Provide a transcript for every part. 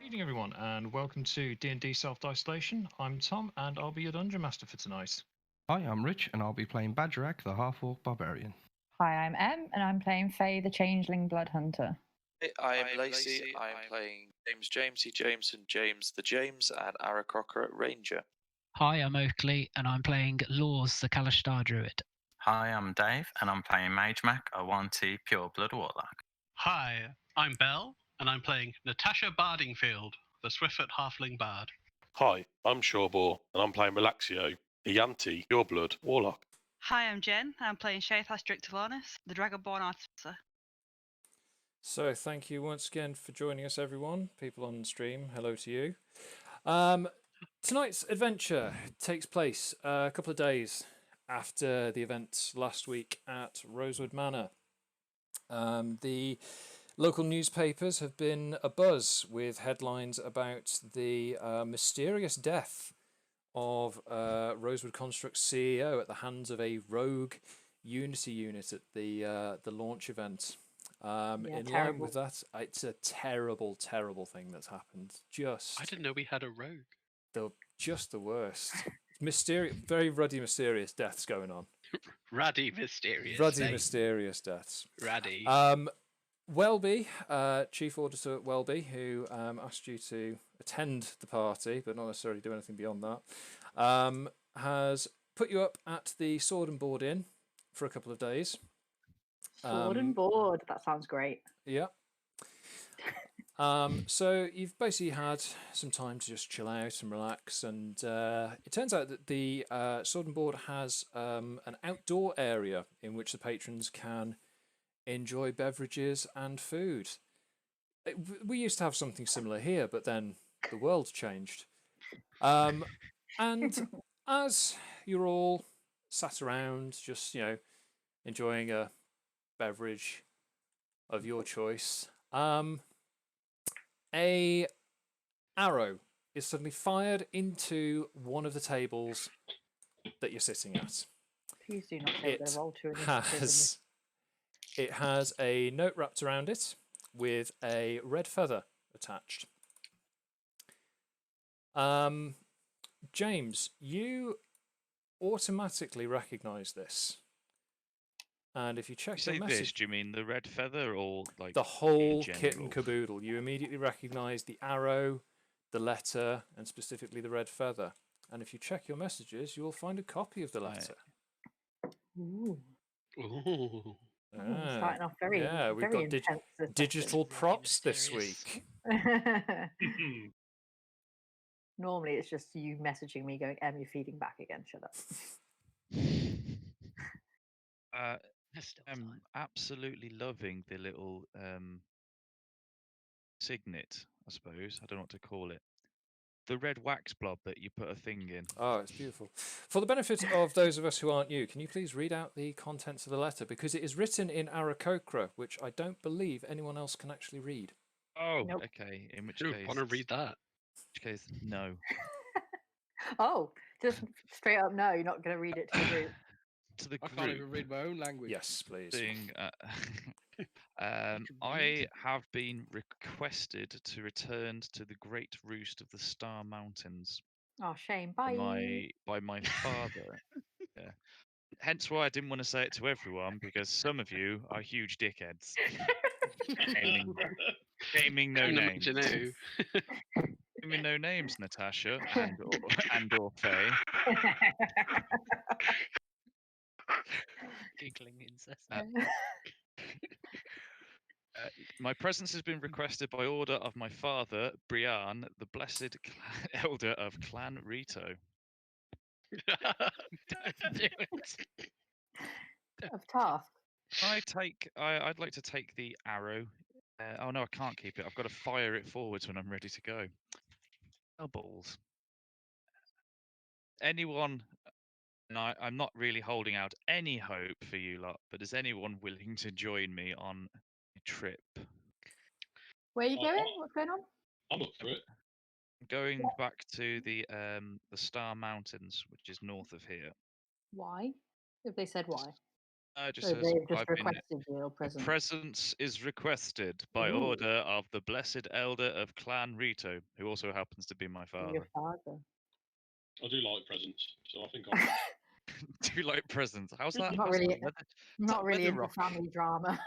Good evening, everyone, and welcome to D&D Self-Diceolation. I'm Tom, and I'll be your Dungeon Master for tonight. Hi, I'm Rich, and I'll be playing Bagerac, the Half-Orc Barbarian. Hi, I'm Em, and I'm playing Faix, the Changeling Blood Hunter. I am Lacey. I'm playing Jamesy, Jameson, James the James, and Aarakocra Ranger. Hi, I'm Oakley, and I'm playing Lours, the Kalashtar Druid. Hi, I'm Dave, and I'm playing Magemak, a 1/2 pure blood warlock. Hi, I'm Bell, and I'm playing Natasha Bardingfield, the Swiftfoot Halfling Bard. Hi, I'm Shawbor, and I'm playing Relaxio, the Yanti, pure blood warlock. Hi, I'm Jen. I'm playing Shathas Drictolanis, the Dragonborn Artificer. So thank you once again for joining us, everyone. People on stream, hello to you. Tonight's adventure takes place a couple of days after the events last week at Rosewood Manor. The local newspapers have been abuzz with headlines about the mysterious death of Rosewood Construct's CEO at the hands of a rogue Unity unit at the launch event. In line with that, it's a terrible, terrible thing that's happened. I didn't know we had a rogue. Just the worst. Mysterious, very ruddy, mysterious deaths going on. Ruddy, mysterious. Ruddy, mysterious deaths. Ruddy. Welby, Chief Auditor at Welby, who asked you to attend the party, but not necessarily do anything beyond that, has put you up at the Sword and Board Inn for a couple of days. Sword and Board, that sounds great. Yeah. So you've basically had some time to just chill out and relax, and it turns out that the Sword and Board has an outdoor area in which the patrons can enjoy beverages and food. We used to have something similar here, but then the world changed. And as you're all sat around, just enjoying a beverage of your choice, a arrow is suddenly fired into one of the tables that you're sitting at. Please do not take the roll to initiative. It has a note wrapped around it with a red feather attached. James, you automatically recognise this. And if you check your message... This, do you mean the red feather or like the whole kit and caboodle? You immediately recognise the arrow, the letter, and specifically the red feather. And if you check your messages, you will find a copy of the letter. Ooh. Ooh. Starting off very, we've very got digital props this week. Normally it's just you messaging me going, Em, you're feeding back again, shut up. I'm absolutely loving the little signet, I suppose. I don't know what to call it. The red wax blob that you put a thing in. Oh, it's beautiful. For the benefit of those of us who aren't you, can you please read out the contents of the letter? Because it is written in Aarakocra, which I don't believe anyone else can actually read. Oh, nope. Okay. In which case... I want to read that. In which case, no. Oh, just straight up no, you're not going to read it to the group. To the I can't even read my own language. Yes, please. I have been requested to return to the Great Roost of the Star Mountains. Oh, shame. Bye. By my father. Yeah. Hence why I didn't want to say it to everyone, because some of you are huge dickheads. Naming no names. Naming no names, Natasha and or Faye. Giggling incessantly. My presence has been requested by order of my father, Brian, the blessed elder of Clan Rito. Don't do it. Of task. I'd like to take the arrow. Oh no, I can't keep it. I've got to fire it forwards when I'm ready to go. Oh, balls. Anyone... And I'm not really holding out any hope for you lot, but is anyone willing to join me on a trip? Where are you going? What's going on? I'm up for it. I'm going back to the Star Mountains, which is north of here. Why? If they said why? Just So says, they've just I've been requested your present. presence is requested by Ooh. order of the blessed elder of Clan Rito, who also happens to be my Your father. father. I do like presents, so I think I'm. Do you like presents? How's that? Not how's really. that weather, Not that really weather into rock? family drama.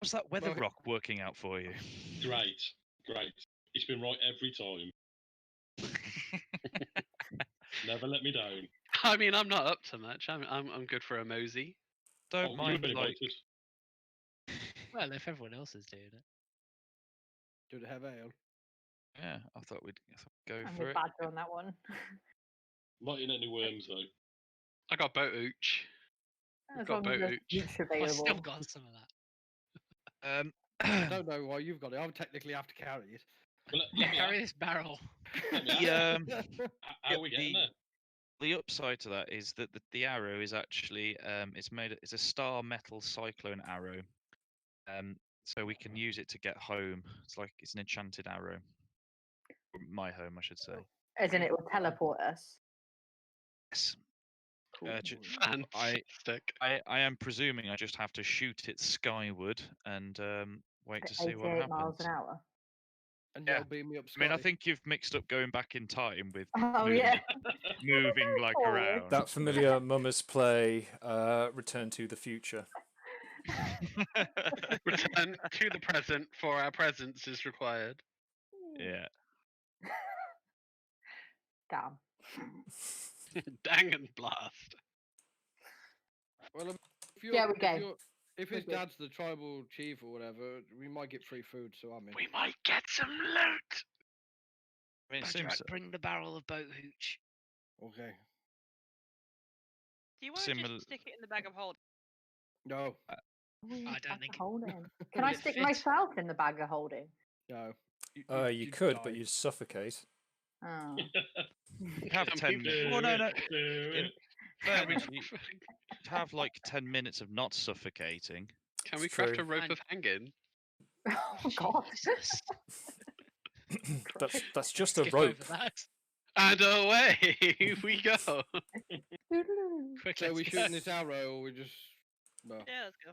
How's that weather Well, rock working out for you? Great, great. It's been right every time. Never let me down. I mean, I'm not up to much. I'm good for a mosey. Don't You've mind been like invited. Well, if everyone else is doing it. Do they have ale? yeah. I thought we'd go I'm for with it. Badger on that one. Not in any worms though. I got boat ooch. As got long as boat there's ooch. each I've available. still got some of that. I don't know why you've got it. I would technically have to carry it. Well, let me Carry ask. this barrel. Let me ask. How are we getting there? The upside to that is that the arrow is actually it's a star metal cyclone arrow, so we can use it to get home. It's an enchanted arrow. Or my home, I should say. As in, it will teleport us. Yes. Cool. Fantastic. I am presuming I just have to shoot it skyward and wait At to see what 88 happens. miles an hour. And Yeah. you'll beam me up, I mean, I Scotty. think you've mixed up going back in time with Oh moving, yeah. moving like forward. around. That familiar Mummers play, Return to the Future. Return to the present, for our presence is required. Yeah. Damn. Dang and blast. Well, Yeah, we go. If We're his good. dad's the tribal chief or whatever, we might get free food. So I'm in. We might get some loot. I mean, it Badger, seems bring the barrel of boat hooch. Okay. Do you want to Similar- just stick it in the bag of holding? No. I don't think. Holding. Can I it stick fit? myself in the bag of holding? No. You you'd could, die. but you'd suffocate. Oh. have 10 minutes. Oh, no, no. In Can we, fairness, you have like 10 minutes of not suffocating. can we It's craft true. a rope Fine. of hanging? Oh God. Jesus. That's just a Skip rope. over that. And away we go. Quick, So let's we go. shooting this arrow, or we just? Well, Yeah, let's go.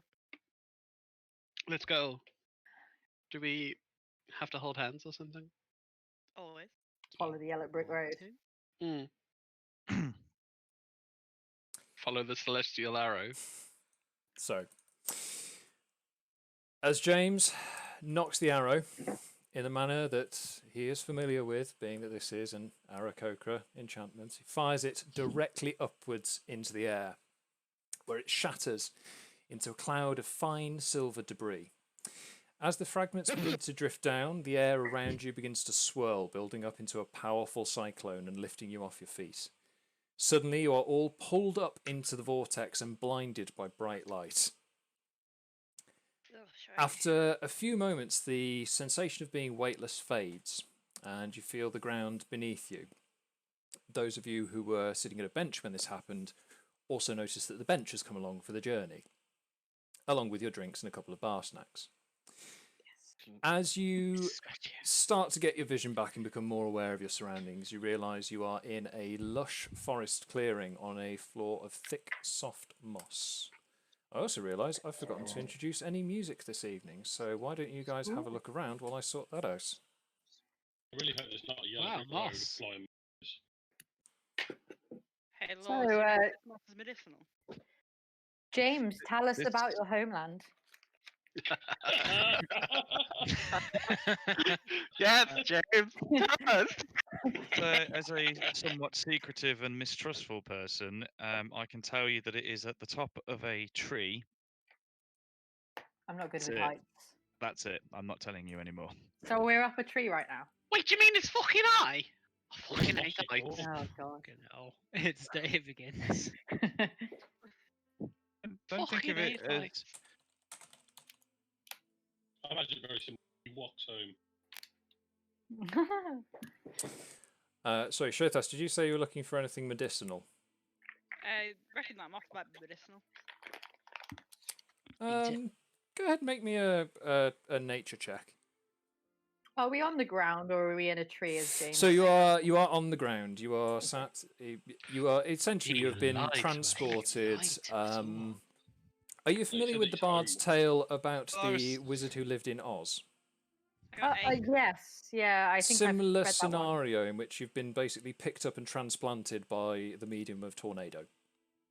Let's go. Do we have to hold hands or something? Always. Follow the yellow brick road. Hmm. Follow the celestial arrow. So, as James knocks the arrow in a manner that he is familiar with, being that this is an Aarakocra enchantment, he fires it directly upwards into the air, where it shatters into a cloud of fine silver debris. As the fragments begin to drift down, the air around you begins to swirl, building up into a powerful cyclone and lifting you off your feet. Suddenly, you are all pulled up into the vortex and blinded by bright light. Oh, sorry. After a few moments, the sensation of being weightless fades, and you feel the ground beneath you. Those of you who were sitting at a bench when this happened also notice that the bench has come along for the journey, along with your drinks and a couple of bar snacks. As you start to get your vision back and become more aware of your surroundings, you realise you are in a lush forest clearing on a floor of thick, soft moss. I also realise I've forgotten to introduce any music this evening, so why don't you guys have a look around while I sort that out? I really hope there's not a yellow Wow, brick road moss. flying. Hey, So, Lord, this moss is medicinal. James, tell us about your homeland. Yes, James. Tell us. As a somewhat secretive and mistrustful person, I can tell you that it is at the top of a tree. I'm not good That's with it. heights. That's it. I'm not telling you anymore. So we're up a tree right now. Wait, do you mean it's fucking eye? I fucking hate heights. Oh God. Fucking hell. It's day begins. Don't think of Fucking it hate as heights. I imagine it very simple. He walks home. Sorry, Shotas, did you say you were looking for anything medicinal? I reckon that moss might be medicinal. Go ahead and make me a nature check. Are we on the ground or are we in a tree as James? So you are on the ground. You are sat. You are essentially you have been lied to us. transported Lied to us all. Are you familiar said with the it's Bard's home. tale about Well, I the was- wizard who lived in Oz? Yes, yeah, I think I've Similar read that one. scenario in which you've been basically picked up and transplanted by the medium of tornado.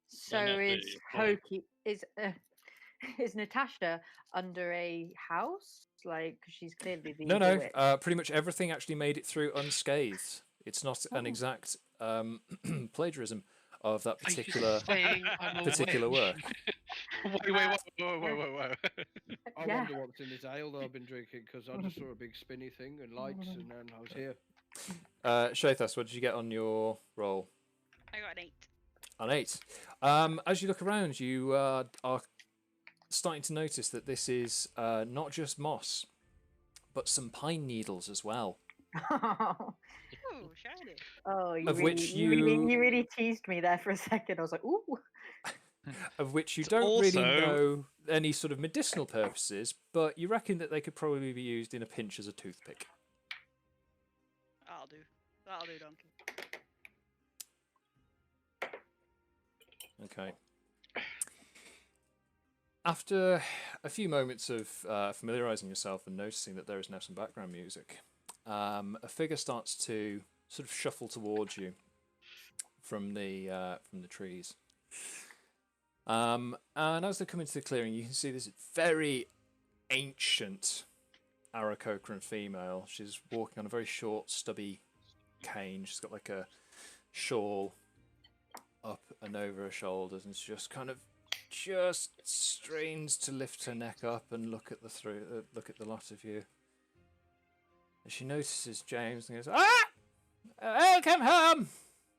So not the is plague. Hokey is Natasha under a house? Like, 'cause she's clearly the No, evil no. witch. Pretty much everything actually made it through unscathed. It's not an Oh. exact plagiarism of that Are you particular saying I'm a particular witch? work. Whoa. I Yeah. wonder what's in this ale that I've been drinking because I just saw a big spinny thing and lights, and then I was here. Shathas, what did you get on your roll? I got an 8. An 8. As you look around, you are starting to notice that this is not just moss, but some pine needles as well. Ooh, shiny. Oh, you Of really, which you really teased me there for a second. I was like, ooh. Of which you It's don't really also- know any sort of medicinal purposes, but you reckon that they could probably be used in a pinch as a toothpick. That'll do. That'll do, donkey. Okay. After a few moments of familiarizing yourself and noticing that there is now some background music, a figure starts to sort of shuffle towards you from the trees. And as they come into the clearing, you can see this very ancient Aarakocra female. She's walking on a very short, stubby cane. She's got like a shawl up and over her shoulders, and she just kind of strains to lift her neck up and look at the lot of you. And she notices James and goes, "Ah! Welcome home,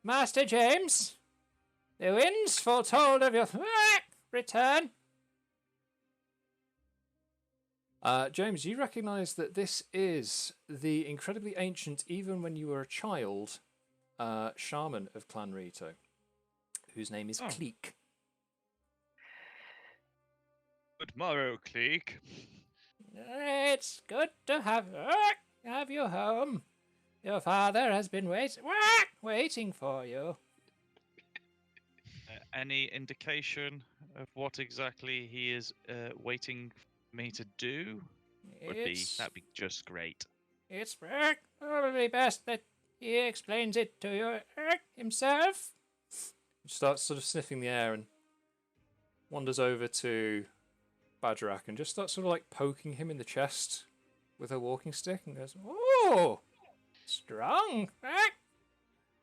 Master James. The winds foretold of your return." James, you recognise that this is the incredibly ancient, even when you were a child, shaman of Clan Rito, whose name is Cleek. Good morrow, Cleek. It's good to have you home. Your father has been waiting for you. Any indication of what exactly he is waiting for me to do? That'd be just great. It's probably best that he explains it to you himself. He starts sort of sniffing the air and wanders over to Bagerac and just starts sort of like poking him in the chest with her walking stick and goes, "Oh, strong.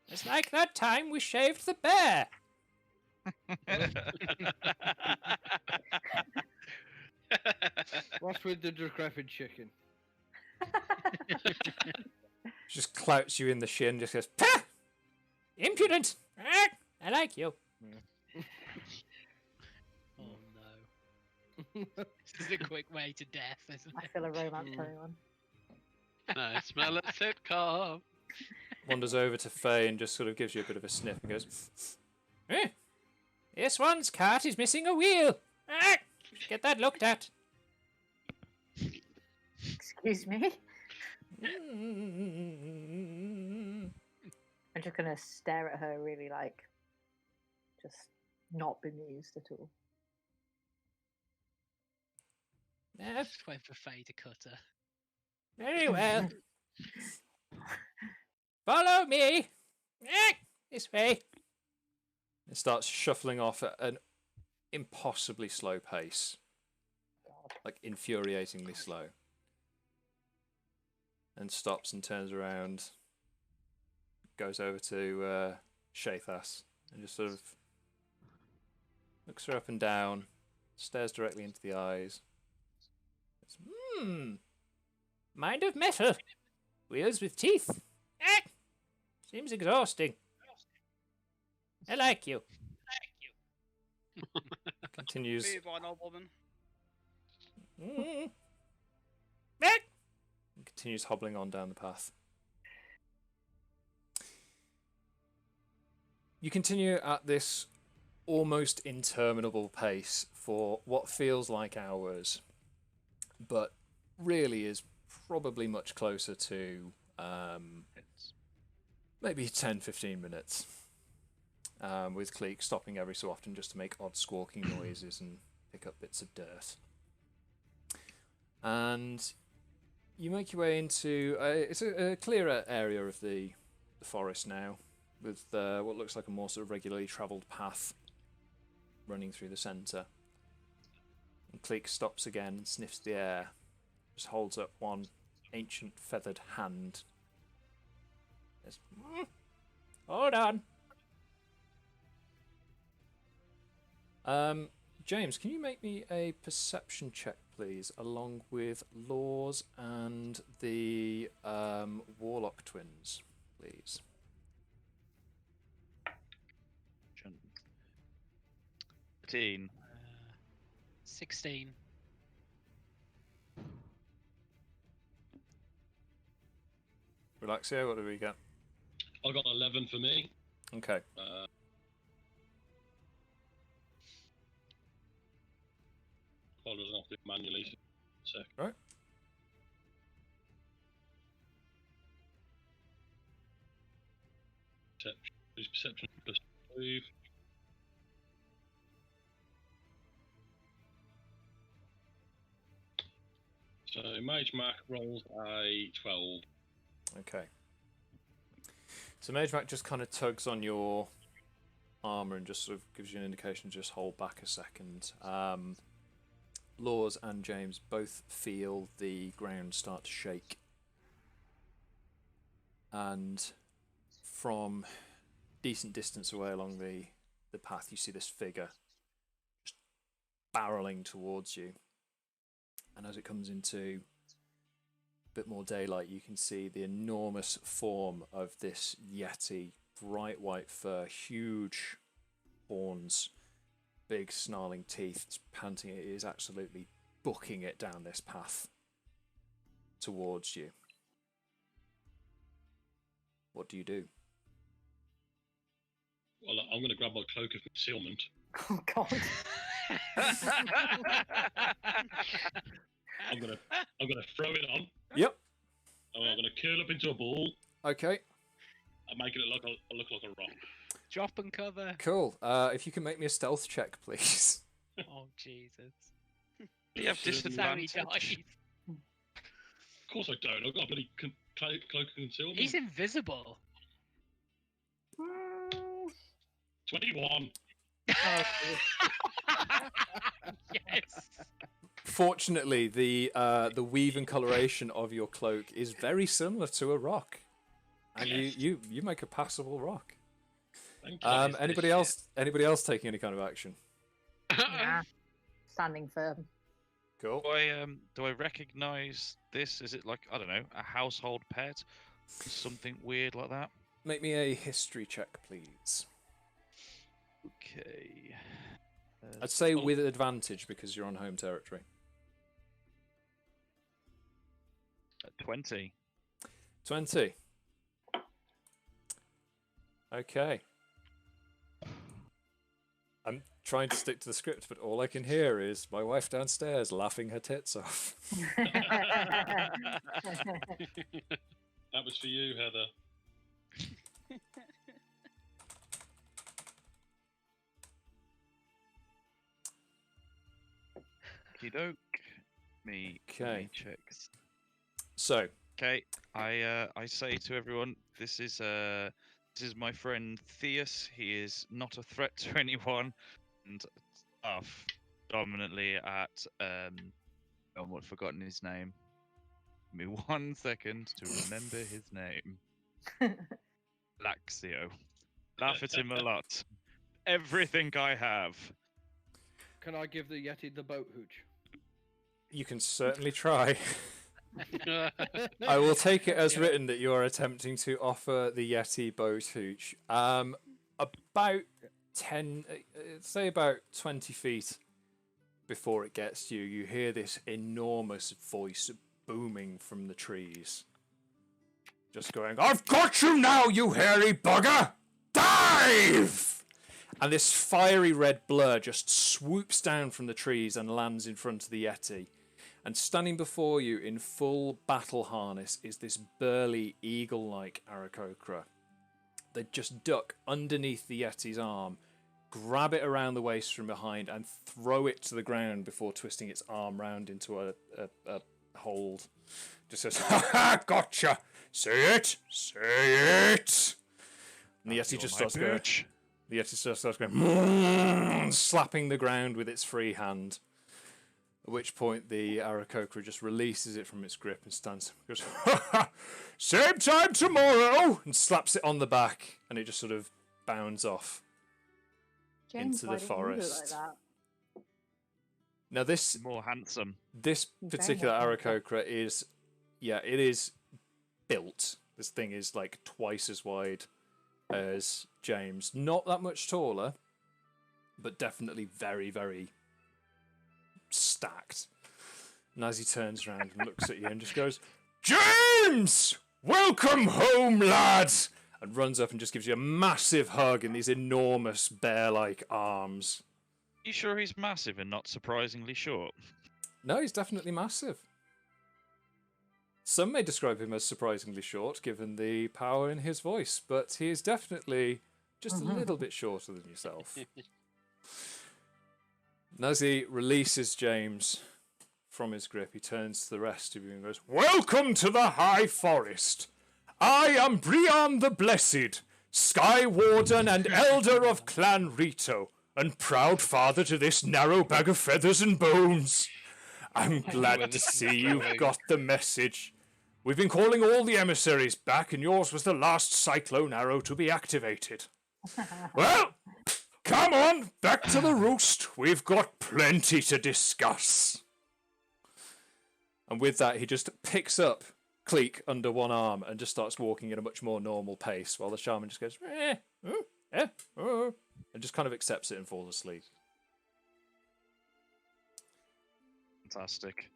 It's like that time we shaved the bear." What's with the decrepit chicken? Just clouts you in the shin, just goes, "Pah! Impudent! I like you." Oh no. This is a quick way to death, isn't I it? feel a romance coming on. I smell a sitcom. Wanders over to Faye and just sort of gives you a bit of a sniff and goes, "This one's cart is missing a wheel. Get that looked at." Excuse me? I'm just gonna stare at her really like, just not bemused at all. Just wait for Faye to cut her. Very well. Follow me. This way. It starts shuffling off at an impossibly slow pace. Like infuriatingly slow. And stops and turns around. Goes over to Shathas and just sort of looks her up and down. Stares directly into the eyes. Mind of metal. Wheels with teeth. Seems exhausting. I like you. Continues. Move on, old woman. Continues hobbling on down the path. You continue at this almost interminable pace for what feels like hours, but really is probably much closer to maybe 10-15 minutes, with Cleek stopping every so often just to make odd squawking noises and pick up bits of dirt. And you make your way into it's a clearer area of the forest now, with what looks like a more sort of regularly travelled path running through the centre. And Cleek stops again and sniffs the air, just holds up one ancient feathered hand. Says, hold on. James, can you make me a perception check, please, along with Lours and the Warlock twins, please? 13. 16. Relaxio, what do we get? I got 11 for me. Okay. I doesn't have to do it manually. So. Right. Perception plus 5. So Magemak rolls a 12. Okay. So Magemak just kind of tugs on your armour and just sort of gives you an indication to just hold back a second. Lours and James both feel the ground start to shake. And from decent distance away along the path, you see this figure just barreling towards you. And as it comes into a bit more daylight, you can see the enormous form of this yeti, bright white fur, huge horns, big snarling teeth, it's panting. It is absolutely booking it down this path towards you. What do you do? Well, I'm going to grab my cloak of concealment. Oh God. I'm gonna throw it on. Yep. And I'm gonna curl up into a ball. Okay. And make it look like a rock. Drop and cover. Cool. If you can make me a stealth check, please. Oh Jesus. Do you have disadvantage? Of course I don't. I've got a bloody cloak of concealment. He's invisible. 21. Yes. Fortunately, the weave and coloration of your cloak is very similar to a rock, and you make a passable rock. Anybody else taking any kind of action? Nah. Standing firm. Cool. Do I recognise this? Is it like, I don't know, a household pet? Something weird like that? Make me a history check, please. Okay. I'd say with advantage because you're on home territory. 20. 20. Okay. I'm trying to stick to the script, but all I can hear is my wife downstairs laughing her tits off. That was for you, Heather. Okey-doke. Me checks. So. Okay, I say to everyone, this is my friend Theus. He is not a threat to anyone, and tough, dominantly at I've forgotten his name. Give me 1 second to remember his name. Laxio. Laugh at him a lot. Everything I have. Can I give the Yeti the boat hooch? You can certainly try. I will take it as written that you are attempting to offer the Yeti boat hooch. About 10, say about 20 feet before it gets to you, you hear this enormous voice booming from the trees. Just going, "I've got you now, you hairy bugger! Dive!" And this fiery red blur just swoops down from the trees and lands in front of the Yeti. And standing before you in full battle harness is this burly, eagle-like Aarakocra. They just duck underneath the Yeti's arm, grab it around the waist from behind and throw it to the ground before twisting its arm round into a hold. Just says, "Ha ha! Gotcha! Say it! Say it!" And the Yeti just starts going. The Yeti starts going, slapping the ground with its free hand. At which point the Aarakocra just releases it from its grip and stands. Goes, "Ha ha! Same time tomorrow!" and slaps it on the back, and it just sort of bounds off James, into why the didn't you do it forest. like that? Now this more handsome. This Very particular handsome. Aarakocra is, it is built. This thing is like twice as wide as James. Not that much taller, but definitely very, very stacked. And as he turns around and looks at you and just goes, "James! Welcome home, lads!" and runs up and just gives you a massive hug in these enormous bear-like arms. You sure he's massive and not surprisingly short? No, he's definitely massive. Some may describe him as surprisingly short, given the power in his voice, but he is definitely just a little bit shorter than yourself. And as he releases James from his grip, he turns to the rest of you and goes, "Welcome to the High Forest. I am Brian the Blessed, Sky Warden and Elder of Clan Rito, and proud father to this narrow bag of feathers and bones. I'm glad to see you've got the message. We've been calling all the emissaries back, and yours was the last cyclone arrow to be activated. Well, come on, back to the roost. We've got plenty to discuss." And with that, he just picks up Cleek under one arm and just starts walking at a much more normal pace, while the shaman just goes, and just kind of accepts it and falls asleep. Fantastic.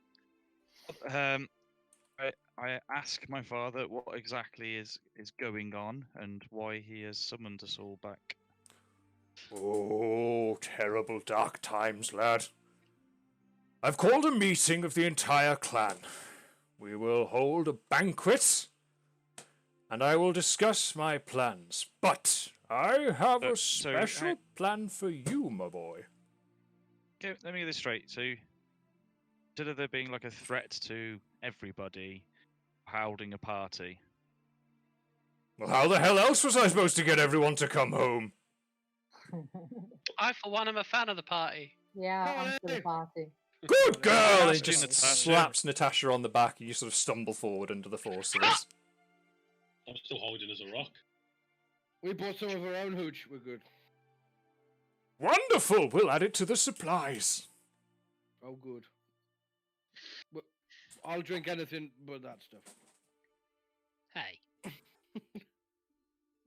I ask my father what exactly is going on and why he has summoned us all back. "Oh, terrible dark times, lad. I've called a meeting of the entire clan. We will hold a banquet, and I will discuss my plans. But I have a special plan for you, my boy." Okay, let me get this straight. So, instead of there being like a threat to everybody, holding a party. Well, how the hell else was I supposed to get everyone to come home? I, for one, am a fan of the party. Yeah, I'm for the party. Good girl! And he Asking just Natasha. slaps Natasha on the back, and you sort of stumble forward under the force of this. I'm still holding as a rock. We bought some of our own hooch. We're good. Wonderful! We'll add it to the supplies. Oh, good. Well, I'll drink anything but that stuff. Hey.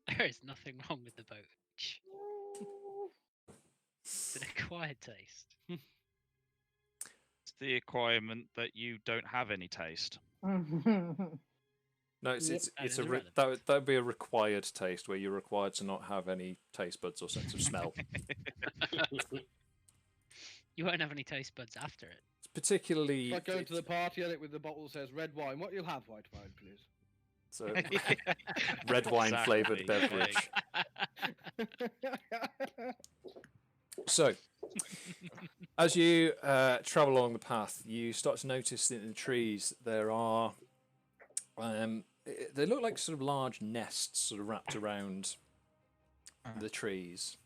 There is nothing wrong with the boat. It's an acquired taste. It's the acquirement that you don't have any taste. No, it's Yep. it's that would be a required taste where you're required to not have any taste buds or sense of smell. You won't have any taste buds after it. It's particularly Like going to the party and it with the bottle says red wine. What you'll have, white wine, please. so red wine flavored Exactly. beverage. So, as you travel along the path, you start to notice that in the trees there are they look like sort of large nests sort of wrapped around the trees.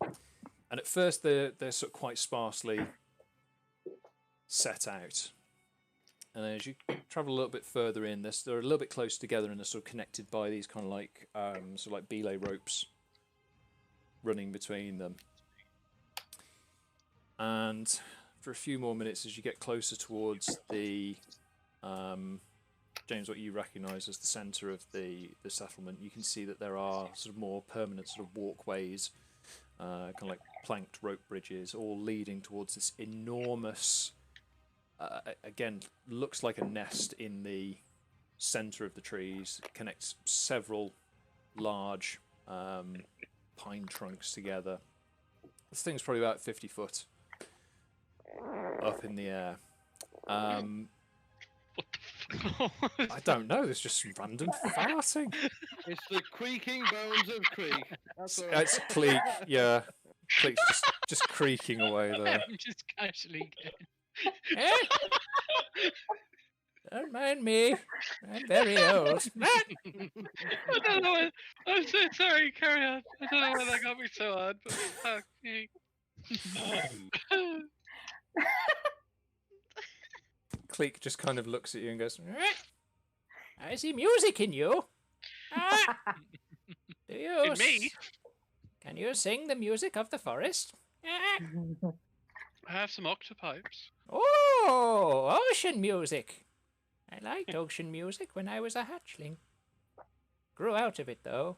And at first they're sort of quite sparsely set out. And then as you travel a little bit further in, they're a little bit close together and they're sort of connected by these kind of like sort of like belay ropes running between them. And for a few more minutes, as you get closer towards the James, what you recognise as the centre of the settlement, you can see that there are sort of more permanent sort of walkways, kind of like planked rope bridges, all leading towards this enormous, again, looks like a nest in the centre of the trees. It connects several large pine trunks together. This thing's probably about 50 foot up in the air. I don't know, there's just some random farting. It's the creaking bones of Creek. That's all. It's Cleek, yeah. Cleek's just creaking away there. I'm just casually going. Eh? Don't mind me. I'm very old. I don't know. I'm so sorry. Carry on. I don't know why that got me so hard, but fuck me. Cleek just kind of looks at you and goes, I see music in you. Ah. Do you In me? Can you sing the music of the forest? Ah. I have some octopipes. Oh, ocean music. I liked ocean music when I was a hatchling. Grew out of it, though.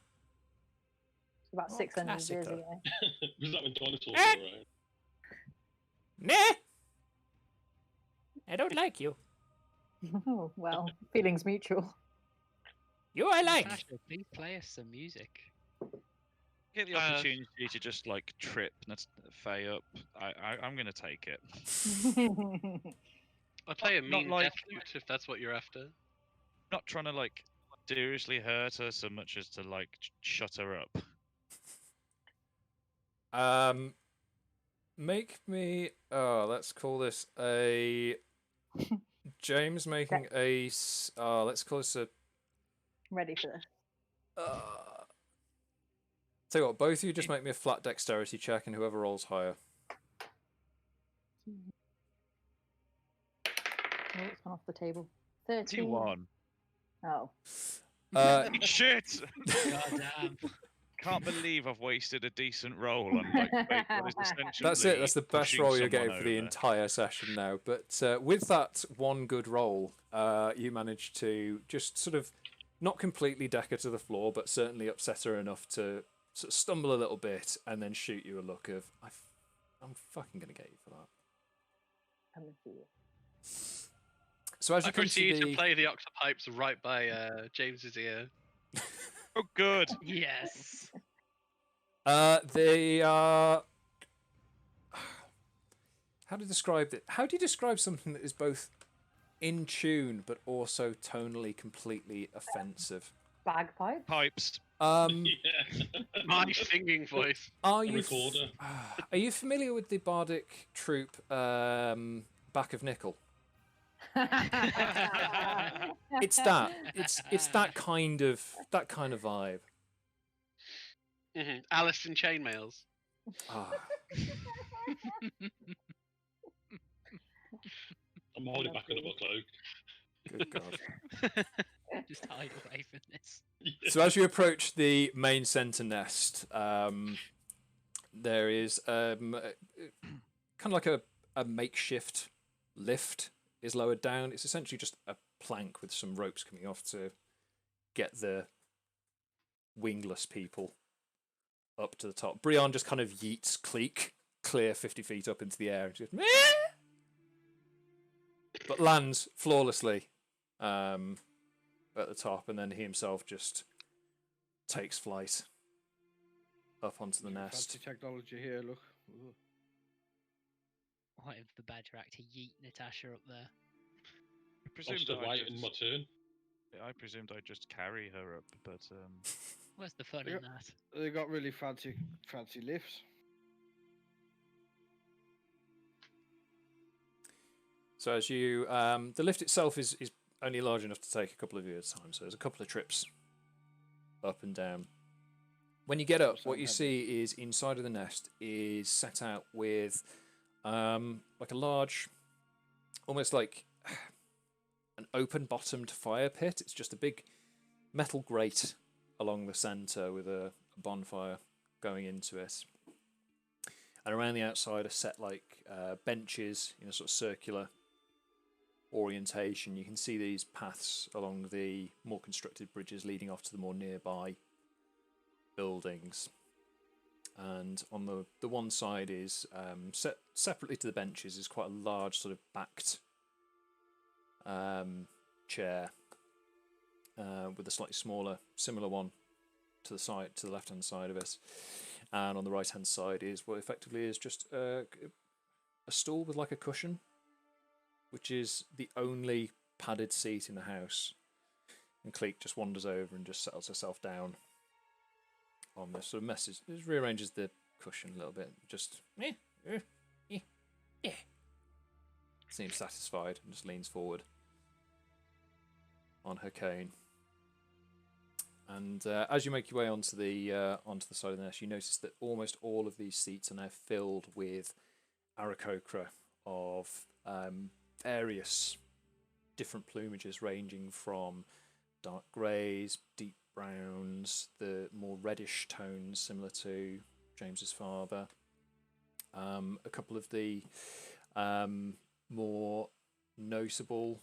About 600 years classical. ago. Was that when dinosaurs Eh? were around? Meh! I don't like you. Oh, well, feelings mutual. You I like. Natasha, please play us some music. Get the opportunity to just like trip Faye up. I'm gonna take it. I play a Not mean like- death flute if that's what you're after. Not trying to like seriously hurt her so much as to like shut her up. Make me. Oh, let's call this a. James making a. Let's call this a. Ready for this. Tell you what, both of you just make me a flat dexterity check, and whoever rolls higher. Oh, it's gone off the table. 13. 21. Oh. Shit! Goddamn. Can't believe I've wasted a decent roll on like what is essentially. That's it. That's the best pushing roll you're someone getting for the over. entire session now. But with that one good roll, you managed to just sort of not completely deck her to the floor, but certainly upset her enough to sort of stumble a little bit and then shoot you a look of, I'm fucking going to get you for that. Coming for you. So as you I come to proceed the... to play the octopipes right by James's ear. Oh, good. Yes. They are... How do you describe it? How do you describe something that is both in tune but also tonally completely offensive? Bagpipe? Pipes. My singing voice. Are you recorder. Are you familiar with the bardic troupe Back of Nickel? It's that. It's that kind of vibe. Alice in chainmails. Ah. I'm holding back under my cloak. Good God. Just hide away from this. So as you approach the main center nest, there is kind of like a makeshift lift is lowered down. It's essentially just a plank with some ropes coming off to get the wingless people up to the top. Brion just kind of yeets Cleek clear 50 feet up into the air and just but lands flawlessly at the top, and then he himself just takes flight up onto the nest. Fancy technology here, look. Ooh. What if the Bagerac to yeet Natasha up there? I presumed still I'd waiting my turn. I presumed I'd just carry her up, but What's the fun Yeah. in that? They got really fancy lifts. So as you, the lift itself is only large enough to take a couple of you at a time. So there's a couple of trips up and down. When you get up, what you see is inside of the nest is set out with like a large, almost like an open-bottomed fire pit. It's just a big metal grate along the centre with a bonfire going into it. And around the outside are set like benches in a sort of circular orientation. You can see these paths along the more constructed bridges leading off to the more nearby buildings. And on the one side is set separately to the benches is quite a large sort of backed chair with a slightly smaller similar one to the left hand side of it. And on the right hand side is what effectively is just a stool with like a cushion, which is the only padded seat in the house. And Cleek just wanders over and just settles herself down on this sort of message. Just rearranges the cushion a little bit. Just seems satisfied and just leans forward on her cane. And as you make your way onto the side of the nest, you notice that almost all of these seats are now filled with Aarakocra of various different plumages, ranging from dark greys, deep browns, the more reddish tones similar to James's father. A couple of the more noticeable,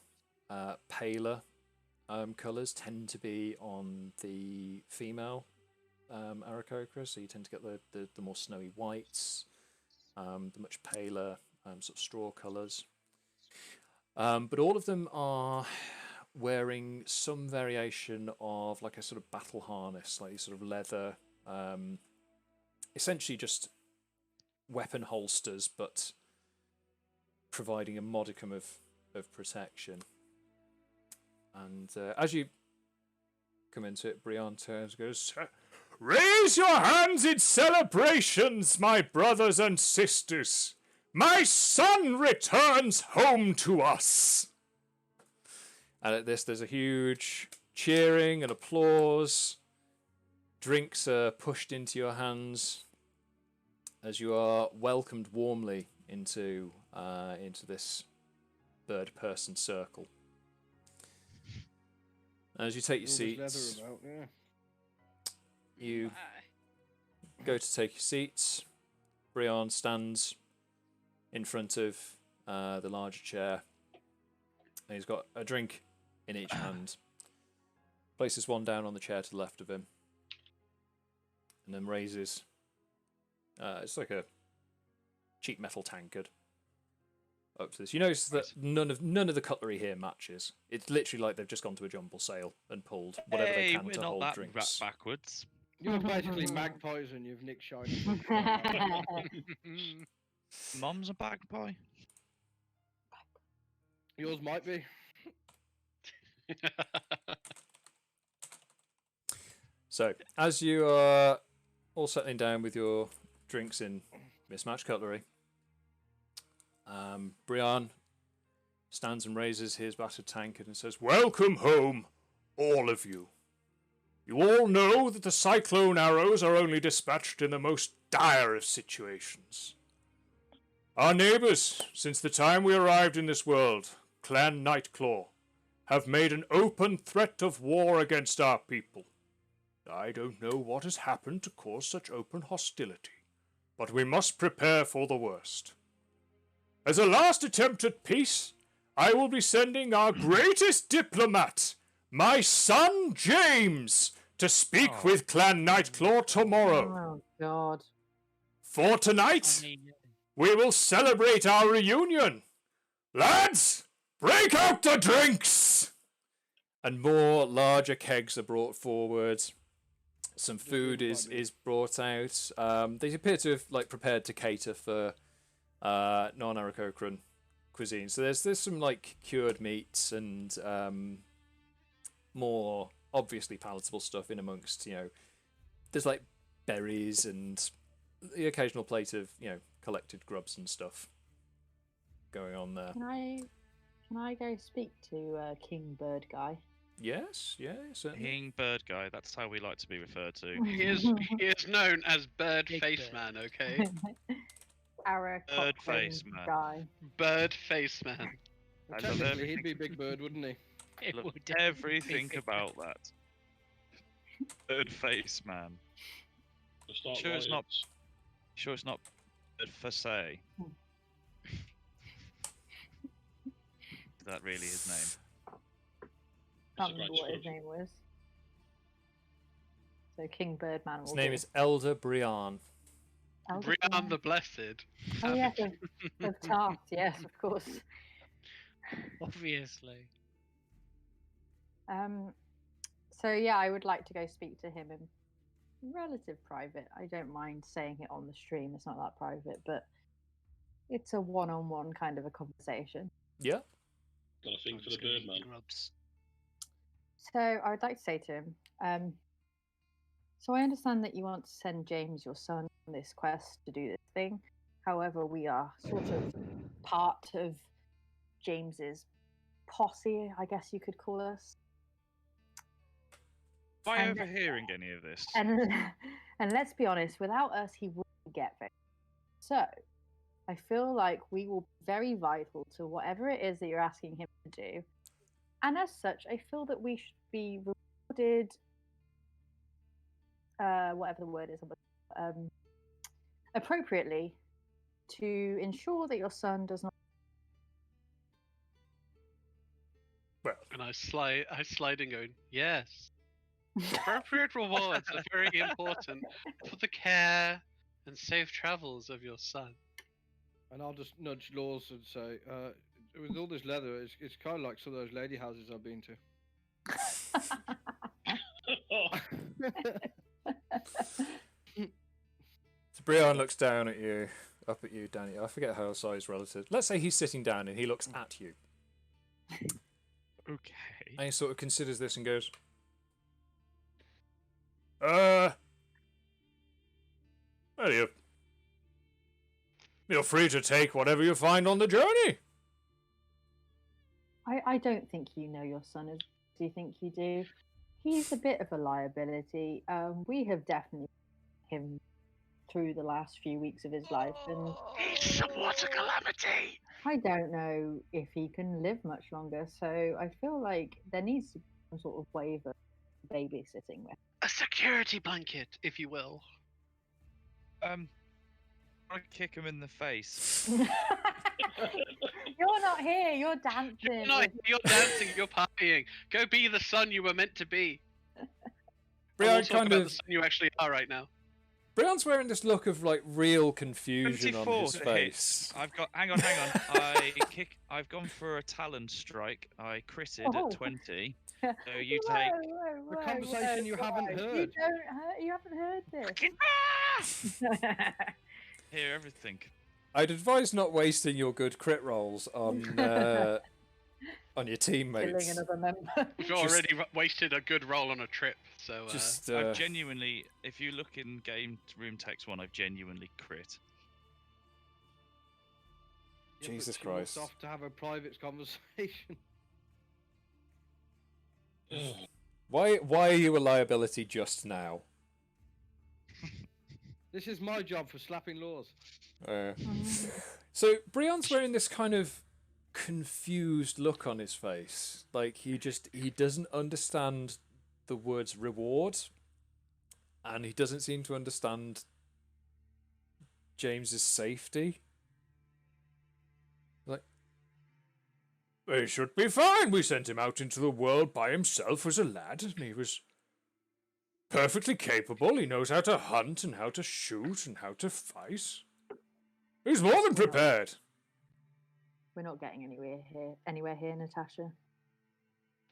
paler colours tend to be on the female Aarakocra, so you tend to get the more snowy whites, the much paler sort of straw colours. But all of them are wearing some variation of like a sort of battle harness, like sort of leather, essentially just weapon holsters, but providing a modicum of protection. And as you come into it, Brian turns and goes, "Raise your hands in celebrations, my brothers and sisters! My son returns home to us!" And at this, there's a huge cheering and applause. Drinks are pushed into your hands as you are welcomed warmly into this bird person circle. As you take your seats, you go to take your seats. Brian stands in front of the larger chair, and he's got a drink in each hand. Places one down on the chair to the left of him, and then raises. It's like a cheap metal tankard up to this. You notice that none of the cutlery here matches. It's literally like they've just gone to a jumble sale and pulled whatever they can we're to not hold that drinks. backwards. You're basically magpies and you've nicked shiny. Mom's a magpie. Yours might be. So, as you are all settling down with your drinks in mismatched cutlery, Brian stands and raises his battered tankard and says, "Welcome home, all of you. You all know that the cyclone arrows are only dispatched in the most dire of situations. Our neighbours, since the time we arrived in this world, Clan Nightclaw, have made an open threat of war against our people. I don't know what has happened to cause such open hostility, but we must prepare for the worst. As a last attempt at peace, I will be sending our greatest diplomat, my son James, to speak with Clan Nightclaw tomorrow. Oh, God. For tonight, we will celebrate our reunion. Lads, break out the drinks!" And more larger kegs are brought forward. Some food is brought out. They appear to have prepared to cater for non-Aarakocran cuisine. So there's some cured meats and more obviously palatable stuff in amongst. There's berries and the occasional plate of collected grubs and stuff going on there. Can I go speak to King Bird Guy? Yes, certainly. King Bird Guy, that's how we like to be referred to. He is known as Bird Face Man, okay? Bird Face Man. Guy. Bird Face Man. I love Technically, he'd be Big Bird, wouldn't he? Love everything about that. Bird Face Man. Sure it's not Bird for say. Is that really his name? Can't remember what his name was. So King Birdman. His name is Elder Brian. Brian the Blessed. Oh yes, of Tart. Yes, of course. Obviously. So yeah, I would like to go speak to him in relative private. I don't mind saying it on the stream. It's not that private, but it's a one-on-one kind of a conversation. Yeah. Got a thing for the Birdman. So I would like to say to him, So I understand that you want to send James, your son, on this quest to do this thing. However, we are sort of part of James's posse, I guess you could call us. Am I And- overhearing any of this? And let's be honest, without us, he wouldn't get very. So, I feel like we will be very vital to whatever it is that you're asking him to do. And as such, I feel that we should be rewarded, whatever the word is, appropriately to ensure that your son does not. And I slide in going, yes. Appropriate rewards are very important for the care and safe travels of your son. And I'll just nudge Lours and say, with all this leather, it's kind of like some of those lady houses I've been to. So Brian looks down at you, up at you, Danny. I forget how size relative. Let's say he's sitting down and he looks at you. Okay. And he sort of considers this and goes, well, you're free to take whatever you find on the journey. I don't think you know your son as do you think you do. He's a bit of a liability. We have definitely him through the last few weeks of his life, and he's somewhat a calamity. I don't know if he can live much longer. So I feel like there needs to be some sort of waiver babysitting with. A security blanket, if you will. I kick him in the face. You're not here. You're dancing. You're not. You're dancing. You're partying. Go be the son you were meant to be. Brian the son you actually are right now. Brian's wearing this look of like real confusion on 24 his to face. hit. I've got. Hang on. I've gone for a talon strike. I critted at 20. So you take. The conversation you haven't heard. You haven't heard this. Hear everything. I'd advise not wasting your good crit rolls on your teammates. Killing another member. We've already wasted a good roll on a trip, so. I've genuinely, if you look in game room text 1, I've genuinely crit. Jesus She walked Christ. off to have a private conversation. Why are you a liability just now? This is my job for slapping Lours. So Brian's wearing this kind of confused look on his face. Like he doesn't understand the words reward, and he doesn't seem to understand James's safety. Like, he should be fine. We sent him out into the world by himself as a lad, and he was perfectly capable. He knows how to hunt and how to shoot and how to fight. He's more than prepared. We're not getting anywhere here, Natasha.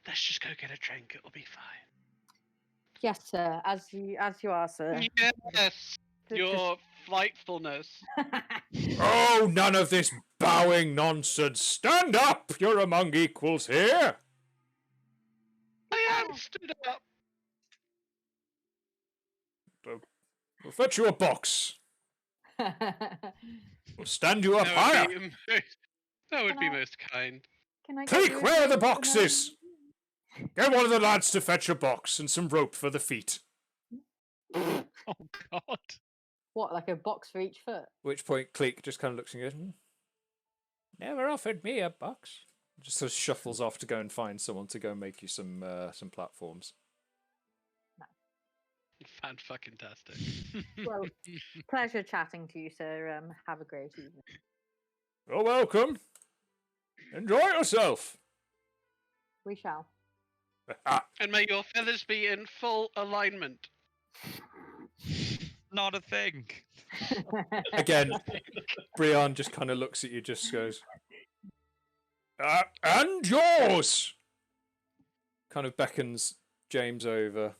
Let's just go get a drink. It'll be fine. Yes, sir. As you are, sir. Yes. Your flightfulness. Oh, none of this bowing nonsense. Stand up. You're among equals here. I am stood up. We'll fetch you a box. We'll stand you up higher. That would be most kind. Can I Cleek, where are the boxes? Get one of the lads to fetch a box and some rope for the feet. Oh, God. What, like a box for each foot? At which point Cleek just kind of looks and goes, never offered me a box. Just sort of shuffles off to go and find someone to go make you some platforms. Fan-fucking-tastic. Well, pleasure chatting to you, sir. Have a great evening. You're welcome. Enjoy yourself. We shall. And may your feathers be in full alignment. Not a thing. Again, Brian just kind of looks at you, just goes, and yours! Kind of beckons James over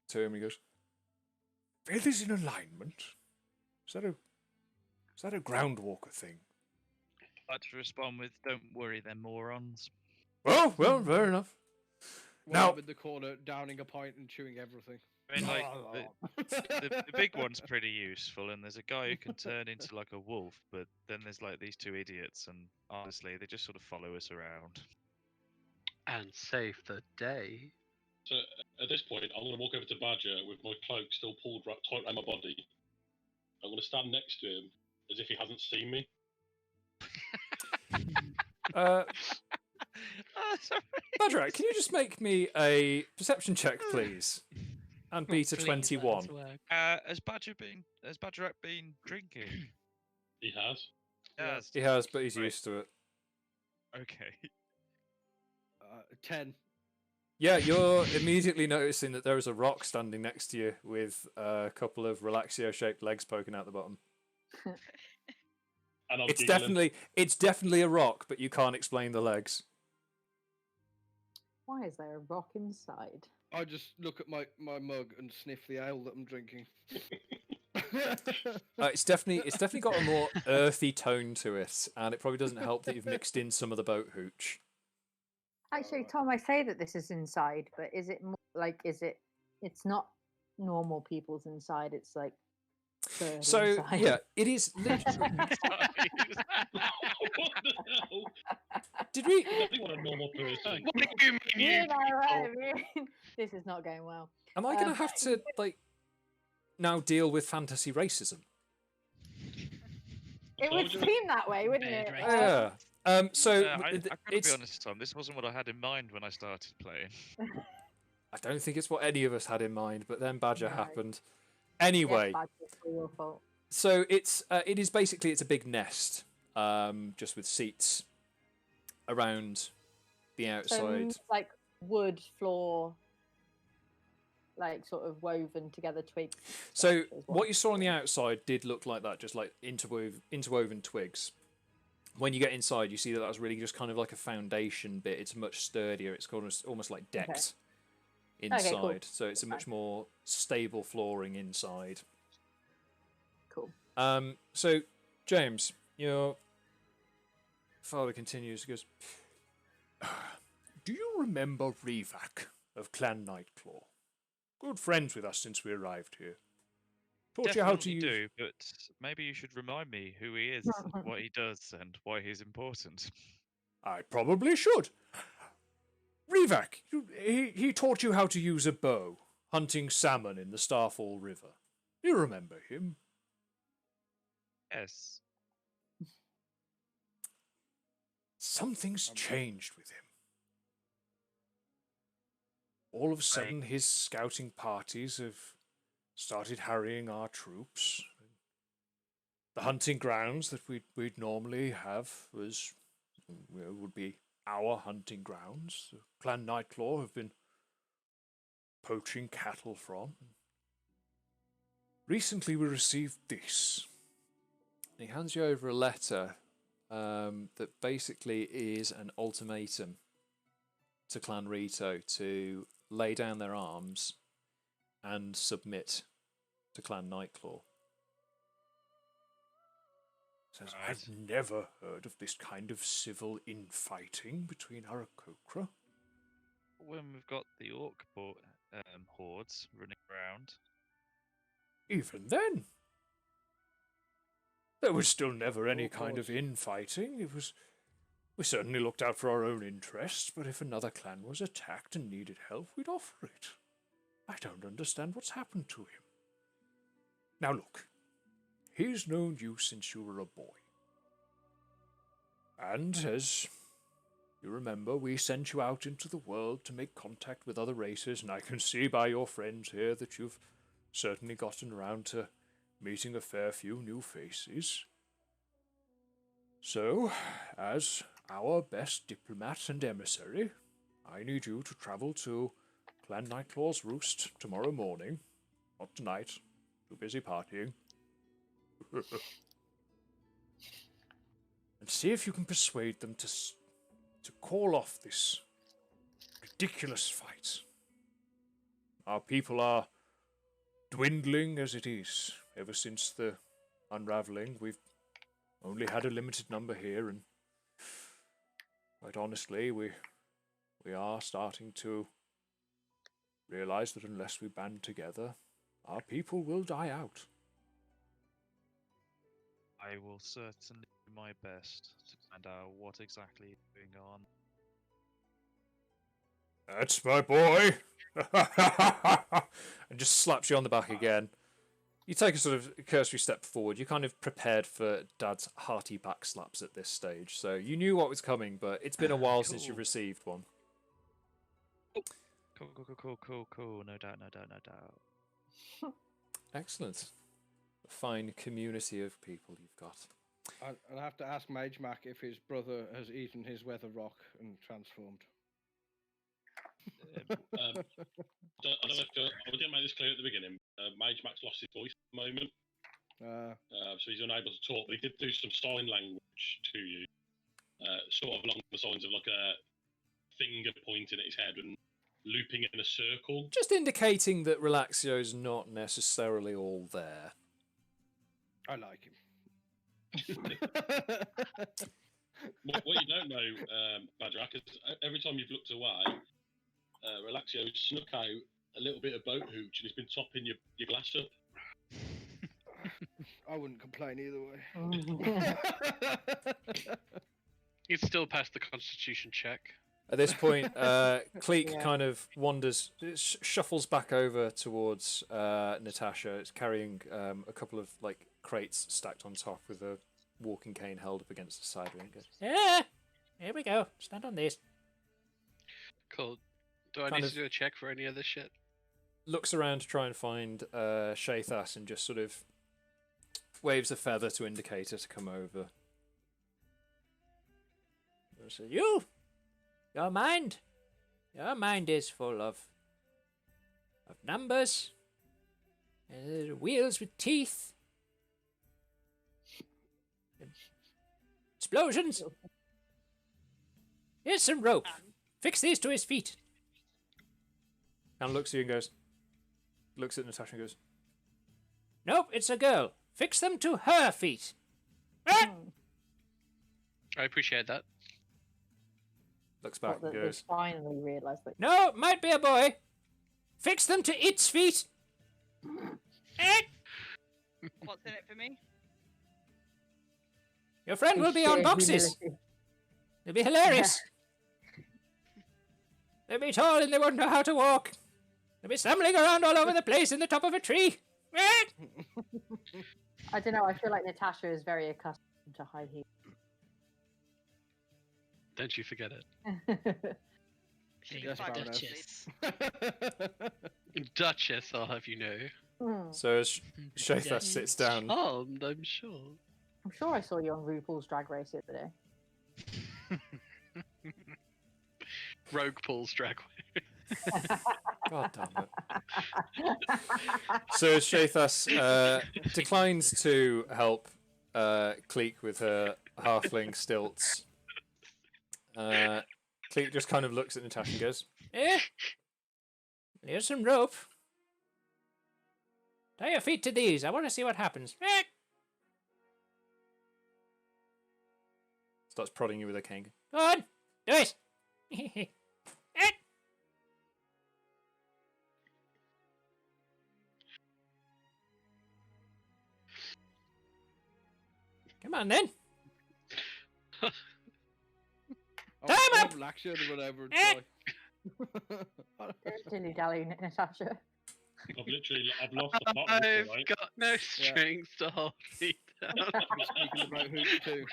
to him. He goes, feathers in alignment? Is that a groundwalker thing? I'd like to respond with, don't worry, they're morons. Well, fair enough. Now, in the corner, downing a pint and chewing everything. I mean, like the big one's pretty useful, and there's a guy who can turn into like a wolf, but then there's like these two idiots, and honestly, they just sort of follow us around. And save the day. So at this point, I'm going to walk over to Badger with my cloak still pulled tight around my body. I'm going to stand next to him as if he hasn't seen me. Bagerac, can you just make me a perception check, please? And beat a 21. Has Bagerac been drinking? He has. Yes. He has, but he's used to it. Okay. 10. Yeah, you're immediately noticing that there is a rock standing next to you with a couple of relaxio-shaped legs poking out the bottom. And I'm It's giggling. definitely a rock, but you can't explain the legs. Why is there a rock inside? I just look at my mug and sniff the ale that I'm drinking. It's definitely got a more earthy tone to it, and it probably doesn't help that you've mixed in some of the boat hooch. Actually, Tom, I say that this is inside, but is it more like, it's not normal people's inside, it's like bird So, inside. yeah, it is literally... Did we... What a normal person. What do you mean, You know what I mean? This is not going well. Am I going to have to, like, now deal with fantasy racism? It would seem that way, wouldn't it? Yeah. So Yeah, I gotta it's... be honest, Tom. This wasn't what I had in mind when I started playing. I don't think it's what any of us had in mind, but then Badger happened. Anyway, Yes, Badger, it's your fault. so it is basically it's a big nest, just with seats around the outside. So, like wood floor, like sort of woven together twigs. So what you saw on the outside did look like that, just like interwoven twigs. When you get inside, you see that was really just kind of like a foundation bit. It's much sturdier. It's almost like decked inside. Okay, cool. So it's a much more stable flooring inside. Cool. So, James, your father continues. He goes, "Do you remember Revac of Clan Nightclaw? Good friends with us since we arrived here. Taught you how to Definitely use..." do, but maybe you should remind me who he is, what he does, and why he's important. I probably should. Revac, he taught you how to use a bow, hunting salmon in the Starfall River. You remember him? Yes. Something's changed with him. All of a sudden, his scouting parties have started harrying our troops. The hunting grounds that we'd normally have would be our hunting grounds. The Clan Nightclaw have been poaching cattle from. Recently, we received this. He hands you over a letter that basically is an ultimatum to Clan Rito to lay down their arms and submit to Clan Nightclaw. Says, I've never heard of this kind of civil infighting between Aarakocra. When we've got the orc hordes running around. Even then, there was still never any kind of infighting. We certainly looked out for our own interests, but if another clan was attacked and needed help, we'd offer it. I don't understand what's happened to him. Now look, he's known you since you were a boy. And as you remember, we sent you out into the world to make contact with other races, and I can see by your friends here that you've certainly gotten around to meeting a fair few new faces. So, as our best diplomat and emissary, I need you to travel to Clan Nightclaw's roost tomorrow morning. Not tonight. Too busy partying. And see if you can persuade them to call off this ridiculous fight. Our people are dwindling as it is. Ever since the unravelling, we've only had a limited number here, and quite honestly, we are starting to realize that unless we band together, our people will die out. I will certainly do my best to find out what exactly is going on. That's my boy! And just slaps you on the back again. You take a sort of cursory step forward. You're kind of prepared for Dad's hearty back slaps at this stage. So you knew what was coming, but it's been a while since you've received one. Cool. No doubt. Excellent. A fine community of people you've got. I'll have to ask Magemak if his brother has eaten his weather rock and transformed. I don't know if I didn't make this clear at the beginning. Magemak's lost his voice at the moment, so he's unable to talk. But he did do some sign language to you, sort of along the lines of like a finger pointing at his head and looping in a circle. Just indicating that Relaxio's not necessarily all there. I like him. What you don't know, Bagerac, is every time you've looked away, Relaxio snuck out a little bit of boat hooch and he's been topping your glass up. I wouldn't complain either way. He'd still pass the constitution check. At this point, Cleek kind of wanders, shuffles back over towards Natasha. It's carrying a couple of like crates stacked on top with a walking cane held up against the side. And goes, yeah, here we go. Stand on this. Cool. Do I need to do a check for any of this shit? Looks around to try and find Shathas and just sort of waves a feather to indicate her to come over. So your mind is full of numbers, wheels with teeth, explosions. Here's some rope. Fix these to his feet. And looks at you and goes, looks at Natasha and goes, nope, it's a girl. Fix them to her feet. I appreciate that. Looks back and goes, finally realised that. no, might be a boy. Fix them to its feet. What's in it for me? Your friend will be on boxes. It'll be hilarious. They'll be tall and they won't know how to walk. They'll be stumbling around all over the place in the top of a tree. I don't know. I feel like Natasha is very accustomed to high heels. Don't you forget it. She's my Duchess. Duchess, I'll have you know. So as Shathas sits down. Charmed, I'm sure. I'm sure I saw you on RuPaul's Drag Race the other day. Rogue Paul's Drag Race. God damn it. So as Shathas declines to help Cleek with her halfling stilts, Cleek just kind of looks at Natasha and goes, here's some rope. Tie your feet to these. I want to see what happens. Starts prodding you with a cane. Go on, do it. Come on then. Time up. Lacsia to run over and try. Don't dilly-dally, Natasha. I've lost the plot. I've got no strings to hold me down. I'm speaking about hoops too.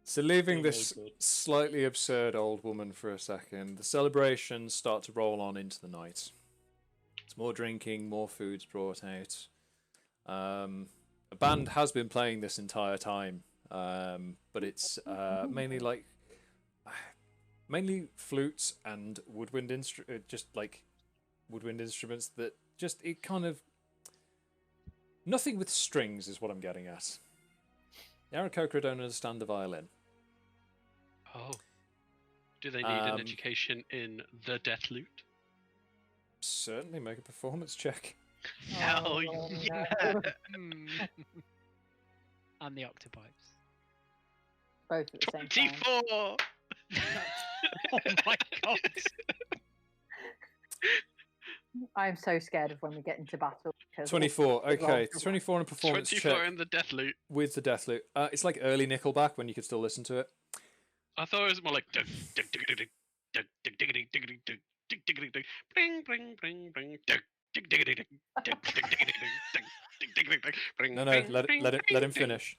So leaving this slightly absurd old woman for a second, the celebrations start to roll on into the night. It's more drinking, more food's brought out. A band has been playing this entire time, but it's mainly flutes and woodwind woodwind instruments that just it kind of nothing with strings is what I'm getting at. The Aarakocra don't understand the violin. Oh. Do they need an education in the death lute? Certainly, make a performance check. Hell yeah! And the octopipes. Both at the same time. 24! my god! I'm so scared of when we get into battle. Because 24. Okay, 24 on a performance 24 check in the death loot. with the death loop. It's like early Nickelback when you could still listen to it. I thought it was more like bring, No, let him finish.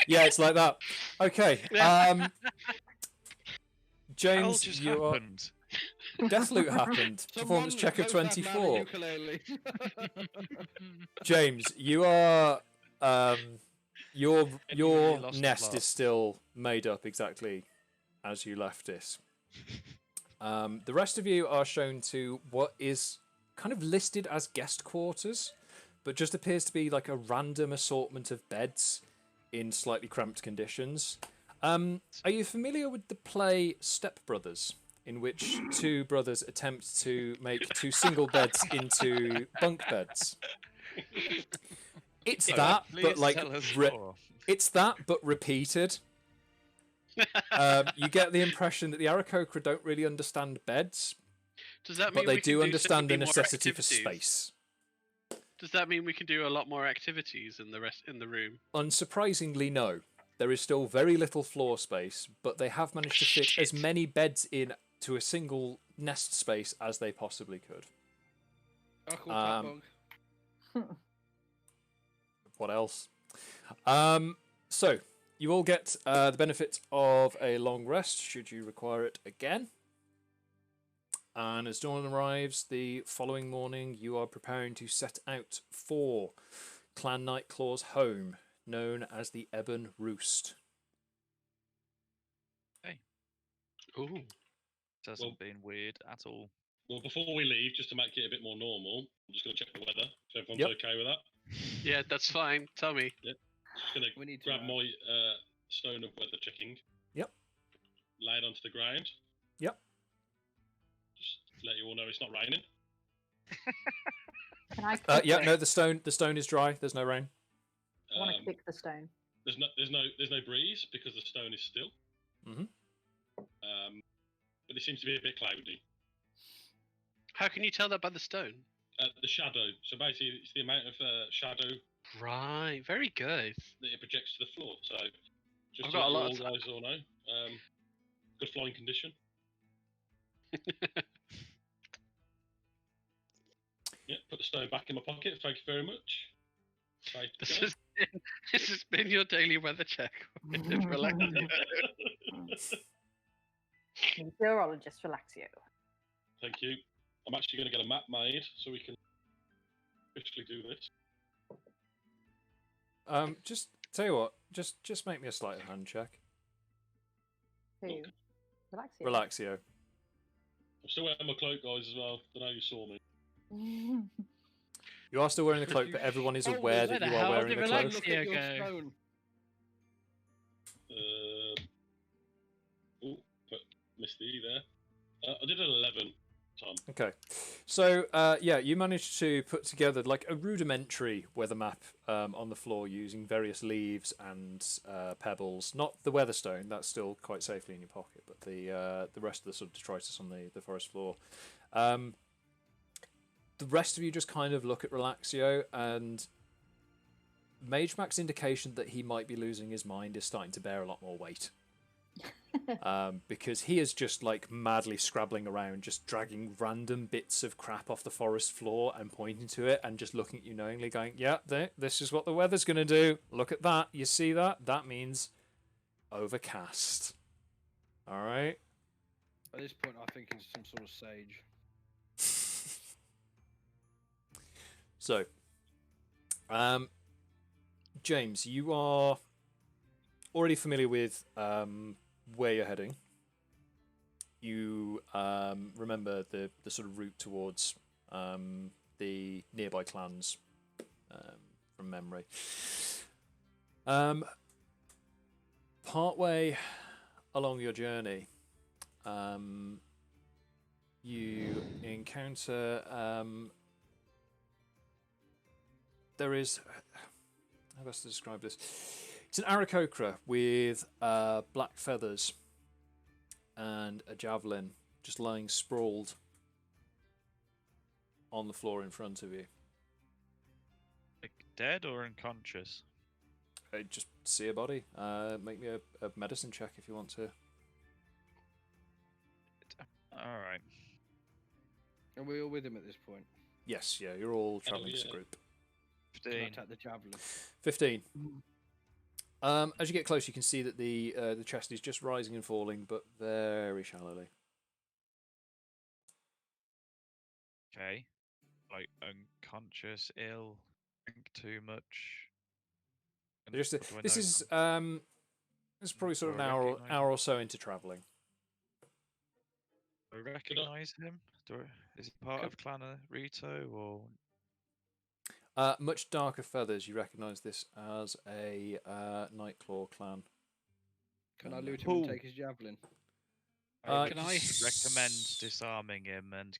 Yeah, it's like that. Okay. James, just you are. happened? Deathloop happened. Performance check of 24. James, you are. Your lost nest the is still made up exactly as you left it. The rest of you are shown to what is kind of listed as guest quarters, but just appears to be like a random assortment of beds in slightly cramped conditions. Are you familiar with the play Step Brothers, in which two brothers attempt to make two single beds into bunk beds? It's that, but like it's that, but repeated. You get the impression that the Aarakocra don't really understand beds, Does that mean but they we can do understand the significantly more necessity for activities? space. Does that mean we can do a lot more activities in the room? Unsurprisingly, no. There is still very little floor space, but they have managed to fit as many beds in to a single nest space as they possibly could. What else? So, you all get the benefit of a long rest, should you require it again. And as dawn arrives the following morning, you are preparing to set out for Clan Nightclaw's home, known as the Ebon Roost. Hey. Ooh. Doesn't been weird at all. Well, before we leave, just to make it a bit more normal, I'm just going to check the weather. So everyone's Yep. okay with that? Yeah, that's fine. Tell me. Yep. Just going to grab my stone of weather checking. Yep. Lay it onto the ground. Yep. Just to let you all know it's not raining. Can I Yeah, no, the stone is dry. There's no rain. I want to kick the stone. There's no breeze because the stone is still. Mm-hmm. But it seems to be a bit cloudy. How can you tell that by the stone? The shadow. So basically, it's the amount of shadow. Right. Very good. That it projects to the floor. So just I've to got a let lot you of all guys all know. Good flying condition. Yeah, put the stone back in my pocket. Thank you very much. This has been your daily weather check. Meteorologist Relaxio. Thank you. I'm actually going to get a map made so we can officially do this. Just tell you what, just make me a sleight of hand check. Who? Relaxio. Relaxio. I'm still wearing my cloak, guys, as well. I know you saw me. You are still wearing the cloak, but everyone is aware that you are wearing the cloak. Missed the E there. I did an 11, Tom. Okay, so yeah, you managed to put together like a rudimentary weather map on the floor using various leaves and pebbles. Not the Weatherstone; that's still quite safely in your pocket, but the rest of the sort of detritus on the forest floor. The rest of you just kind of look at Relaxio, and Magemak's indication that he might be losing his mind is starting to bear a lot more weight. Because he is just like madly scrabbling around, just dragging random bits of crap off the forest floor and pointing to it and just looking at you knowingly going, yeah, this is what the weather's going to do. Look at that. You see that? That means overcast. All right. At this point, I think he's some sort of sage. So, James, you are already familiar with where you're heading. You remember the sort of route towards the nearby clans from memory. Partway along your journey, you encounter. There is. How best to describe this? It's an Aarakocra with black feathers and a javelin just lying sprawled on the floor in front of you. Like dead or unconscious? Just see a body. Make me a medicine check if you want to. Alright. Are we all with him at this point? Yes, yeah, you're all travelling as a group. 15. Attack the javelin. 15. As you get close, you can see that the chest is just rising and falling, but very shallowly. Okay. Like unconscious, ill, drink too much. Just Do I this know is some- this is probably sort of Do an I hour recognise hour or so into travelling. Do I recognise him? Is he part of Clan Rito or? Much darker feathers. You recognise this as a Nightclaw clan. Can I loot him and take his javelin? Can I recommend disarming him and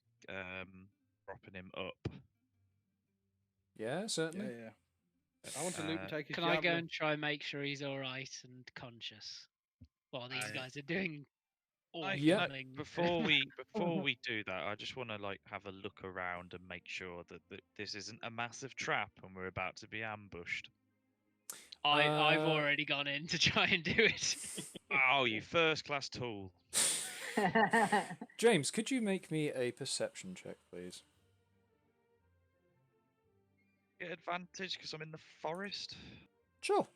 dropping him up? Yeah, certainly. Yeah. I want to loot and take his Can javelin. I go and try and make sure he's all right and conscious while these guys are doing awful things? Before we do that, I just want to like have a look around and make sure that this isn't a massive trap and we're about to be ambushed. I've already gone in to try and do it. Oh, you first class tool. James, could you make me a perception check, please? Get advantage because I'm in the forest. Sure.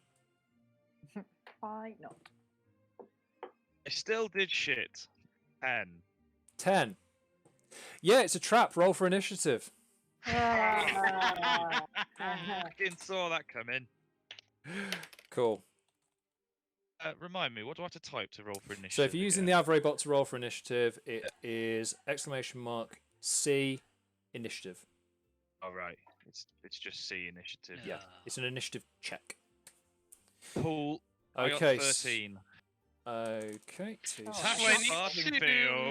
Why not? I still did shit. 10. 10. Yeah, it's a trap. Roll for initiative. Fucking saw that coming. Cool. Remind me, what do I have to type to roll for initiative? So if you're using the Avray bot to roll for initiative, it is !C initiative. All right, it's just C initiative. Yeah, it's an initiative check. Cool. I got Okay. 13. Okay. 2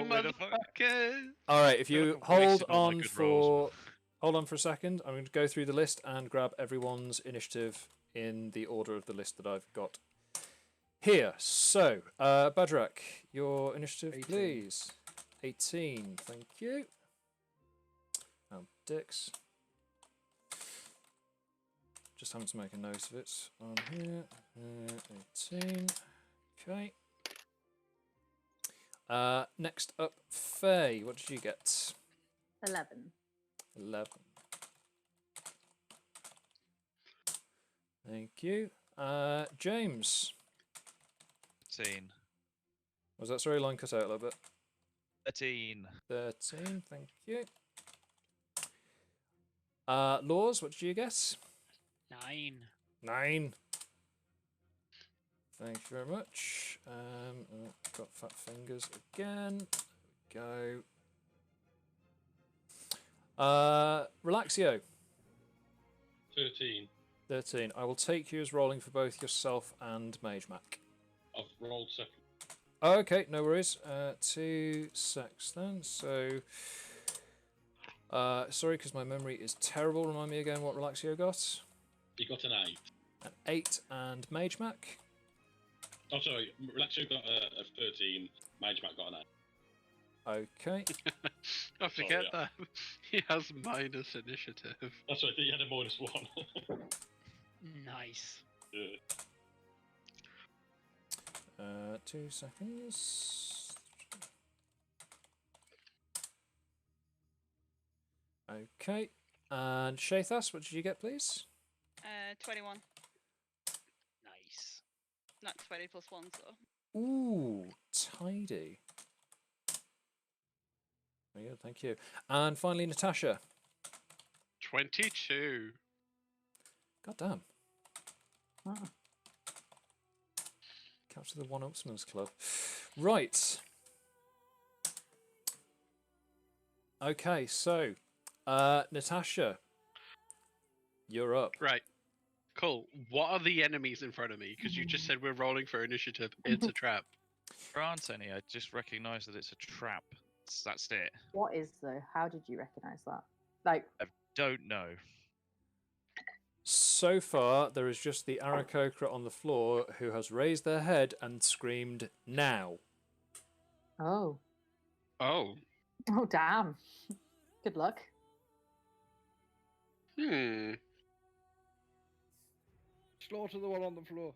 motherfucker. All right. If you hold wasted all my on good for rolls. hold on for a second, I'm going to go through the list and grab everyone's initiative in the order of the list that I've got here. So, Bagerac, your initiative, 18. please. 18. Thank you. Oh, Dix. Just having to make a note of it on here. 18. Okay. Next up, Faye. What did you get? 11. 11. Thank you. James. 13. Was that sorry? Line cut out a little bit. 13. 13. Thank you. Lours, what did you get? 9. 9. Thank you very much. Got fat fingers again. There we go. Relaxio. 13. 13. I will take you as rolling for both yourself and Magemak. I've rolled second. Okay, no worries. 2 secs then. So, sorry, because my memory is terrible. Remind me again what Relaxio got. You got an 8. An 8 and Magemak. Oh, sorry. Relaxio got a 13. Magemak got an 8. Okay. I forget Sorry, that he has minus initiative. That's right. He had a -1. Nice. Yeah. 2 seconds. Okay. And Shathas, what did you get, please? 21. Nice. Not 20 plus 1, so. Ooh, tidy. Very good, thank you. And finally, Natasha. 22. God damn. Capture the One-Upsman's Club. Right. Okay, so, Natasha, you're up. Right. Cool. What are the enemies in front of me? Because you just said we're rolling for initiative. It's a trap. There aren't any. I just recognise that it's a trap. That's it. What is though? How did you recognise that? Like, I don't know. So far, there is just the Aarakocra on the floor who has raised their head and screamed, "Now!" oh, Oh. oh, damn. Good luck. Slaughter the one on the floor.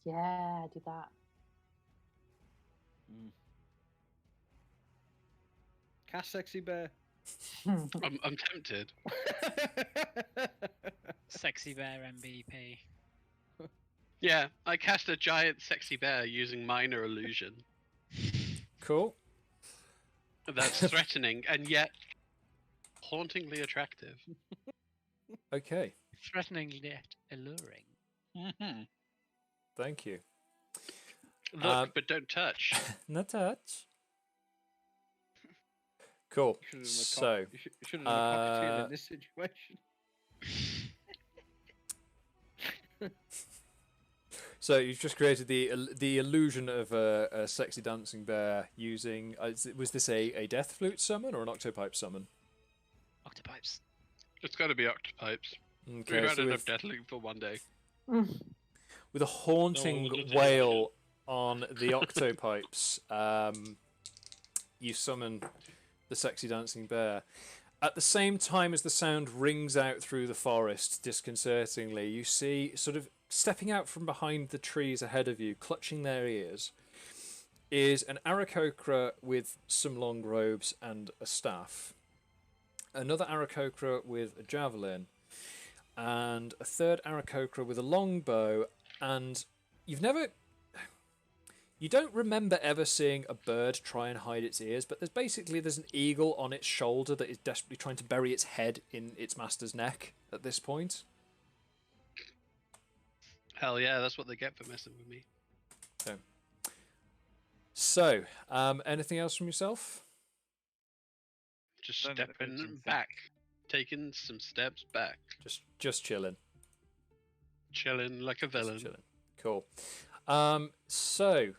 Yeah, do that. Cast Sexy Bear. I'm tempted. Sexy Bear MVP. Yeah, I cast a giant sexy bear using minor illusion. Cool. That's threatening and yet hauntingly attractive. Okay. Threatening yet alluring. Thank you. Look, but don't touch. No touch. Cool. So, you should have done a cocktail in this situation. So you've just created the illusion of a sexy dancing bear using. Was this a death flute summon or an octopipe summon? Octopipes. It's got to be octopipes. Okay, We've had so enough Deathloop for one day. with a haunting wail on the octopipes, you summon the sexy dancing bear. At the same time as the sound rings out through the forest disconcertingly, you see, sort of stepping out from behind the trees ahead of you, clutching their ears, is an Aarakocra with some long robes and a staff, another Aarakocra with a javelin, and a third Aarakocra with a long bow. And you don't remember ever seeing a bird try and hide its ears, but there's an eagle on its shoulder that is desperately trying to bury its head in its master's neck at this point. Hell yeah, that's what they get for messing with me. Okay. So, anything else from yourself? Just stepping back. Taking some steps back. Just chilling. Chilling like a villain. Chilling. Cool. So,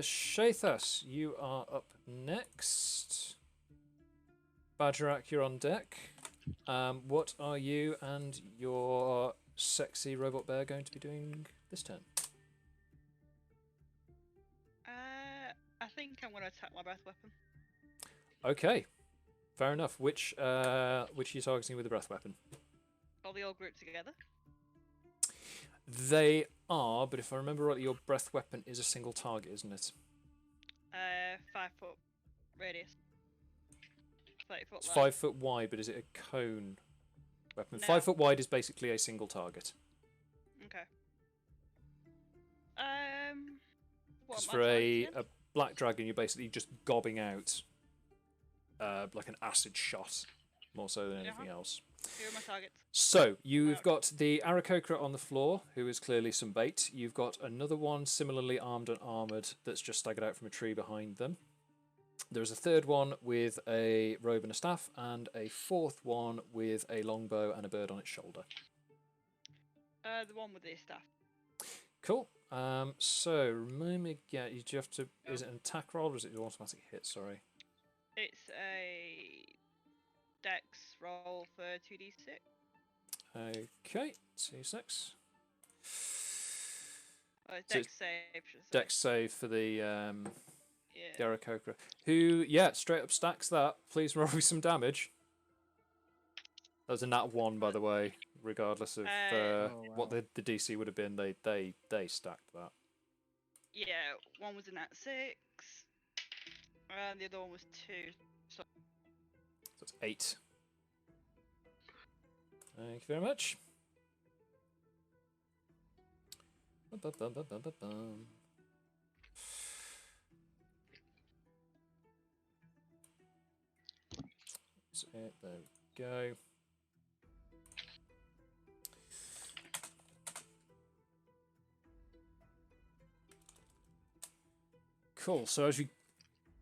Shathas, you are up next. Bagerac, you're on deck. What are you and your sexy robot bear going to be doing this turn? I think I'm going to attack my breath weapon. Okay, fair enough. Which are you targeting with the breath weapon? Are they all grouped together? They are, but if I remember rightly, your breath weapon is a single target, isn't it? 5 foot radius. 30 foot It's long. 5 foot wide, but is it a cone weapon? No. 5 foot wide is basically a single target. Okay. What Because am I for a targeting? black dragon, you're basically just gobbing out like an acid shot, more so than anything else. Who are my targets? So, you've got the Aarakocra on the floor, who is clearly some bait. You've got another one similarly armed and armoured that's just staggered out from a tree behind them. There's a third one with a robe and a staff, and a fourth one with a longbow and a bird on its shoulder. The one with the staff. Cool. So, remind me again, you do have to... Is it an attack roll or is it an automatic hit? Sorry. It's a dex roll for 2d6. Okay, 2-6. Oh, it's So dex save. should I say. Dex save for the Aarakocra, who, straight up stacks that. Please roll me some damage. That was a nat 1, by the way, regardless of what the DC would have been. They stacked that. Yeah, one was a nat 6, and the other one was 2. So That's 8. Thank you very much. Ba-ba-ba-ba-ba-bum. That's it. There we go. Cool. So as you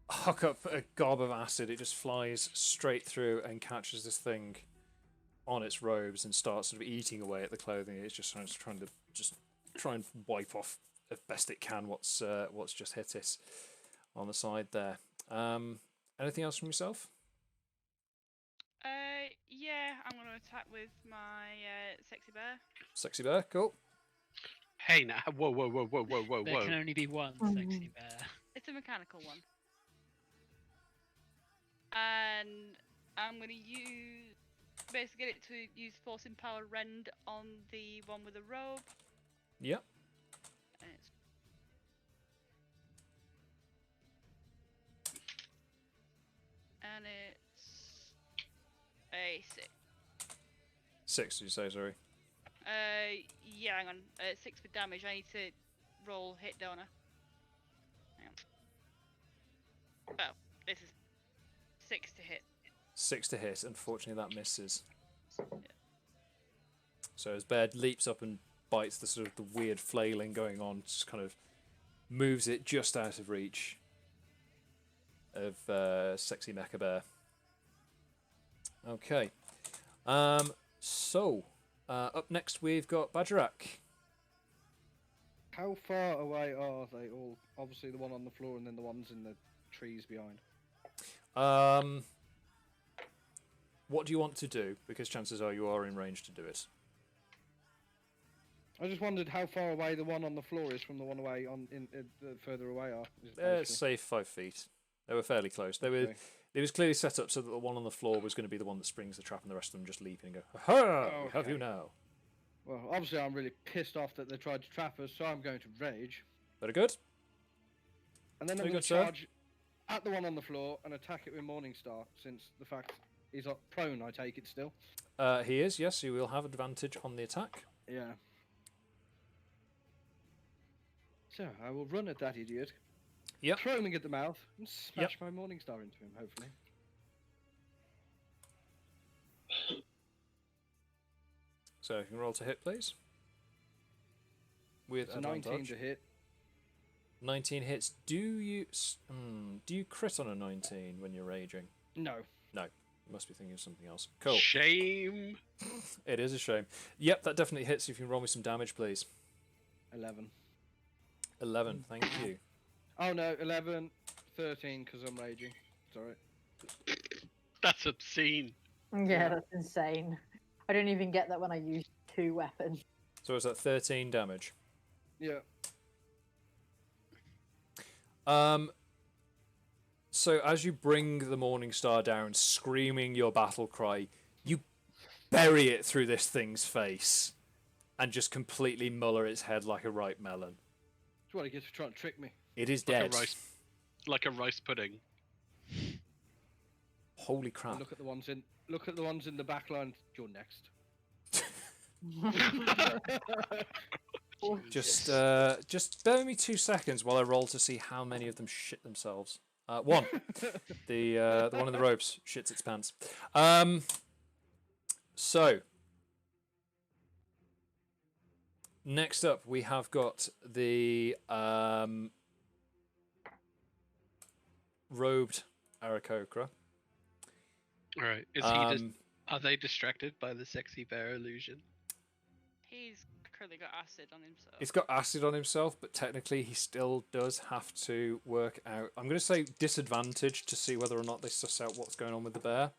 huck up a gob of acid, it just flies straight through and catches this thing on its robes and starts sort of eating away at the clothing. It's just trying to try and wipe off as best it can what's just hit it. on the side there. Anything else from yourself? Yeah, I'm going to attack with my sexy bear. Sexy bear, cool. Hey, now, whoa. There can only be one sexy bear. It's a mechanical one. And I'm going to basically get it to use Force Empower Rend on the one with the robe. Yep. And it's a 6. 6, did you say, sorry? Yeah, hang on. 6 for damage. I need to roll hit, don't I? Hang on. Oh, this is 6 to hit. 6 to hit. Unfortunately, that misses. Yeah. So as bear leaps up and bites the sort of the weird flailing going on, just kind of moves it just out of reach of sexy mecha bear. Okay. So up next we've got Bagerac. How far away are they all? Obviously the one on the floor and then the ones in the trees behind. What do you want to do? Because chances are you are in range to do it. I just wondered how far away the one on the floor is from the one away on further away are. Say 5 feet. They were fairly close. They were. It was clearly set up so that the one on the floor was going to be the one that springs the trap, and the rest of them just leap in and go, "Ha! We have you now." Well, obviously I'm really pissed off that they tried to trap us, so I'm going to rage. Very good. And then I'm going to charge at the one on the floor and attack it with Morningstar, since the fact he's prone, I take it still. He is, yes. You will have advantage on the attack. Yeah. So I will run at that idiot. Yep. Throw him at the mouth and smash my Morningstar into him, hopefully. So you can roll to hit, please. With it's a 19 to hit. 19 hits. Do you crit on a 19 when you're raging? No. No. You must be thinking of something else. Cool. Shame. It is a shame. Yep, that definitely hits. If you can roll me some damage, please. 11. 11, thank you. Oh no, 11, 13 because I'm raging. Sorry. That's obscene. Yeah, that's insane. I don't even get that when I use 2 weapons. So is that 13 damage? Yeah. So as you bring the Morningstar down, screaming your battle cry, you bury it through this thing's face and just completely muller its head like a ripe melon. That's what it gets for trying to trick me. It is like dead. Like a rice pudding. Holy crap! And look at the ones in the back line. You're next. Just bear with me 2 seconds while I roll to see how many of them shit themselves. 1. The one in the ropes shits its pants. So next up we have got the robed Aarakocra. All right. Is he are they distracted by the sexy bear illusion? He's clearly got acid on himself. He's got acid on himself, but technically he still does have to work out. I'm going to say disadvantage to see whether or not they suss out what's going on with the bear.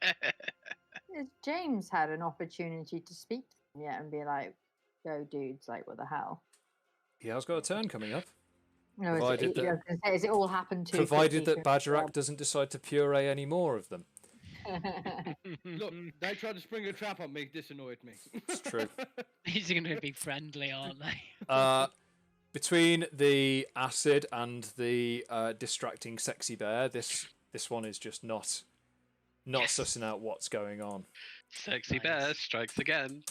Has James had an opportunity to speak to him yet and be like, "Yo, dudes, like, what the hell?" He has got a turn coming up. No, is it all happened to? Provided that Bagerac doesn't decide to puree any more of them. Look, they tried to spring a trap on me. This annoyed me. It's true. These are going to be friendly, aren't they? Between the acid and the distracting sexy bear, this one is just not sussing out what's going on. Sexy bear strikes again.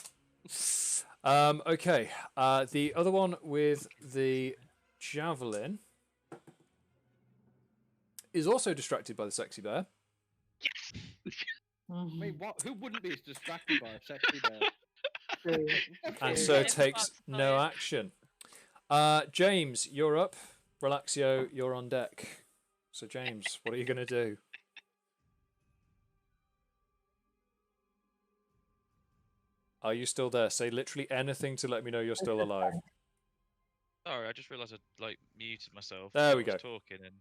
Okay. The other one with the javelin is also distracted by the sexy bear. Yes. Wait, what? Who wouldn't be as distracted by a sexy bear? And so takes no action. James, you're up. Relaxio, you're on deck. So James, what are you going to do? Are you still there? Say literally anything to let me know you're still alive. Sorry, I just realised I muted myself. There while we I was go. talking and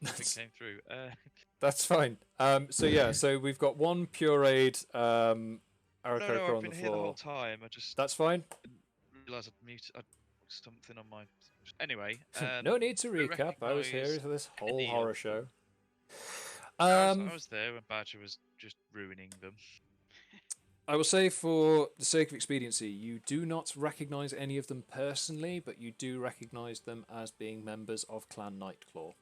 nothing came through. That's fine. So yeah, so we've got one pureed No, Aarakocra I've on been the here the whole floor. time. I just That's fine. realised I'd muted something on my. Anyway, No need to I recap. I was here recognise for this whole any horror of show. them. I was there when Badger was just ruining them. I will say, for the sake of expediency, you do not recognise any of them personally, but you do recognise them as being members of Clan Nightclaw.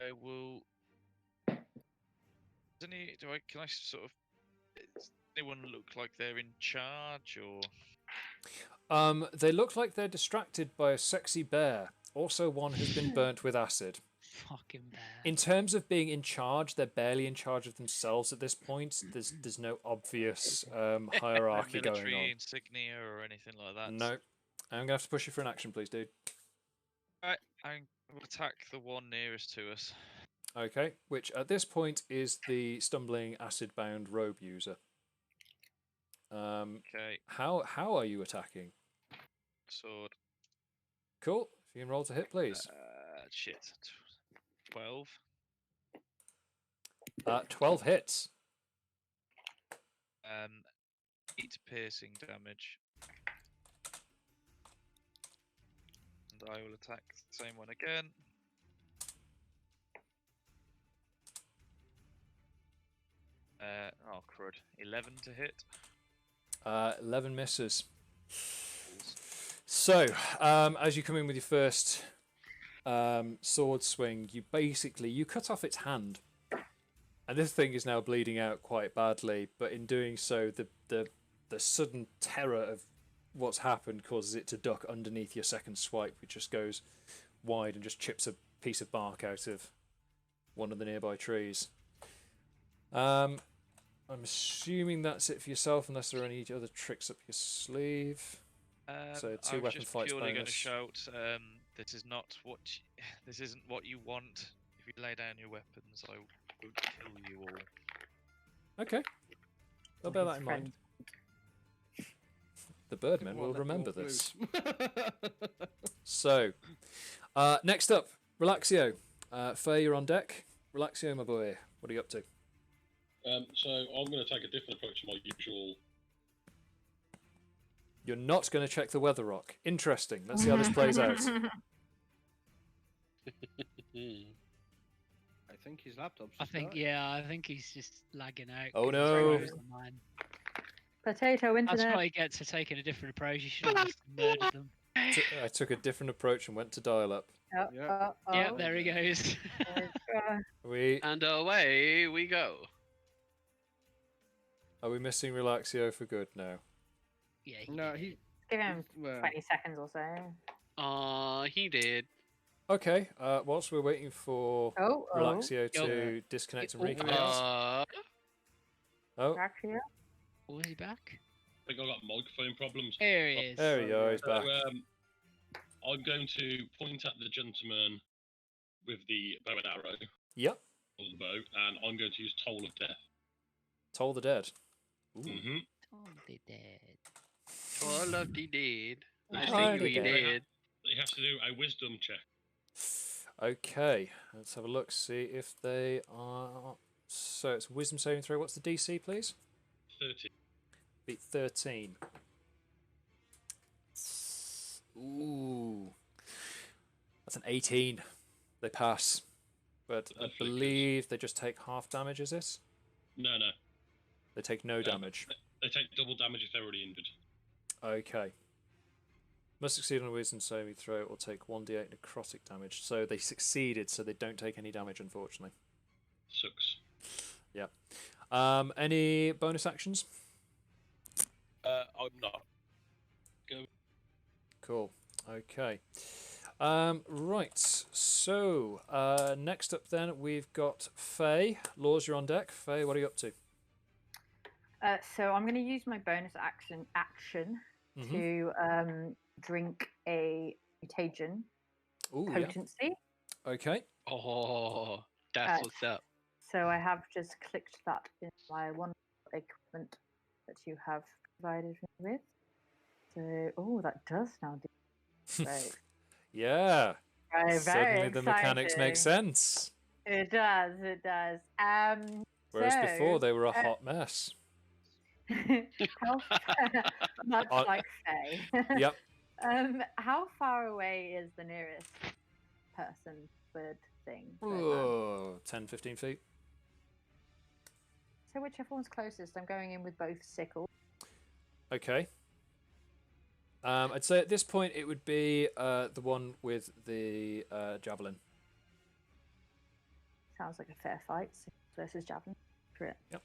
I will. Can I sort of? Does anyone look like they're in charge, or? They look like they're distracted by a sexy bear. Also, one who's been burnt with acid. Fucking bear. In terms of being in charge, they're barely in charge of themselves at this point. There's no obvious hierarchy going Military on. insignia or anything like that. No. I'm gonna have to push you for an action, please, dude. Alright, I will attack the one nearest to us. Okay, which at this point is the stumbling acid-bound robe user. Okay. How are you attacking? Sword. Cool. If you can roll to hit, please. Shit. 12. 12 hits. 8 piercing damage. And I will attack the same one again. Oh crud. 11 to hit. 11 misses. So, as you come in with your first sword swing, you cut off its hand, and this thing is now bleeding out quite badly. But in doing so, the sudden terror of what's happened causes it to duck underneath your second swipe, which just goes wide and just chips a piece of bark out of one of the nearby trees. I'm assuming that's it for yourself, unless there are any other tricks up your sleeve. So two weapon fights purely going to bonus. shout, this isn't what you want. If you lay down your weapons, I will kill you all. Okay, I'll bear that in mind. The Birdman will remember this. So, next up, Relaxio. Faye, you're on deck. Relaxio, my boy, what are you up to? So I'm going to take a different approach to my usual. You're not going to check the weather rock. Interesting. Let's see how this plays out. I think his laptop's. I think he's just lagging out. Oh 'cause no. he's frozen, man. Potato internet. That's what he gets for taking a different approach. You should have just murdered them. I took a different approach and went to dial up. Yeah, there he goes. And away we go. Are we missing Relaxio for good now? Yeah. No, he. Give him 20 seconds or so. He did. Okay. Whilst we're waiting for Relaxio to disconnect and reconnect. Relaxio? Was he back? I think I got microphone problems. There he is. There we go. He's back. I'm going to point at the gentleman with the bow and arrow. Yep. Or the bow, and I'm going to use Toll of Death. Toll the Dead. Mm-hmm. Toll the Dead. Toll of the Dead. I Toll think the we Dead. did. He has to do a wisdom check. Okay. Let's have a look. See if they are. So it's wisdom saving throw. What's the DC, please? 30. Beat 13. Ooh. That's an 18. They pass. But I believe they just take half damage, is it? No. They take no damage. They take double damage if they're already injured. Okay. Must succeed on a wisdom saving throw or take 1d8 necrotic damage. So they succeeded, so they don't take any damage, unfortunately. Sucks. Yeah. Any bonus actions? I'm not. Go. Cool. Okay. Right. So next up, then we've got Faye. Lours, you're on deck. Faye, what are you up to? So I'm going to use my bonus action Mhm. to drink a mutagen Ooh, yeah. potency. Okay. Oh, that's what's up. So I have just clicked that in my one equipment that you have provided me with. So, oh, that does now do. Right. Yeah. Right, Suddenly very the mechanics make exciting. sense. It does. It does. Whereas So, before they were a hot mess. how much Uh, like Faye. Yep. How far away is the nearest person, bird thing? Oh, 10, 15 feet. So whichever one's closest, I'm going in with both sickles. Okay. I'd say at this point it would be the one with the javelin. Sounds like a fair fight. Sickles versus javelin. Correct. Yep.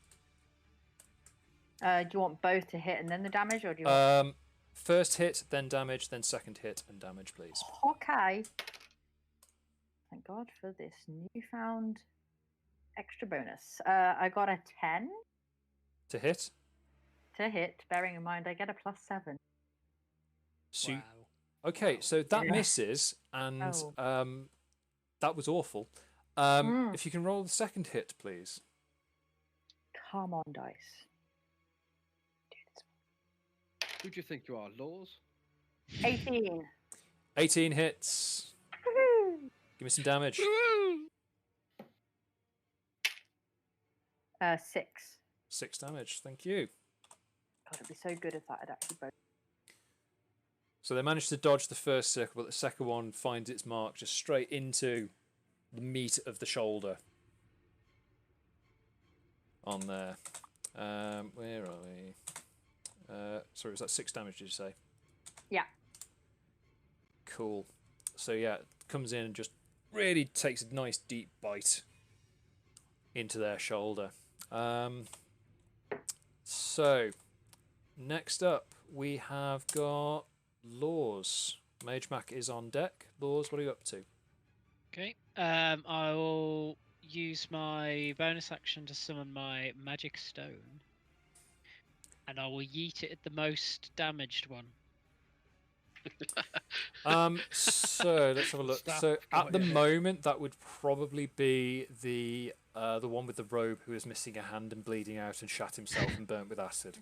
Do you want both to hit and then the damage, or do you want... First hit, then damage, then second hit and damage, please. Okay. Thank God for this newfound extra bonus. I got a 10 To hit. to hit, bearing in mind I get a +7. So okay, so that misses, and that was awful. If you can roll the second hit, please. Come on, dice. Who do you think you are, Lours? 18. 18 hits. Give me some damage. 6. 6 damage, thank you. God, it'd be so good if that had actually both. So they managed to dodge the first circle, but the second one finds its mark just straight into the meat of the shoulder. On there. Where are we? Sorry, was that 6 damage, did you say? Yeah. Cool. So yeah, it comes in and just really takes a nice deep bite into their shoulder. So, next up, we have got Lours. Magemak is on deck. Lours, what are you up to? Okay. I will use my bonus action to summon my magic stone. And I will yeet it at the most damaged one. So let's have a look. So at the moment, that would probably be the one with the robe who is missing a hand and bleeding out and shat himself and burnt with acid.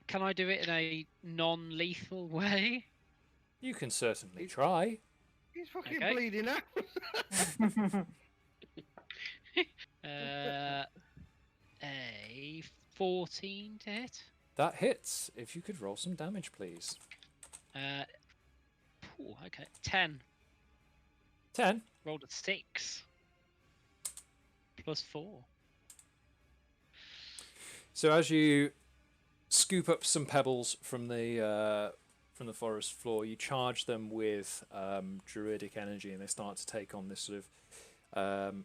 Can I do it in a non-lethal way? You can certainly try. He's fucking bleeding out. A 14 to hit. That hits. If you could roll some damage, please. Okay. 10. 10? Rolled a 6. +4. So as you scoop up some pebbles from the forest floor, you charge them with druidic energy, and they start to take on this sort of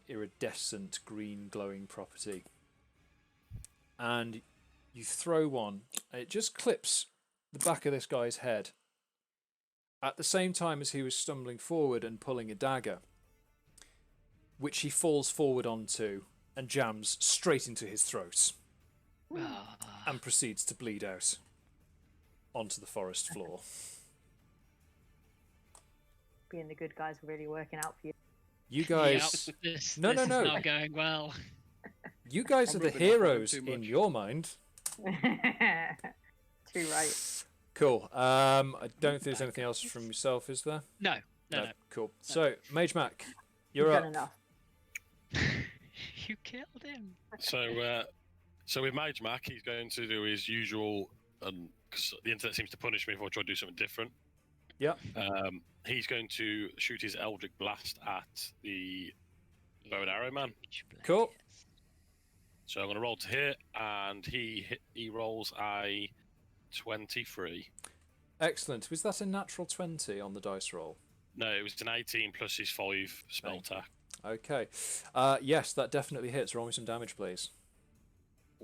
iridescent green glowing property. And you throw one, and it just clips the back of this guy's head at the same time as he was stumbling forward and pulling a dagger, which he falls forward onto and jams straight into his throat and proceeds to bleed out onto the forest floor. Being the good guys really working out for you. You guys... Yep, this no. is not going well. You guys are the heroes in your mind. Too right. Cool. I don't think there's anything else from yourself, is there? No. Cool. So, Magemak, you're up. Enough. You killed him. So with Magemak, he's going to do his usual, because the internet seems to punish me if I try to do something different. Yeah. He's going to shoot his Eldritch Blast at the bow and arrow man. Cool. So I'm going to roll to hit, and he rolls a 23. Excellent. Was that a natural 20 on the dice roll? No, it was an 18 plus his 5 spell attack. Okay. Yes, that definitely hits. Roll me some damage, please.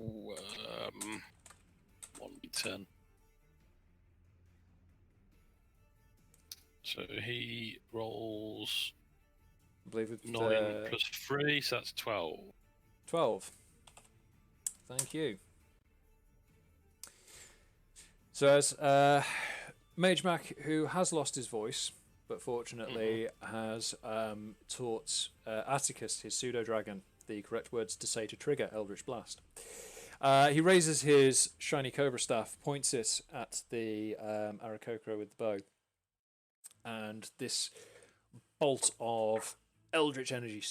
1d10. So he rolls, I believe it's 9 plus 3, so that's 12. 12. Thank you. So as Magemak, who has lost his voice, but fortunately has taught Atticus, his pseudo-dragon, the correct words to say to trigger Eldritch Blast. He raises his shiny cobra staff, points it at the Aarakocra with the bow, and this bolt of eldritch energy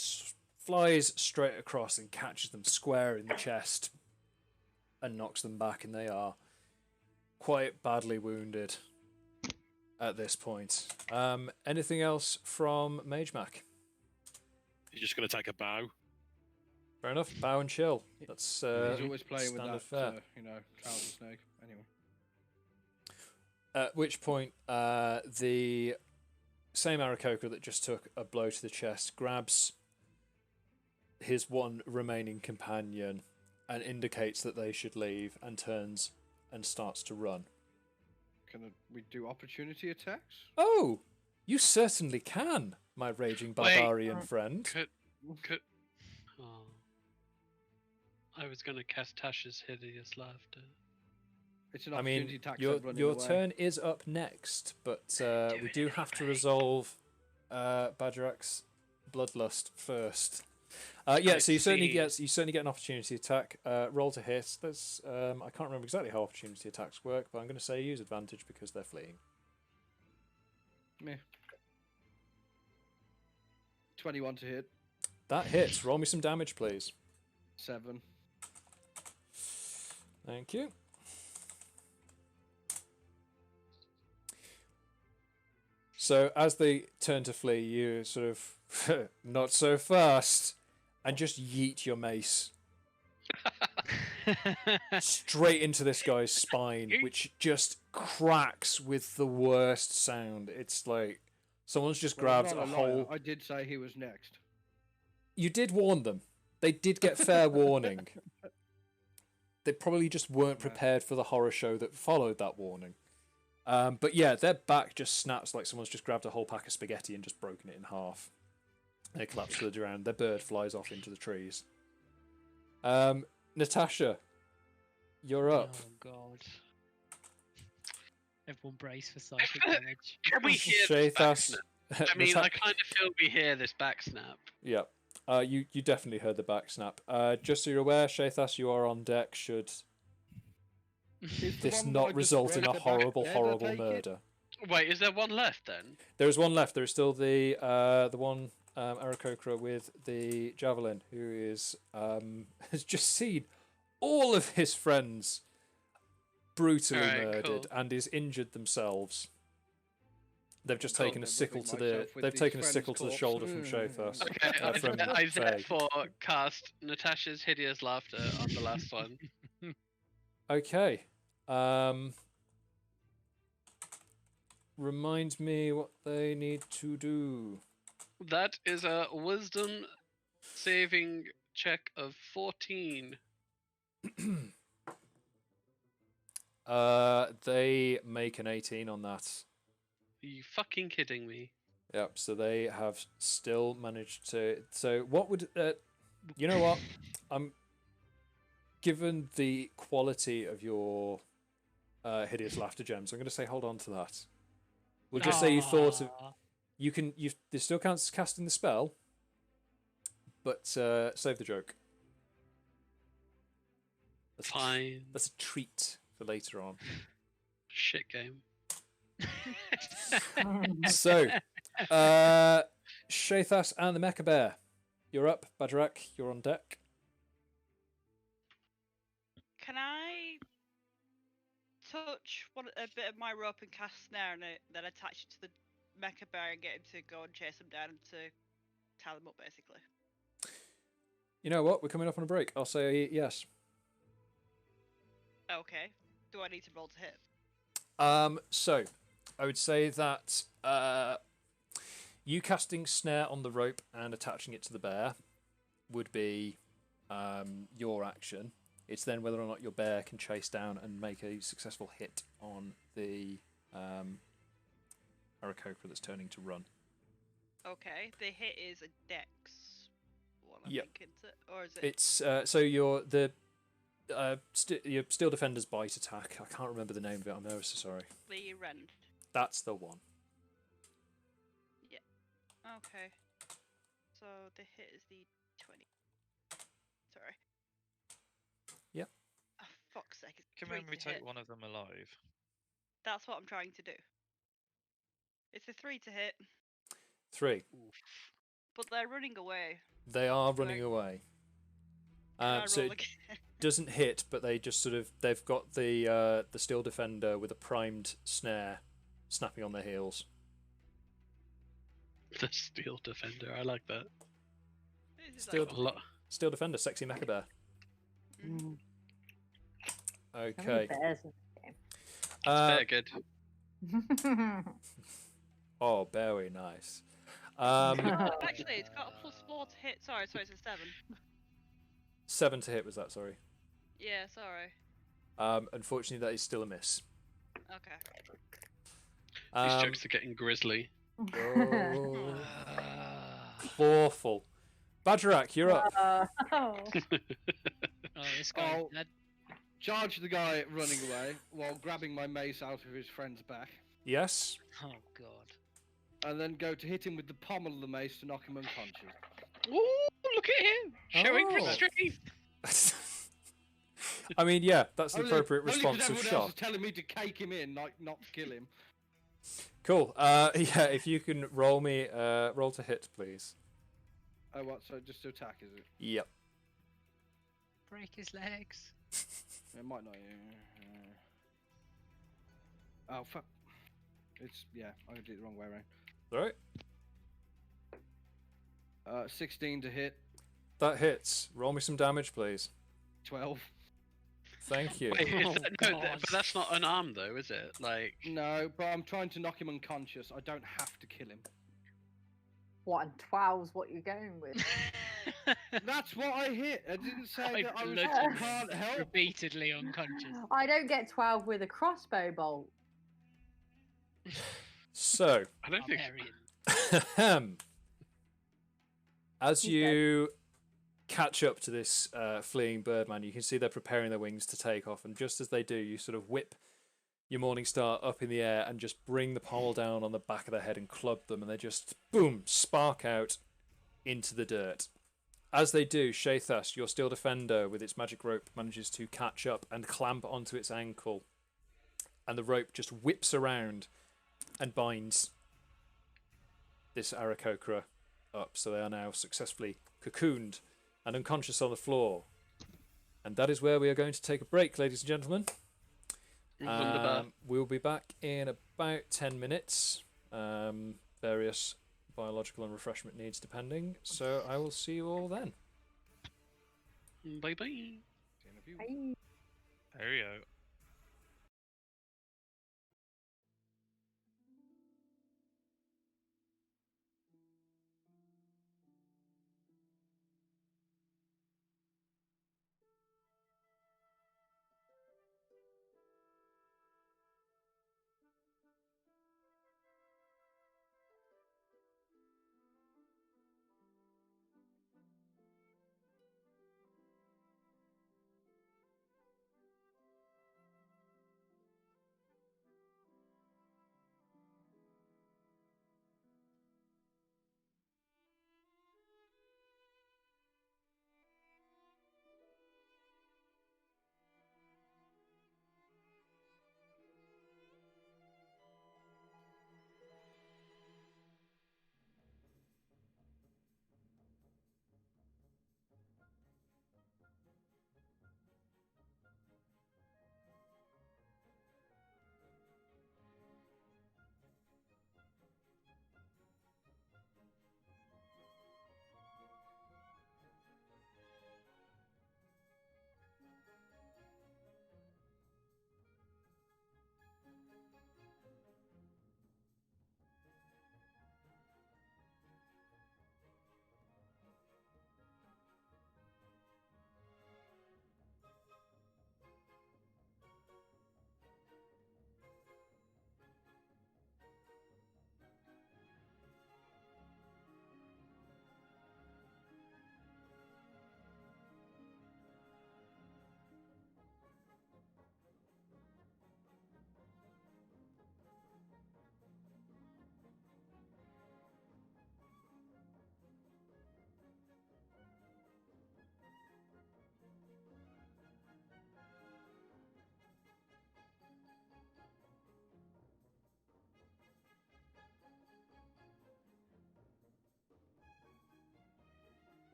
flies straight across and catches them square in the chest and knocks them back, and they are quite badly wounded at this point. Anything else from Magemak? He's just going to take a bow. Fair enough. Bow and chill. That's He's always playing with standard that, fare. trouser snake. Anyway. At which point, the same Aarakocra that just took a blow to the chest grabs his one remaining companion and indicates that they should leave, and turns and starts to run. Can we do opportunity attacks? Oh, you certainly can, my raging barbarian friend. Could... Oh. I was going to cast Tasha's Hideous Laughter. It's an I opportunity mean, attack. your turn is up next, but we do have to resolve Bagerac's bloodlust first. Yeah, so you certainly get an opportunity attack. Roll to hit. There's I can't remember exactly how opportunity attacks work, but I'm going to say use advantage because they're fleeing. Meh. 21 to hit. That hits. Roll me some damage, please. 7. Thank you. So as they turn to flee, you sort of not so fast, and just yeet your mace straight into this guy's spine, which just cracks with the worst sound. It's like someone's just grabbed a whole... I did say he was next. You did warn them. They did get fair warning. They probably just weren't prepared for the horror show that followed that warning. But yeah, their back just snaps like someone's just grabbed a whole pack of spaghetti and just broken it in half. They collapse to the ground. Their bird flies off into the trees. Natasha, you're up. Oh god. Everyone brace for psychic damage. Can we hear this back snap? I mean, Nata- I kind of feel we hear this back snap. Yeah. You definitely heard the back snap. Just so you're aware, Shathas, you are on deck should this not result in a horrible, horrible murder. Wait, is there one left then? There is one left. There is still the one Aarakocra with the javelin, who is has just seen all of his friends brutally murdered and is injured themselves. They've just taken a sickle to the shoulder from Shathas. Okay, from I Faye. therefore cast Natasha's Hideous Laughter on the last one. Okay. Remind me what they need to do. That is a Wisdom saving check of 14. They make an 18 on that. Are you fucking kidding me? Yep, so they have still managed to... So what would... you know what? Given the quality of your Hideous Laughter gems, I'm going to say hold on to that. We'll just say you thought of... This still counts as casting the spell, but save the joke. Fine. That's a treat for later on. Shit game. So, Shathas and the Mecha Bear. You're up. Bagerac, you're on deck. Can I touch a bit of my rope and cast snare and then attach it to the Mecha Bear and get him to go and chase him down and to tie them up, basically? You know what? We're coming up on a break. I'll say yes. Okay. Do I need to roll to hit? So, I would say that you casting snare on the rope and attaching it to the bear would be your action. It's then whether or not your bear can chase down and make a successful hit on the Aarakocra that's turning to run. Okay, the hit is a dex one, I Yep. think, isn't it? Or is it? It's so your Steel Defender's bite attack. I can't remember the name of it. I'm ever so sorry. The rend. That's the one. Yeah. Okay. So the hit is the 20. Sorry. Yep. Oh, fuck's sake. It's Can 3 we to take hit. one of them alive? That's what I'm trying to do. It's a 3 to hit, 3. but they're running away. They are running away. Can I So roll it again? doesn't hit, but they just sort of they've got the Steel Defender with a primed snare snapping on their heels. The Steel Defender, I like that. Steel Defender, sexy mecha bear. Mm. Okay. How many bears in the game? Very good. Oh, very nice. Oh, actually, it's got a +4 to hit. Sorry, it's a 7. 7 to hit was that? Sorry. Yeah, sorry. Unfortunately, that is still a miss. Okay. These jokes are getting grisly. Oh, awful. Bagerac, you're up. Oh, this guy. I'll charge the guy running away while grabbing my mace out of his friend's back. Yes. Oh god. And then go to hit him with the pommel of the mace to knock him unconscious. Ooh, look at him! Showing Oh. restraint! I mean, yeah, that's the appropriate Only 'cause response of everyone else shock. is telling me to cake him in, like not kill him. Cool. Yeah, if you can roll me, roll to hit, please. Oh, what? So just to attack, is it? Yep. Break his legs. It might not. Oh fuck! It's I did it the wrong way around. Alright. 16 to hit. That hits. Roll me some damage, please. 12. Thank you. Wait, but that's not unarmed though, is it? Like. No, but I'm trying to knock him unconscious. I don't have to kill him. What, and 12's what you're going with? That's what I hit. I didn't say that I was. bludgeoned I can't help. repeatedly unconscious. I don't get 12 with a crossbow bolt. So, I don't think. as you catch up to this fleeing Birdman, you can see they're preparing their wings to take off, and just as they do, you sort of whip your Morningstar up in the air and just bring the pommel down on the back of their head and club them, and they just, boom, spark out into the dirt. As they do, Shathas, your Steel Defender, with its magic rope, manages to catch up and clamp onto its ankle, and the rope just whips around and binds this Aarakocra up, so they are now successfully cocooned and unconscious on the floor. And that is where we are going to take a break, ladies and gentlemen. We'll be back in about 10 minutes. Various biological and refreshment needs depending. So I will see you all then. Bye bye. Bye. There you go.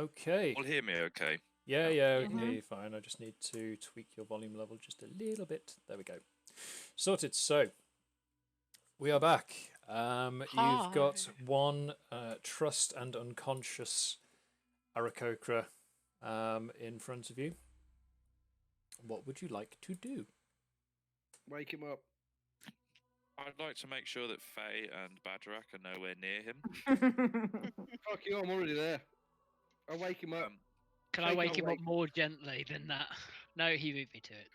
Okay. All hear me okay? Yeah, yeah, we can hear you fine. I just need to tweak your volume level just a little bit. There we go. Sorted. So, we are back. You've got one trust and unconscious Aarakocra in front of you. What would you like to do? Wake him up. I'd like to make sure that Faye and Bagerac are nowhere near him. Fuck you, I'm already there. I'll wake him up. Can I wake him up more gently than that? No, he beat me to it.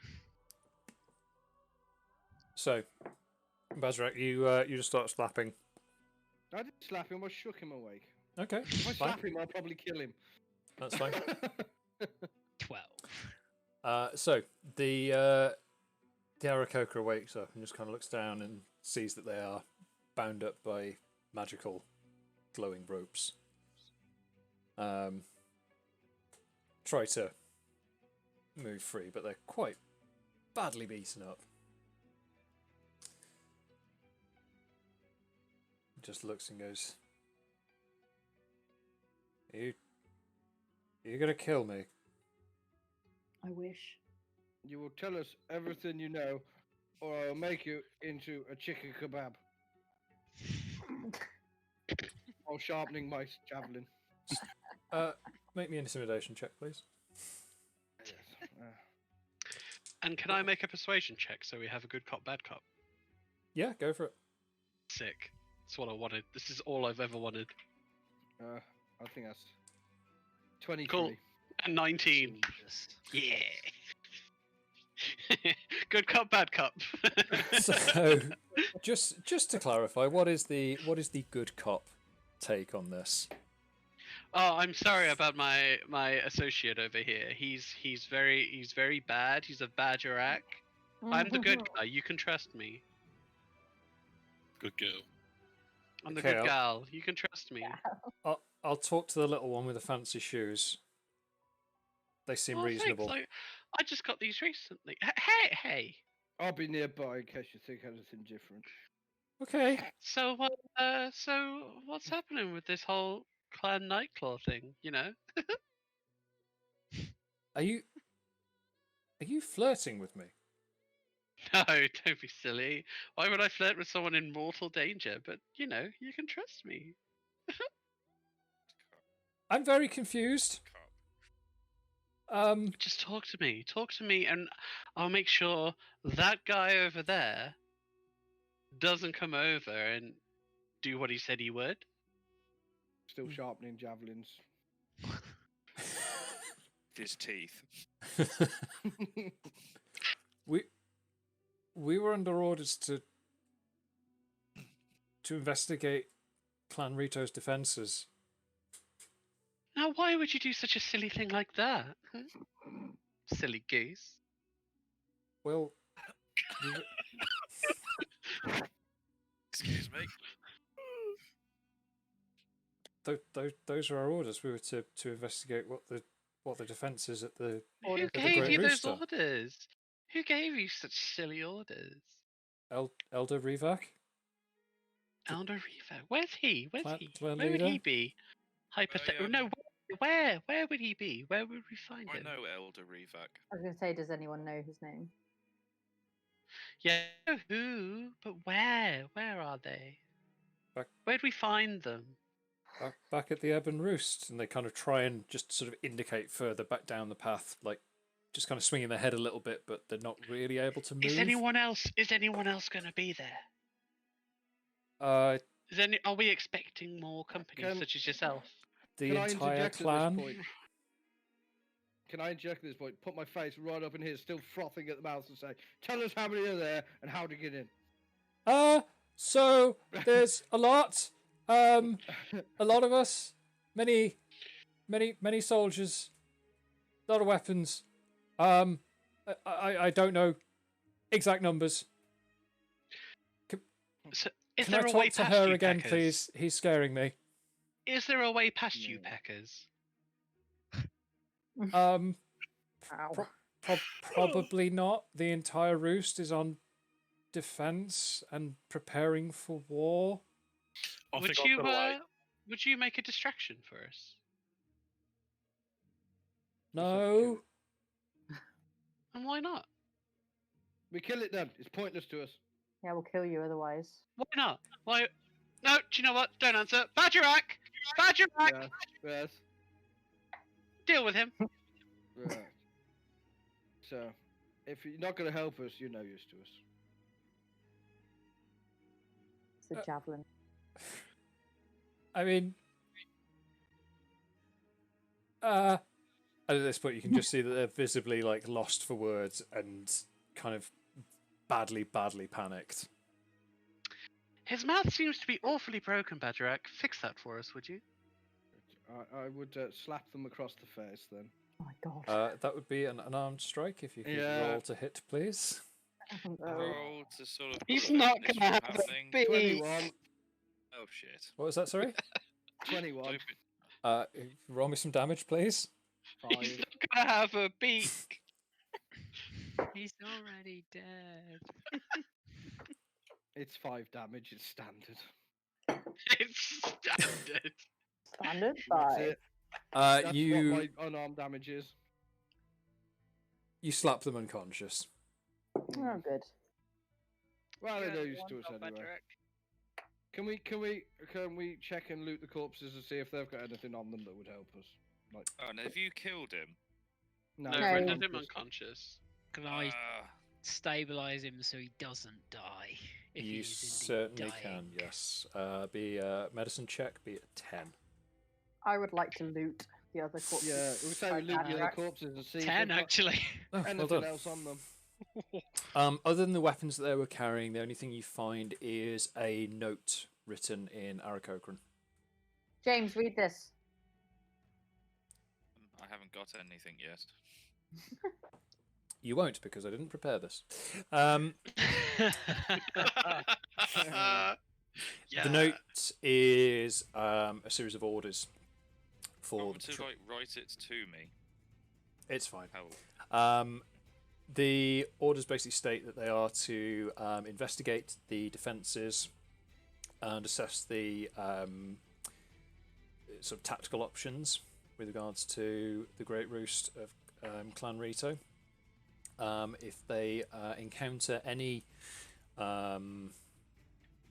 So, Bagerac, you just start slapping. I didn't slap him, I shook him awake. Okay, If I fine. slap him, I'll probably kill him. That's fine. 12. So, the Aarakocra wakes up and just kind of looks down and sees that they are bound up by magical glowing ropes. Try to move free, but they're quite badly beaten up. Just looks and goes, Are you gonna kill me? I wish. You will tell us everything you know, or I'll make you into a chicken kebab. While sharpening my javelin. Make me an intimidation check, please. And can I make a persuasion check so we have a good cop, bad cop? Yeah, go for it. Sick. That's what I wanted. This is all I've ever wanted. I think that's 23. Cool. And 19. Yeah. Good cop, bad cop. So, just to clarify, what is the good cop take on this? Oh, I'm sorry about my associate over here. He's very bad. He's a Bagerac. I'm the good guy. You can trust me. Good girl. I'm the Okay, good gal. You can trust me. I'll talk to the little one with the fancy shoes. They seem reasonable. Thanks. I just got these recently. Hey. I'll be nearby in case you think anything different. Okay. So what? So what's happening with this whole Clan Nightclaw thing? You know? Are you flirting with me? No, don't be silly. Why would I flirt with someone in mortal danger? But you know, you can trust me. I'm very confused. Just talk to me, and I'll make sure that guy over there doesn't come over and do what he said he would. Still sharpening javelins. His teeth. We were under orders to investigate Clan Rito's defences. Now, why would you do such a silly thing like that? Silly goose. Well, Excuse me. Those are our orders. We were to investigate what the defence is at the. Who gave you those orders? Who gave you such silly orders? Elder Revac. Elder Revac. Where's he? Where would leader? he be? No. Where would he be? Where would we find him? I know Elder Revac. I was going to say, does anyone know his name? Yeah, who? But where? Where are they? Where'd we find them? Back at the Ebon Roost, and they kind of try and just sort of indicate further back down the path, like just kind of swinging their head a little bit, but they're not really able to move. Is anyone else going to be there? Are we expecting more company such as yourself? The entire clan. Can I inject at this point? Put my face right up in here, still frothing at the mouth, and say, "Tell us how many are there and how to get in." So there's a lot. A lot of us, many soldiers, a lot of weapons. I don't know exact numbers. Can I talk to her again, please? He's scaring me. Is there a way past you, Peckers? Probably not. The entire roost is on defense and preparing for war. Would you make a distraction for us? No. And why not? We kill it then. It's pointless to us. Yeah, we'll kill you otherwise. Why not? Why? No, do you know what? Don't answer. Bagerac! Bagerac! Yeah. Yes. Deal with him. Right. So, if you're not going to help us, you're no use to us. It's a javelin. I mean, at this point, you can just see that they're visibly like lost for words and kind of badly panicked. His mouth seems to be awfully broken, Bagerac. Fix that for us, would you? I would slap them across the face then. Oh my god. That would be an unarmed strike if you could Yeah. roll to hit, please. Roll to sort of. He's prevent not this gonna from have happening. a beat. 21. Oh shit. What was that? Sorry. 21. Roll me some damage, please. He's not gonna have a beak. He's already dead. It's 5 damage. It's standard. It's standard. Standard That's 5. it. That's You what my unarmed damage is. you slap them unconscious. Oh, good. Well, Yeah, they're used one to us shot, anyway. Bagerac. Can we check and loot the corpses and see if they've got anything on them that would help us? Like, Oh, and have you killed him? no, No, No. rendered him unconscious. Can I Ah, stabilize him so he doesn't die? If You he's indeed certainly dying? can. Yes. Be a medicine check. Be a 10. I would like to loot the other corpses. yeah, we say we loot the other corpses and see if 10 they've got actually. Oh, well anything done. else on them. Other than the weapons that they were carrying, the only thing you find is a note written in Aarakocra. James, read this. I haven't got anything yet. You won't because I didn't prepare this. Yeah. The note is a series of orders for Want the to like write it to me? It's fine. How? The orders basically state that they are to investigate the defences and assess the sort of tactical options with regards to the Great Roost of Clan Rito. If they encounter any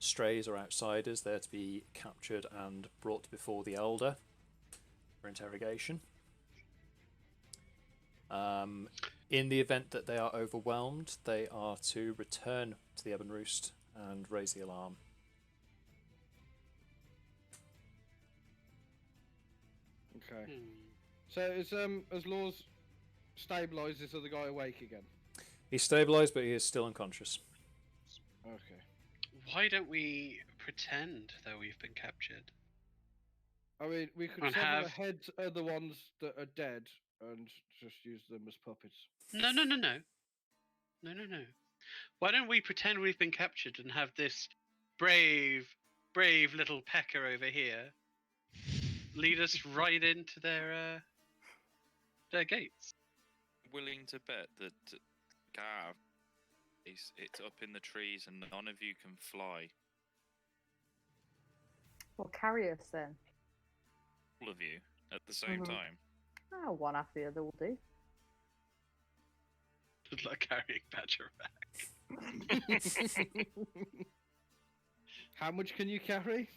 strays or outsiders, they're to be captured and brought before the Elder for interrogation. In the event that they are overwhelmed, they are to return to the Ebon Roost and raise the alarm. Okay. So is Lours stabilised this other guy awake again? He's stabilised, but he is still unconscious. Okay. Why don't we pretend that we've been captured? I mean, we could And sever have- the heads of the ones that are dead and just use them as puppets. No. Why don't we pretend we've been captured and have this brave little pecker over here lead us right into their gates? Willing to bet that Gav it's up in the trees and none of you can fly. Well, carry us then. All of you at the same Mhm. time. Oh, one after the other will do. Just like carrying Bagerac. How much can you carry?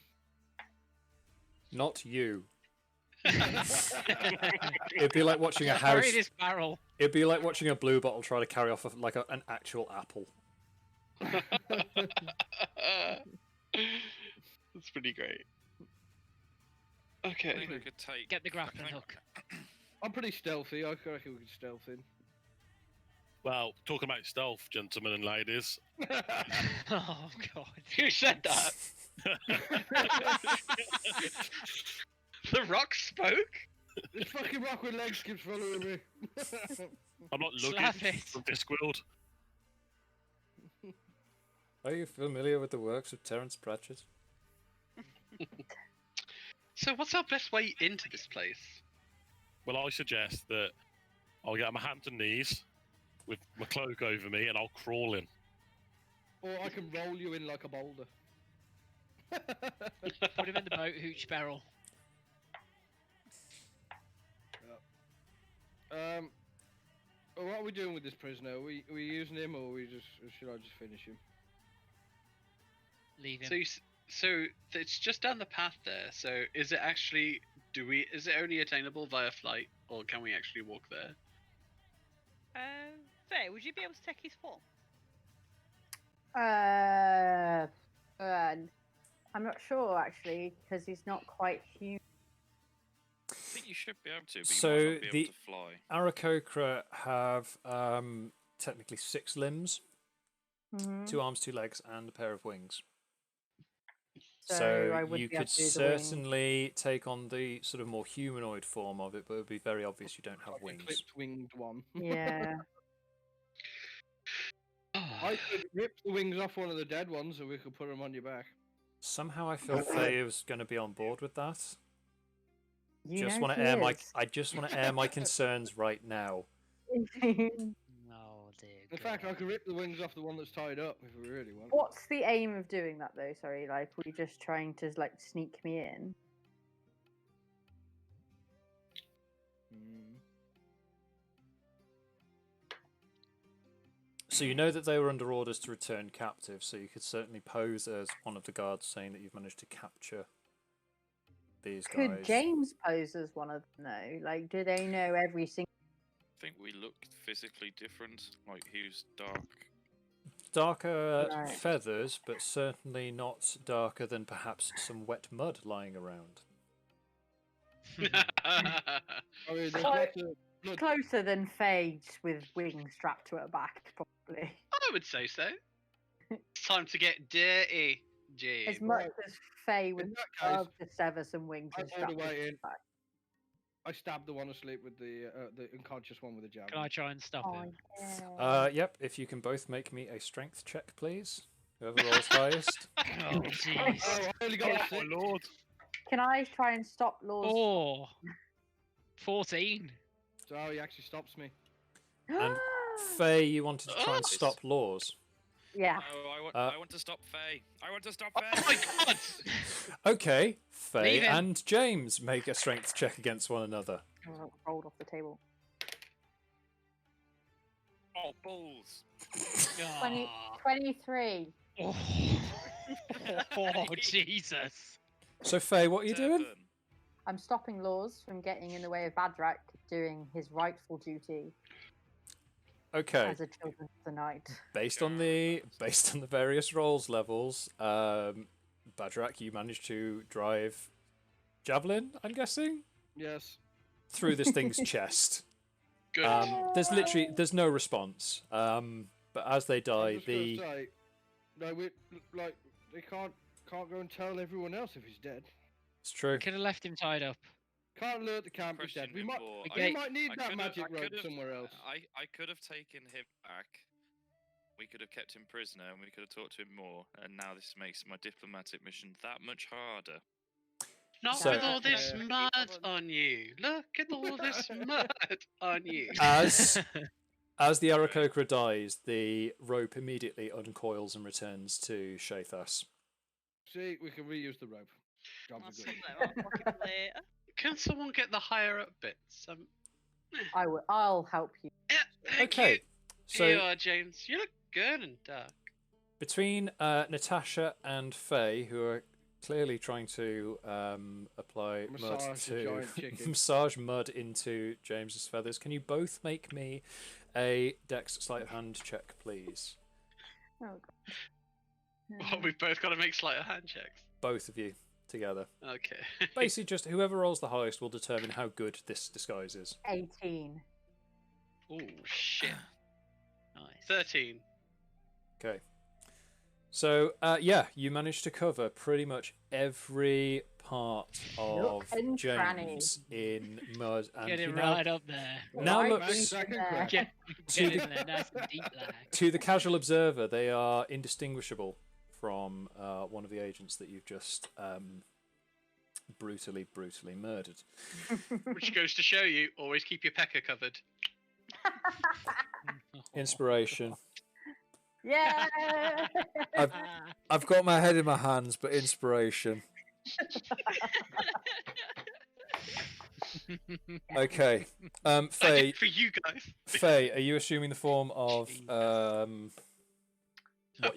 Not you. It'd be like watching a house. Carry this barrel. It'd be like watching a blue bottle try to carry off an actual apple. That's pretty great. I Okay. think I could take. Get the grappling hook. I'm pretty stealthy. I reckon we could stealth in. Well, talking about stealth, gentlemen and ladies. Oh god. Who said that? The rock spoke? This fucking rock with legs keeps following me. I'm not Slap looking it. from Discworld. Are you familiar with the works of Terence Pratchett? So what's our best way into this place? Well, I suggest that I'll get on my hands and knees with my cloak over me and I'll crawl in. Or I can roll you in like a boulder. Put him in the boat hooch barrel. What are we doing with this prisoner? Are we using him, or should I just finish him? Leave him. So it's just down the path there. So is it actually? Is it only attainable via flight, or can we actually walk there? Faye, would you be able to take his form? I'm not sure actually, because he's not quite human. I think you should be able to, but you So might not be able the to fly. Aarakocra have technically 6 limbs, Mhm. 2 arms, 2 legs, and a pair of wings. So I So would you be able could to do the wing. certainly take on the sort of more humanoid form of it, but it would be very obvious you don't have Like a wings. clipped winged one. Yeah. I could rip the wings off one of the dead ones, and we could put them on your back. Somehow I feel Faye was going to be on board with that. You Just know want he to air my is. I just want to air my concerns right now. Oh dear. In fact, I could rip the wings off the one that's tied up if we really want. What's the aim of doing that though? Sorry, like, were you just trying to like sneak me in? So you know that they were under orders to return captive, so you could certainly pose as one of the guards saying that you've managed to capture these Could guys. James pose as one of them though? Like, do they know every single? I think we looked physically different. Like he was dark. Darker Right. feathers, but certainly not darker than perhaps some wet mud lying around. I mean, there's Clo- lots of blood. Closer than Faye with wings strapped to her back, probably. I would say so. It's time to get dirty, James. As much as Faye would In that case, love to sever some wings I and go strap the them way to in. her back. I stabbed the one asleep with the unconscious one with a javelin. Can I try and stop Oh, him? yeah. Yep, if you can both make me a strength check, please. Whoever rolls highest. Oh jeez. Oh, I only got a six. Lord. Can I try and stop Lours? 14. So he actually stops me. And Faye, you wanted to try and stop Lours. Yeah. Oh, I want to stop Faye. I want to stop Faye. Oh my god! Okay, Faye Leave him. and James make a strength check against one another. Oh, rolled off the table. Oh, balls. 23. Oh, Jesus. So Faye, what are you doing? Seven. I'm stopping Lours from getting in the way of Bagerac doing his rightful duty Okay. as a children of the night. Based on the various rolls levels, Bagerac, you managed to drive javelin, I'm guessing, Yes. through this thing's chest. Good. There's no response. But as they I'm die, just gonna say, no, they can't go and tell everyone else if he's dead. it's true. Could have left him tied up. Can't alert the camp he's dead. Question We before. might need I that could've- magic I rope could've- somewhere else. I could have taken him back. We could have kept him prisoner, and we could have talked to him more. And now this makes my diplomatic mission that much harder. Not So- with all this mud on you. Look at all this mud on you. As the Aarakocra dies, the rope immediately uncoils and returns to Shathas. See, we can reuse the rope. Jobs I'll are sort good. that out pocket later. Can someone get the higher up bits? I'll help you. Yeah, thank Okay, you. so Here you are, James. You look good and dark. between Natasha and Faye, who are clearly trying to apply mud Massage the giant to chicken. massage mud into James's feathers, can you both make me a Dex sleight of hand check, please? Oh, God. What, we've both got to make sleight of hand checks. Both of you together. Okay. Basically, just whoever rolls the highest will determine how good this disguise is. 18. Oh shit. Nice. 13. Okay. So, yeah, you managed to cover pretty much every part of and James in mud. And Get he him now, right up there. now Right looks, there. Get To him the- there nice and deep like. to the casual observer, they are indistinguishable from one of the agents that you've just brutally murdered. Which goes to show you, always keep your pecker covered. Inspiration. Yeah. I've got my head in my hands, but inspiration. Okay. I Faye, did for you guys. Faye, are you assuming the form of what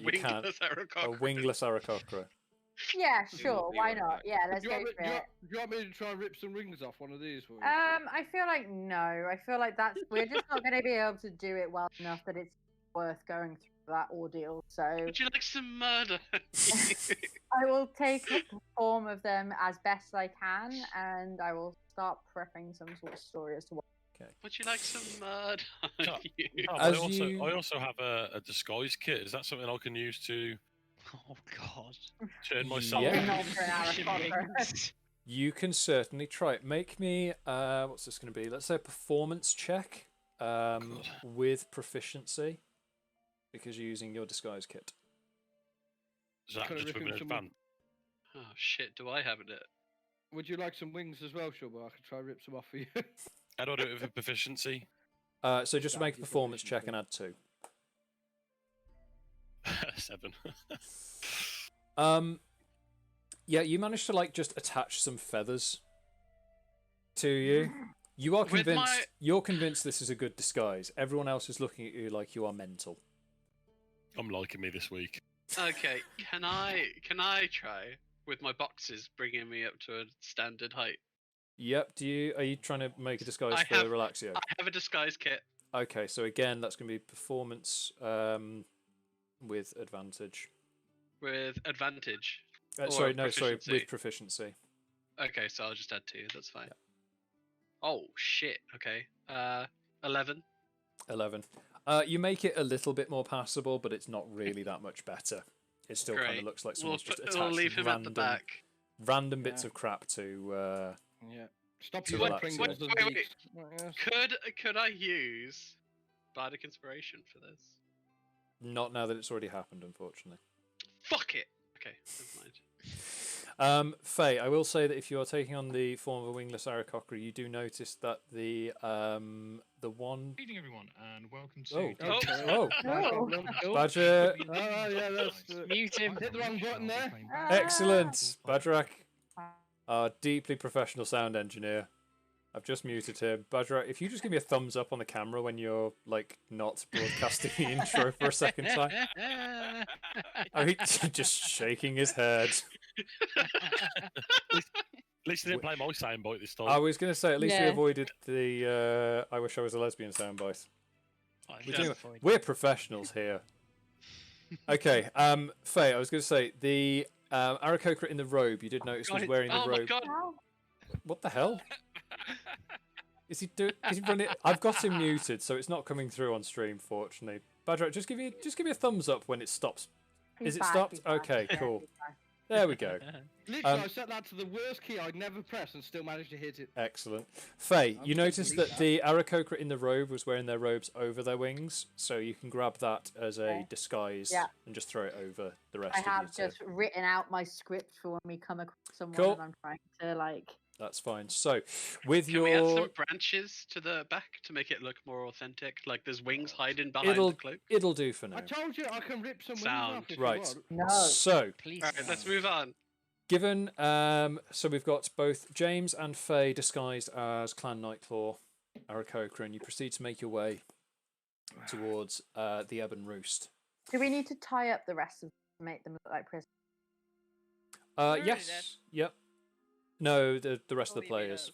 you can? Wingless A Aarakocra. wingless Aarakocra. Yeah, sure. be Why right not? back. Yeah, let's Do you, go want me, for do, you, it. do you want me to try and rip some rings off one of these for you? I feel like no. I feel like we're just not going to be able to do it well enough that it's worth going through that ordeal. So Would you like some murder? I will take the form of them as best I can, and I will start prepping some sort of story as to what. Would you like some murder? Tom, As I also have a disguise kit. Is that something I can use to Oh God. turn myself? Yeah. Not for an Aarakocra. You can certainly try it. Make me what's this going to be? Let's say a performance check with proficiency because you're using your disguise kit. Is that Could I just rip with him an some- advance? Oh shit! Do I have it? Would you like some wings as well, Shubba? I could try and rip some off for you. How do I do it with proficiency? So just make a performance check and add 2. 7. Yeah, you managed to like just attach some feathers to you. You are With convinced. my- You're convinced this is a good disguise. Everyone else is looking at you like you are mental. I'm liking me this week. Okay, can I try with my boxes bringing me up to a standard height? Yep. Are you trying to make a disguise I for have- Relaxio? I have a disguise kit. Okay, so again, that's going to be performance with advantage. With advantage. Sorry, Or no, sorry, proficiency. with proficiency. Okay, so I'll just add 2. That's fine. Oh shit. Okay. 11. 11. You make it a little bit more passable, but it's not really that much better. It still kind of Great. looks like We'll someone's just put- we'll attached leave him at the random, back. random bits Yeah. of crap to. Yeah. Stop To using relax Pringles you. as Wait. beaks. Right, yes. Could I use bardic inspiration for this? Not now that it's already happened, unfortunately. Fuck it. Okay, never mind. Faye, I will say that if you are taking on the form of a wingless Aarakocra, you do notice that the one. Evening, everyone, and welcome to. Oh, No problem. Badger. Oh, yeah, that's. Mute him. Hit the wrong button there. Excellent, Bagerac, our deeply professional sound engineer. I've just muted him. Bagerac, if you just give me a thumbs up on the camera when you're like not broadcasting the intro for a second time. I mean, just shaking his head. At least he didn't play my soundbite this time. I was going to say, at least we Yeah. avoided the I wish I was a lesbian soundbite. Yes. We're professionals here. Okay, Faye, I was going to say, the Aarakocra in the robe, you did notice was wearing the Oh my robe. god. What the hell? Is he running? I've got him muted, so it's not coming through on stream, fortunately. Badger, just give me a thumbs up when it stops. Is it back, stopped? he's back. Okay, Yeah, cool. he's back. There we go. Literally, I set that to the worst key I'd never press and still managed to hit it. Excellent. Faye, I'm you just noticed delete that the Aarakocra in the robe was wearing their robes over their wings, so you can grab that as a Okay. disguise Yeah. and just throw it over the rest I of you have two. just written out my script for when we come across someone Cool. and I'm trying to like. That's fine. So, with Can we add your some branches to the back to make it look more authentic? Like there's wings hiding behind it'll the cloak. it'll do for now. I told you I can rip some wings Sound. off if Right. you want. No. So, Please. Alright, let's move on. given so we've got both James and Faye disguised as Clan Nightclaw, Aarakocra, and you proceed to make your way towards the Ebon Roost. Do we need to tie up the rest of them to make them look like prisoners? already Yes. dead. Yep. No, the rest of What the do you mean players.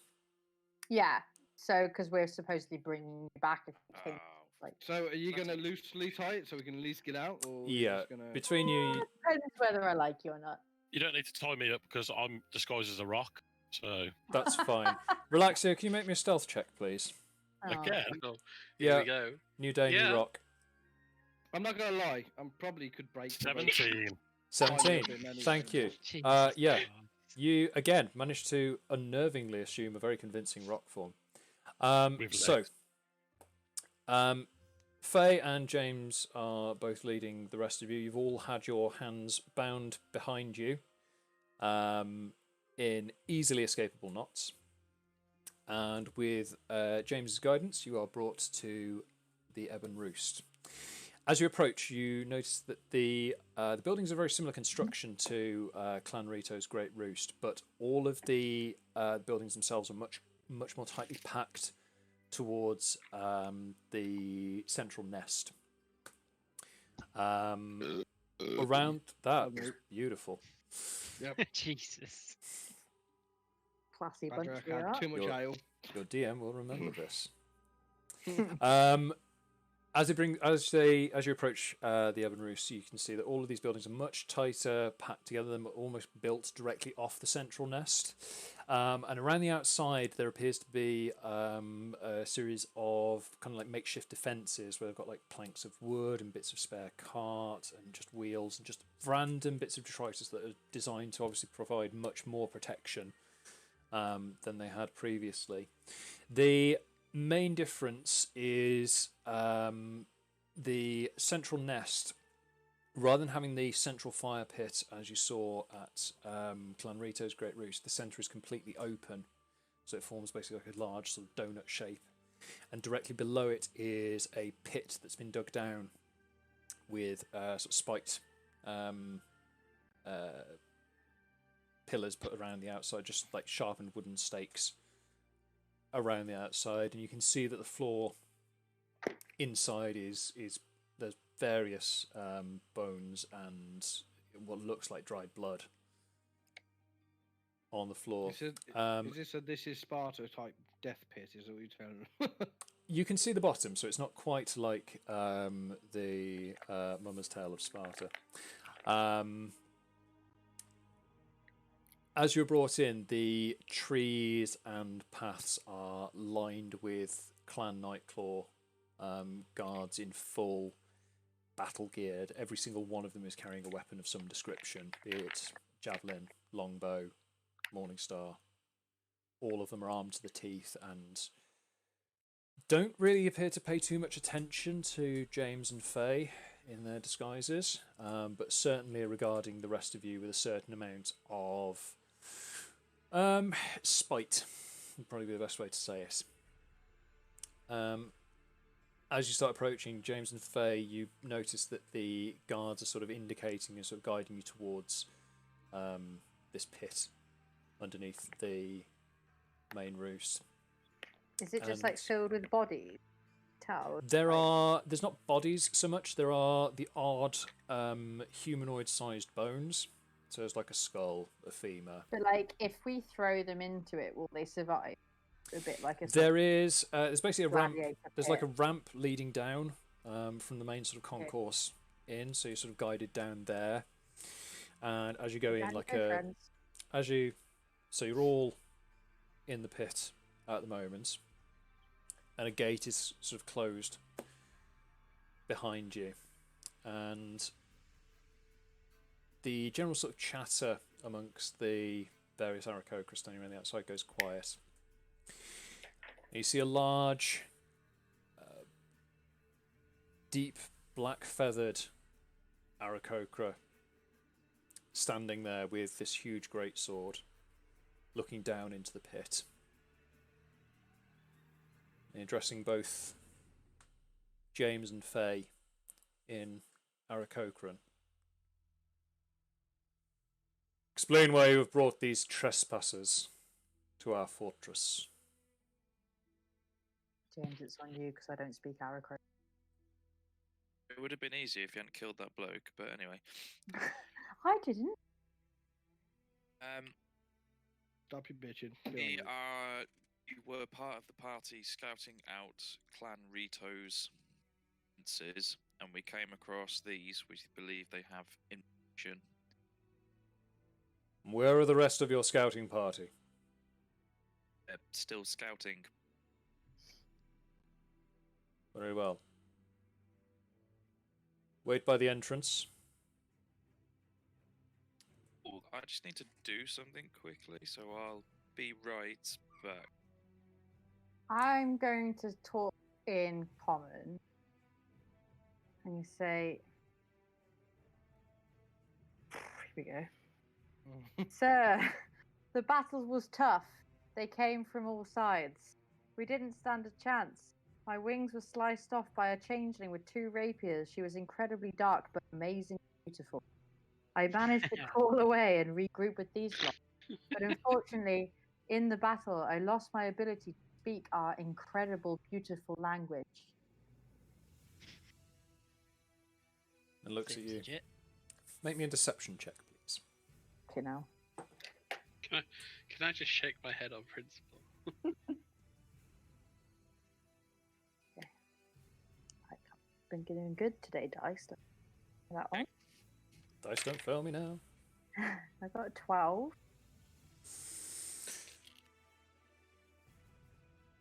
Yeah. So, because we're supposedly bringing you back. If you think, like, So are you going to loosely tie it so we can at least get out? Or are you Yeah. just gonna... Between you, depends whether I like you or not. You don't need to tie me up because I'm disguised as a rock. So that's fine. Relaxio, can you make me a stealth check, please? Oh. again, Oh, here Yeah. we go. New day, Yeah. new rock. I'm not going to lie. I probably could break the rope. 17. 17. bit many Thank you. Jesus Yeah. God. You again managed to unnervingly assume a very convincing rock form. With So, legs. Faye and James are both leading the rest of you. You've all had your hands bound behind you in easily escapable knots. And with James's guidance, you are brought to the Ebon Roost. As you approach, you notice that the buildings are very similar construction to Clan Rito's Great Roost, but all of the buildings themselves are much much more tightly packed towards the central nest. Around that, beautiful. Yep. Jesus. Classy bunch Bagerac we had are. too much ale. Your DM will remember this. As you approach the Urban Roost, you can see that all of these buildings are much tighter, packed together. They're almost built directly off the central nest. And around the outside, there appears to be a series of kind of like makeshift defences where they've got like planks of wood and bits of spare cart and just wheels and just random bits of detritus that are designed to obviously provide much more protection than they had previously. The main difference is the central nest, rather than having the central fire pit as you saw at Clan Rito's Great Roost, the centre is completely open, so it forms basically like a large sort of donut shape, and directly below it is a pit that's been dug down with sort of spiked pillars put around the outside, just like sharpened wooden stakes around the outside, and you can see that the floor inside is there's various bones and what looks like dried blood on the floor. This is Sparta type death pit, is what you're telling me? You can see the bottom, so it's not quite like the Mummer's Tale of Sparta. As you're brought in, the trees and paths are lined with Clan Nightclaw guards in full battle geared. Every single one of them is carrying a weapon of some description, be it javelin, longbow, Morningstar. All of them are armed to the teeth and don't really appear to pay too much attention to James and Faye in their disguises, but certainly are regarding the rest of you with a certain amount of spite, would probably be the best way to say it. As you start approaching James and Faye, you notice that the guards are sort of indicating and sort of guiding you towards this pit underneath the main roost. Is it just like filled with bodies? There's not bodies so much. There are the odd humanoid-sized bones. So there's like a skull, a femur. But like, if we throw them into it, will they survive? A bit like a. There's basically a ramp. There's like a pit. ramp leading down from the main sort of concourse in. So you're sort of guided down there, and as you go in, so you're all in the pit at the moment. And a gate is sort of closed behind you, and the general sort of chatter amongst the various Aarakocra standing around the outside goes quiet. And you see a large, deep black feathered Aarakocra standing there with this huge greatsword, looking down into the pit. And addressing both James and Faye in Aarakocran. Explain why you have brought these trespassers to our fortress. James, it's on you because I don't speak Aarakocra. It would have been easier if you hadn't killed that bloke, but anyway. I didn't. Stop your bitching. You were part of the party scouting out Clan Rito's fences, and we came across these, which we believe they have information. Where are the rest of your scouting party? They're still scouting. Very well. Wait by the entrance. Oh, I just need to do something quickly, so I'll be right back. I'm going to talk in common. And you say, here we go. Sir, the battle was tough. They came from all sides. We didn't stand a chance. My wings were sliced off by a changeling with 2 rapiers. She was incredibly dark but amazingly beautiful. I managed to crawl away and regroup with these lot. But unfortunately, in the battle, I lost my ability to speak our incredible, beautiful language. And looks at you. Legit. Make me a deception check, please. Okay, now. Can I just shake my head on principle? Been getting good today, Dice. That one. Dice don't fail me now. I got a 12.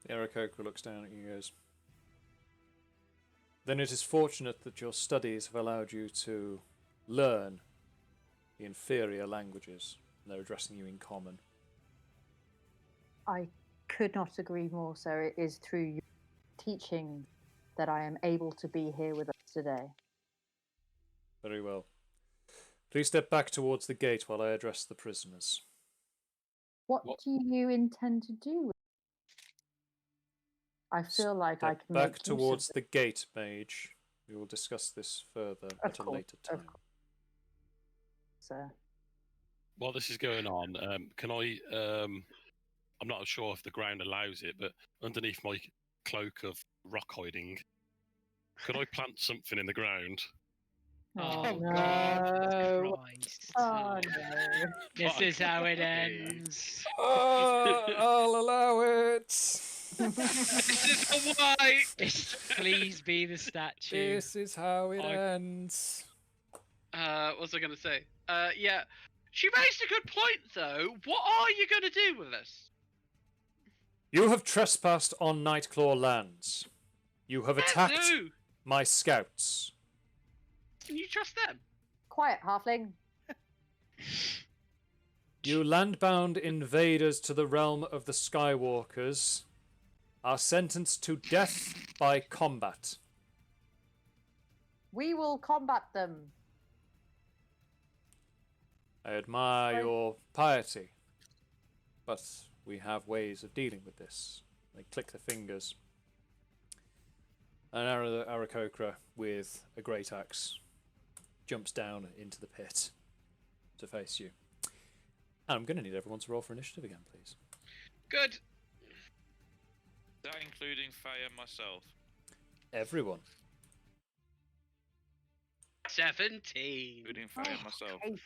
The Aarakocra looks down at you and goes, "Then it is fortunate that your studies have allowed you to learn the inferior languages. They're addressing you in common." I could not agree more, sir. It is through your teaching that I am able to be here with us today. Very well. Please step back towards the gate while I address the prisoners. What do you intend to do? I feel like I Step can back make towards use of the gate, mage. We will discuss this further at a later time. Sir. While this is going on, can I? I'm not sure if the ground allows it, but underneath my cloak of rock hiding, could I plant something in the ground? Oh, no. Christ. Oh no. This is how it ends. I'll allow it. This is why. Please be the statue. This is how it ends. What was I going to say? Yeah. She raised a good point, though. What are you going to do with us? You have trespassed on Nightclaw lands. You have attacked do. my scouts. Can you trust them? Quiet, halfling. You landbound invaders to the realm of the Skywalkers are sentenced to death by combat. We will combat them. I admire your piety, but we have ways of dealing with this. They click their fingers. And Aarakocra, with a great axe, jumps down into the pit to face you. And I'm going to need everyone to roll for initiative again, please. Good. Is that including Faye and myself? Everyone. 17. Including Faye and myself. 17.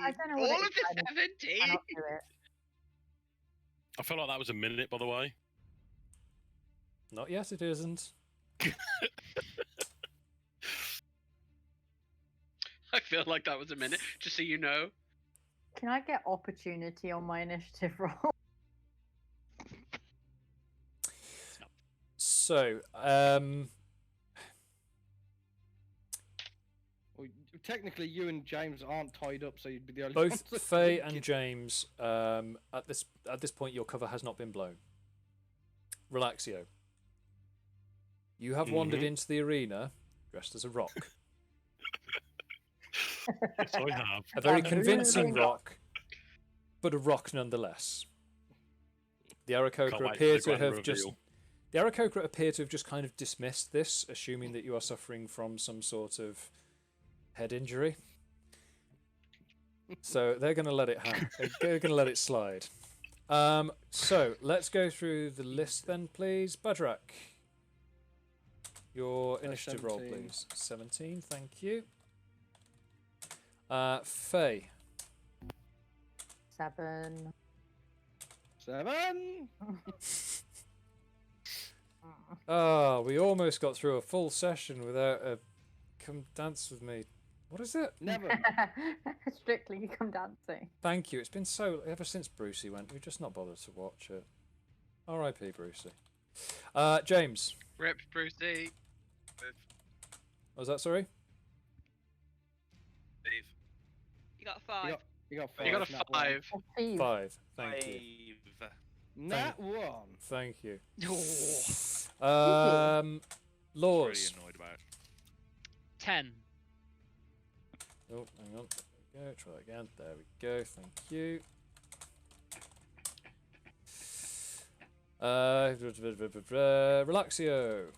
I don't know what All it of is, the I 17. cannot do it. I feel like that was a minute, by the way. Not yet, it isn't. I feel like that was a minute, just so you know. Can I get opportunity on my initiative roll? So, Well, technically, you and James aren't tied up, so you'd be the only both ones that Faye can and James, at this point, your cover has not been blown. Relaxio, you have wandered into the arena dressed as a rock. Yes, I have. A very convincing rock, but a rock nonetheless. The Aarakocra appear to have just. The Aarakocra appear to have just kind of dismissed this, assuming that you are suffering from some sort of head injury. So they're going to let it happen. They're going to let it slide. So let's go through the list then, please. Bagerac, your initiative roll, 17. please. 17, thank you. Faye. 7. 7. Oh, we almost got through a full session without a come dance with me. What is it? Never. Strictly you come dancing. Thank you. It's been so ever since Brucey went. We've just not bothered to watch it. R.I.P. Brucey. James. Rip Brucey. What was that? Sorry. Steve. You got 5. You got 5. You got a 5. 5. Thank you. Nat 1. Thank you. Really Lours. annoyed about. 10. Oh, hang on. There we go. Try that again. There we go. Thank you. Relaxio.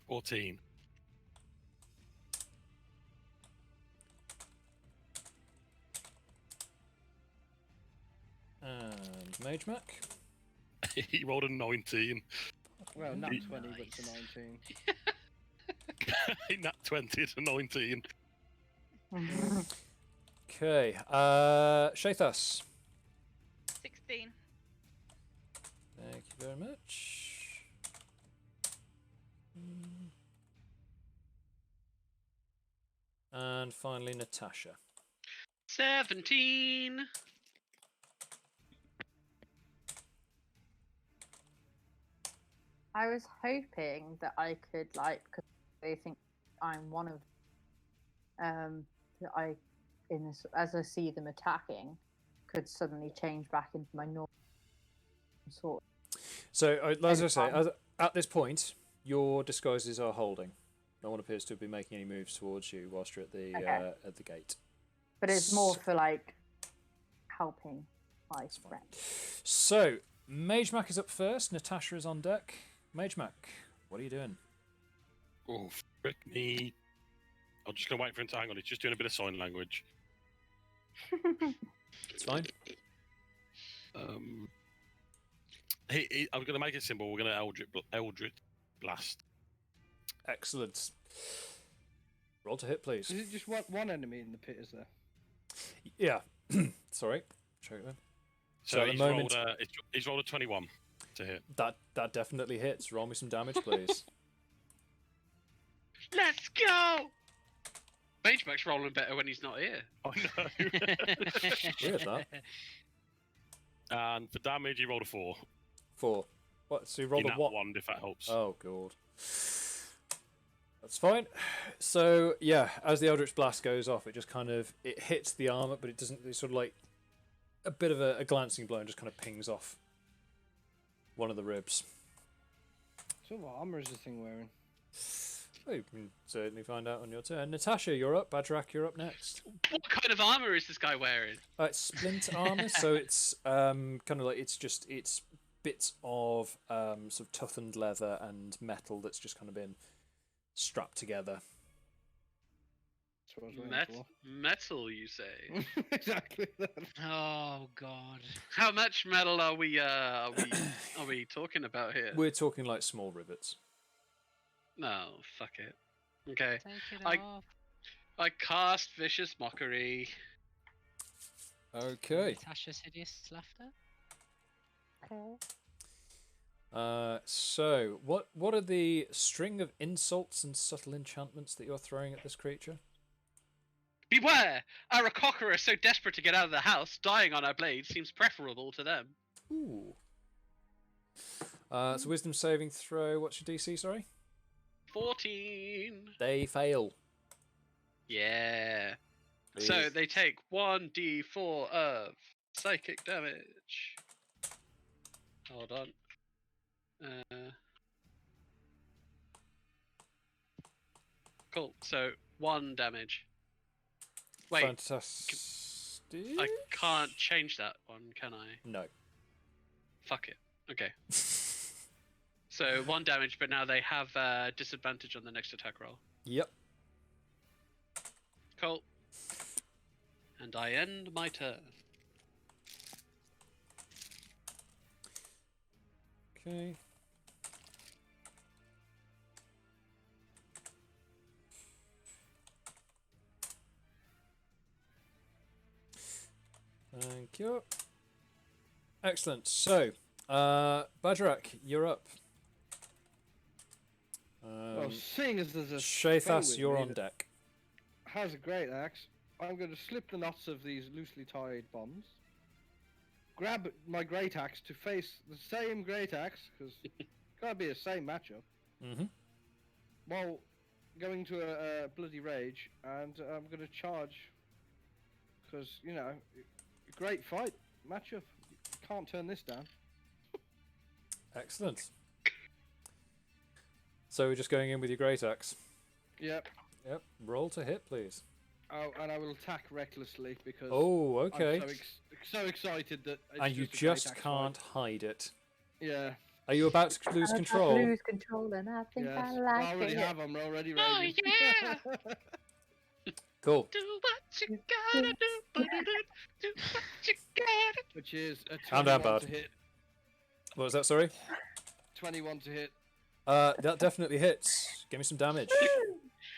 14. And Magemak. He rolled a 19. Well, nat 20, but it's a 19. Nat 20 to 19. Okay. Shathas. 16. Thank you very much. And finally, Natasha. 17. I was hoping that I could, like, because they think I'm one of, that I, in this, as I see them attacking, could suddenly change back into my normal sort. So, as I say, at this point, your disguises are holding. No one appears to be making any moves towards you whilst you're at the gate. But it's more for, like, helping my friend. So, Magemak is up first. Natasha is on deck. Magemak, what are you doing? Oh, frick me. I'm just going to wait for him to hang on. He's just doing a bit of sign language. It's fine. I'm going to make it simple. We're going to Eldritch Blast. Excellent. Roll to hit, please. Is it just one enemy in the pit, is there? Yeah. Sorry. Check that. So at the moment, he's rolled a 21 to hit. That definitely hits. Roll me some damage, please. Let's go! Magemak's rolling better when he's not here. I know. Weird, that. And for damage, he rolled a 4. 4. What? So you rolled a what? 1, if that helps. Oh, God. That's fine. So, yeah, as the Eldritch Blast goes off, it just kind of, it hits the armor, but it doesn't, it's sort of like a bit of a glancing blow and just kind of pings off one of the ribs. So what armor is this thing wearing? Oh, you can certainly find out on your turn. Natasha, you're up. Bagerac, you're up next. What kind of armor is this guy wearing? It's splint armor, so it's kind of like it's bits of sort of toughened leather and metal that's just kind of been strapped together. Metal, you say? Exactly that. Oh God! How much metal are we talking about here? We're talking like small rivets. No, fuck it. Okay. Take it off. I cast Vicious Mockery. Okay. Natasha's hideous laughter. So, what are the string of insults and subtle enchantments that you're throwing at this creature? Beware! Aarakocra is so desperate to get out of the house, dying on our blade seems preferable to them. Ooh. So wisdom saving throw. What's your DC? Sorry. 14. They fail. Yeah. So they take 1d4 of psychic damage. Hold on. Cool. So 1 damage. Wait. Fantastic. I can't change that one, can I? No. Fuck it. Okay. So 1 damage, but now they have disadvantage on the next attack roll. Yep. Cool. And I end my turn. Okay. Thank you. Excellent. So, Bagerac, you're up. Well, seeing as there's a Shathas, you're on deck. Has a great axe. I'm going to slip the knots of these loosely tied bombs. Grab my great axe to face the same great axe, because it's got to be the same matchup. Mm-hmm. While going to a bloody rage, and I'm going to charge, because, you know, great fight matchup. You can't turn this down. Excellent. So we're just going in with your great axe. Yep. Yep. Roll to hit, please. Oh, and I will attack recklessly because. Oh, okay. I'm so excited that. It's And you just can't hide it. Yeah. Are you about to lose control? Lose control, and I think Yes. I like I already it. have. I'm already ready. Oh yeah! Cool. Do what you gotta do, do what you gotta. Which is a I'm down 21 bad. to hit. What was that? Sorry. 21 to hit. That definitely hits. Give me some damage.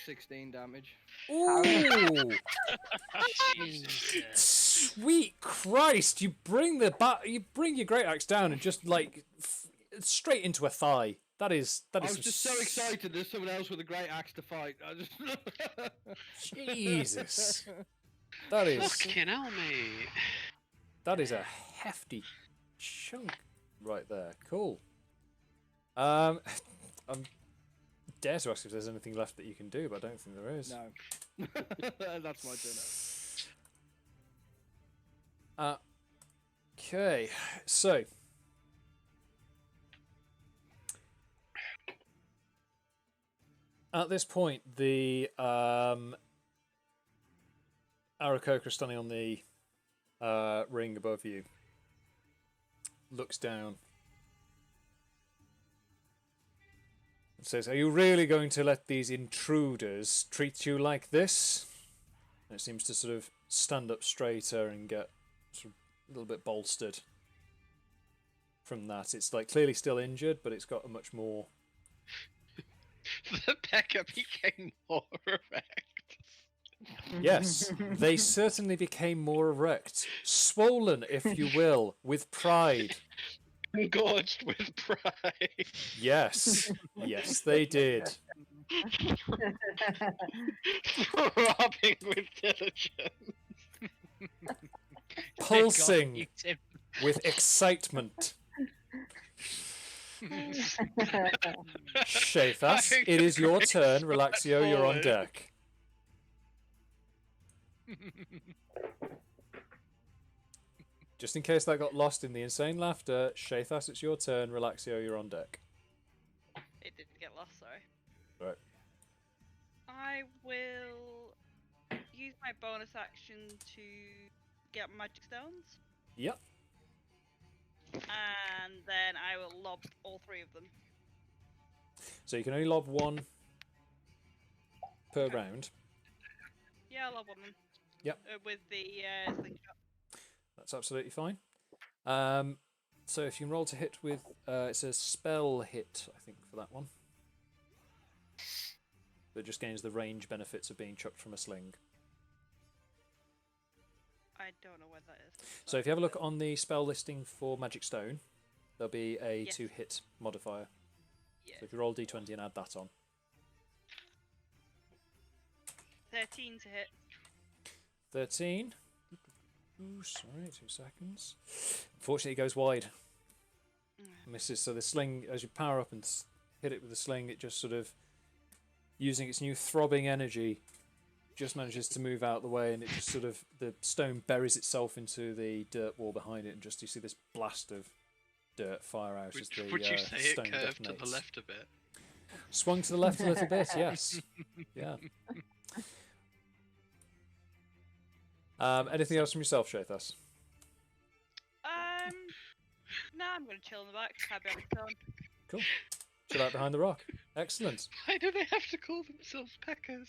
16 damage. Ooh. Sweet Christ! You bring your great axe down and just like straight into a thigh. That is. I was just so excited. There's someone else with a great axe to fight. I just. Jesus. That is. Fucking hell, mate. That is a hefty chunk right there. Cool. I'm dare to ask if there's anything left that you can do, but I don't think there is. No. That's my turn. Okay, so at this point, the Aarakocra standing on the ring above you looks down and says, "Are you really going to let these intruders treat you like this?" And it seems to sort of stand up straighter and get sort of a little bit bolstered from that. It's like clearly still injured, but it's got a much more... The pecker became more erect. Yes, they certainly became more erect. Swollen, if you will, with pride. Engorged with pride. Yes, yes, they did. Throbbing with diligence. Pulsing with excitement. Shafas, it is your turn. Relaxio, you're on deck. Just in case that got lost in the insane laughter, Shafas, it's your turn. Relaxio, you're on deck. It did get lost, sorry. Right. I will use my bonus action to get magic stones. Yep. And then I will lob all three of them. So you can only lob one per round. Yeah, I'll lob one then. Yep. With the slingshot. That's absolutely fine. So if you can roll to hit with, it's a spell hit, I think, for that one. But it just gains the range benefits of being chucked from a sling. I don't know what that is. So if you have a look on the spell listing for Magic Stone, there'll be a Yes. 2-hit modifier. Yeah. So if you roll d20 and add that on. 13 to hit. 13. Ooh, sorry, 2 seconds. Unfortunately, it goes wide. Misses. So the sling, as you power up and hit it with the sling, it just sort of, using its new throbbing energy, just manages to move out the way, and it just sort of, the stone buries itself into the dirt wall behind it, and just you see this blast of dirt fire out as the Would you say stone it curved to detonates. the left a bit? Swung to the left a little bit, yes. Yeah. Anything else from yourself, Shathas? No, I'm going to chill in the back. Happy on the stone. Cool. Chill out behind the rock. Excellent. Why do they have to call themselves peckers?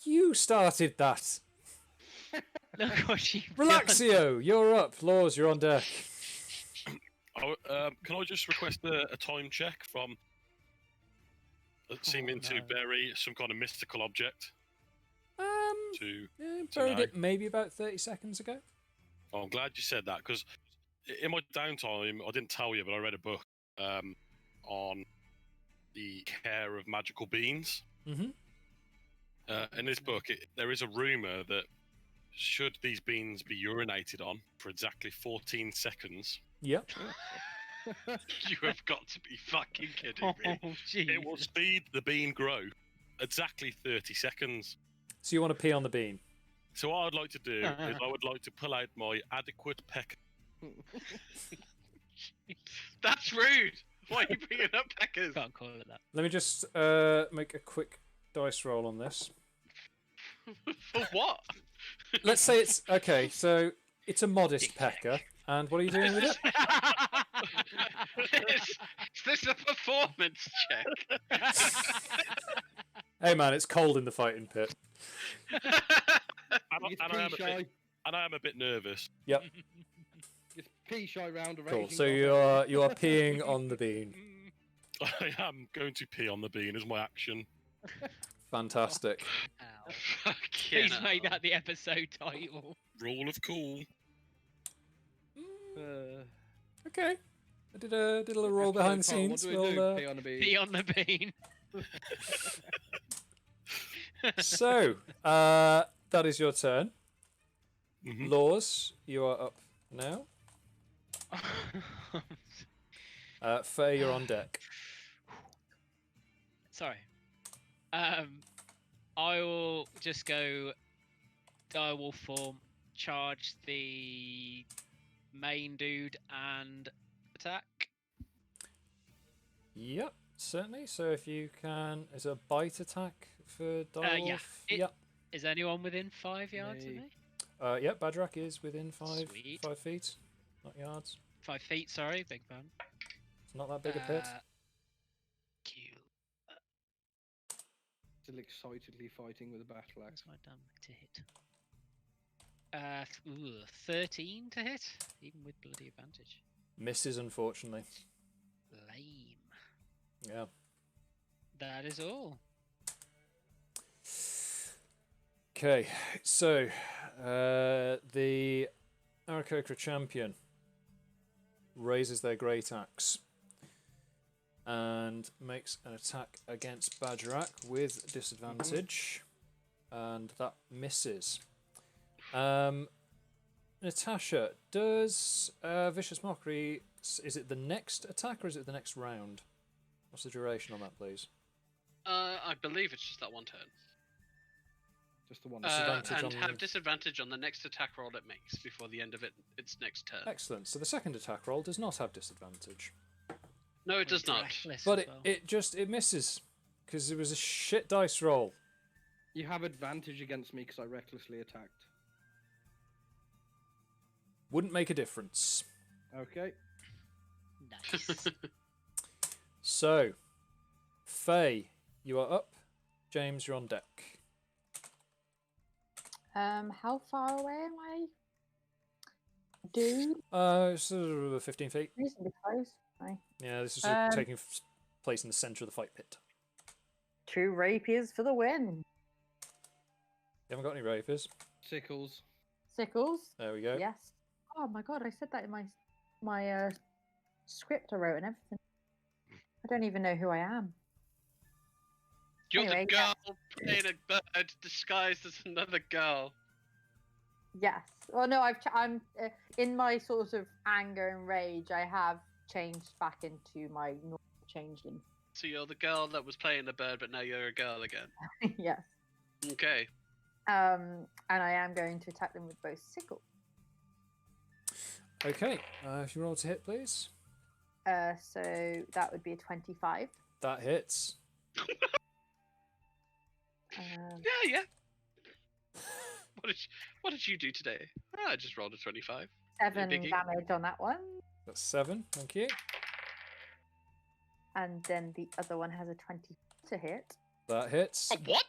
You started that. Look what you Relaxio, you're up. Lours, you're on deck. Can I just request a time check from seeming to bury some kind of mystical object? Buried it maybe about 30 seconds ago. Oh, I'm glad you said that, because in my downtime, I didn't tell you, but I read a book on the care of magical beans. Mm-hmm. In this book, there is a rumour that should these beans be urinated on for exactly 14 seconds... Yep. You have got to be fucking kidding me. It will speed the bean grow exactly 30 seconds. So you want to pee on the bean? So what I'd like to do is I would like to pull out my adequate peck. That's rude. Why are you bringing up peckers? Can't call it that. Let me just make a quick dice roll on this. For what? Let's say it's... Okay, so it's a modest pecker. And what are you doing with it? Is this a performance check? Hey man, it's cold in the fighting pit. And I am a bit nervous. Yep. Just pea shy round a Cool. raging So barbarian. you are peeing on the bean. I am going to pee on the bean as my action. Fantastic. Please make that the episode title. Rule of cool. Okay. I did a little roll behind the scenes. What do we do? Pee on the bean. Pee on the bean. So, that is your turn. Mm-hmm. Lours, you are up now. Faye, you're on deck. Sorry. I will just go direwolf form, charge the main dude, and attack. Yep, certainly. So if you can, is it a bite attack for direwolf? Yeah. Is anyone within 5 yards of me? Yep, Bagerac is within 5 Sweet. 5 feet, not yards. 5 feet, sorry, big pun. It's not that big a pit. Still excitedly fighting with a battle axe. What's my damn to hit? 13 to hit, even with bloody advantage. Misses, unfortunately. Lame. Yeah. That is all. Okay, so the Aarakocra champion raises their great axe and makes an attack against Bagerac with disadvantage, and that misses. Natasha, does Vicious Mockery, is it the next attack or is it the next round? What's the duration on that, please? I believe it's just that one turn. Just the one. And have disadvantage on the next attack roll it makes before the end of its next turn. Excellent. So the second attack roll does not have disadvantage. No, it does not. But it misses because it was a shit dice roll. You have advantage against me because I recklessly attacked. Wouldn't make a difference. Okay. Nice. So, Faye, you are up. James, you're on deck. How far away am I? Dude? Sort of 15 feet. Reasonably close. Right. Yeah, this is taking place in the centre of the fight pit. 2 rapiers for the win. You haven't got any rapiers? Sickles. Sickles? There we go. Yes. Oh my god, I said that in my script I wrote and everything. I don't even know who I am. You're Anyway, the girl playing a bird disguised as another girl. Yes. Well, no, I'm in my sort of anger and rage. I have changed back into my normal changeling. So you're the girl that was playing the bird, but now you're a girl again. Yes. Okay. And I am going to attack them with both sickles. Okay. If you roll to hit, please. So that would be a 25. That hits. Yeah. What did you do today? Oh, I just rolled a 25. 7 biggie. damage on that one. That's 7. Thank you. And then the other one has a 20 to hit. That hits. Oh, what?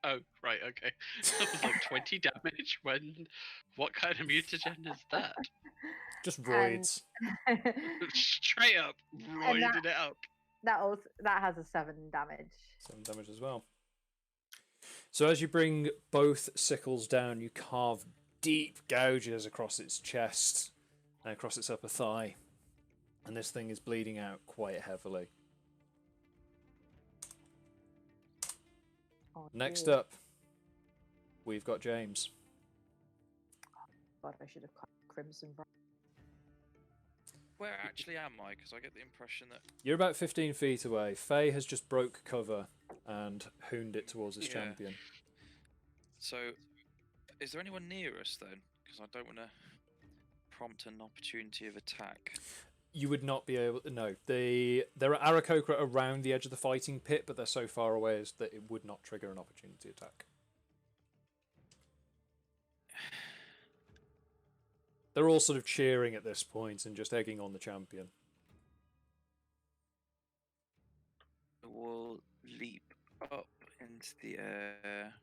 Oh, right, okay. That was like 20 damage when... What kind of mutagen is that? Just roids. Straight up, roided it up. That has a 7 damage. 7 damage as well. So as you bring both sickles down, you carve deep gouges across its chest and across its upper thigh. And this thing is bleeding out quite heavily. Oh, Next dear. up, we've got James. God, I should have cut Crimson Bright. Where actually am I? Because I get the impression that... You're about 15 feet away. Faye has just broke cover and hooned it towards his champion. So, is there anyone near us then? Because I don't want to prompt an opportunity of attack. You would not be able to... No. There are Aarakocra around the edge of the fighting pit, but they're so far away as that it would not trigger an opportunity attack. They're all sort of cheering at this point and just egging on the champion. We'll leap up into the air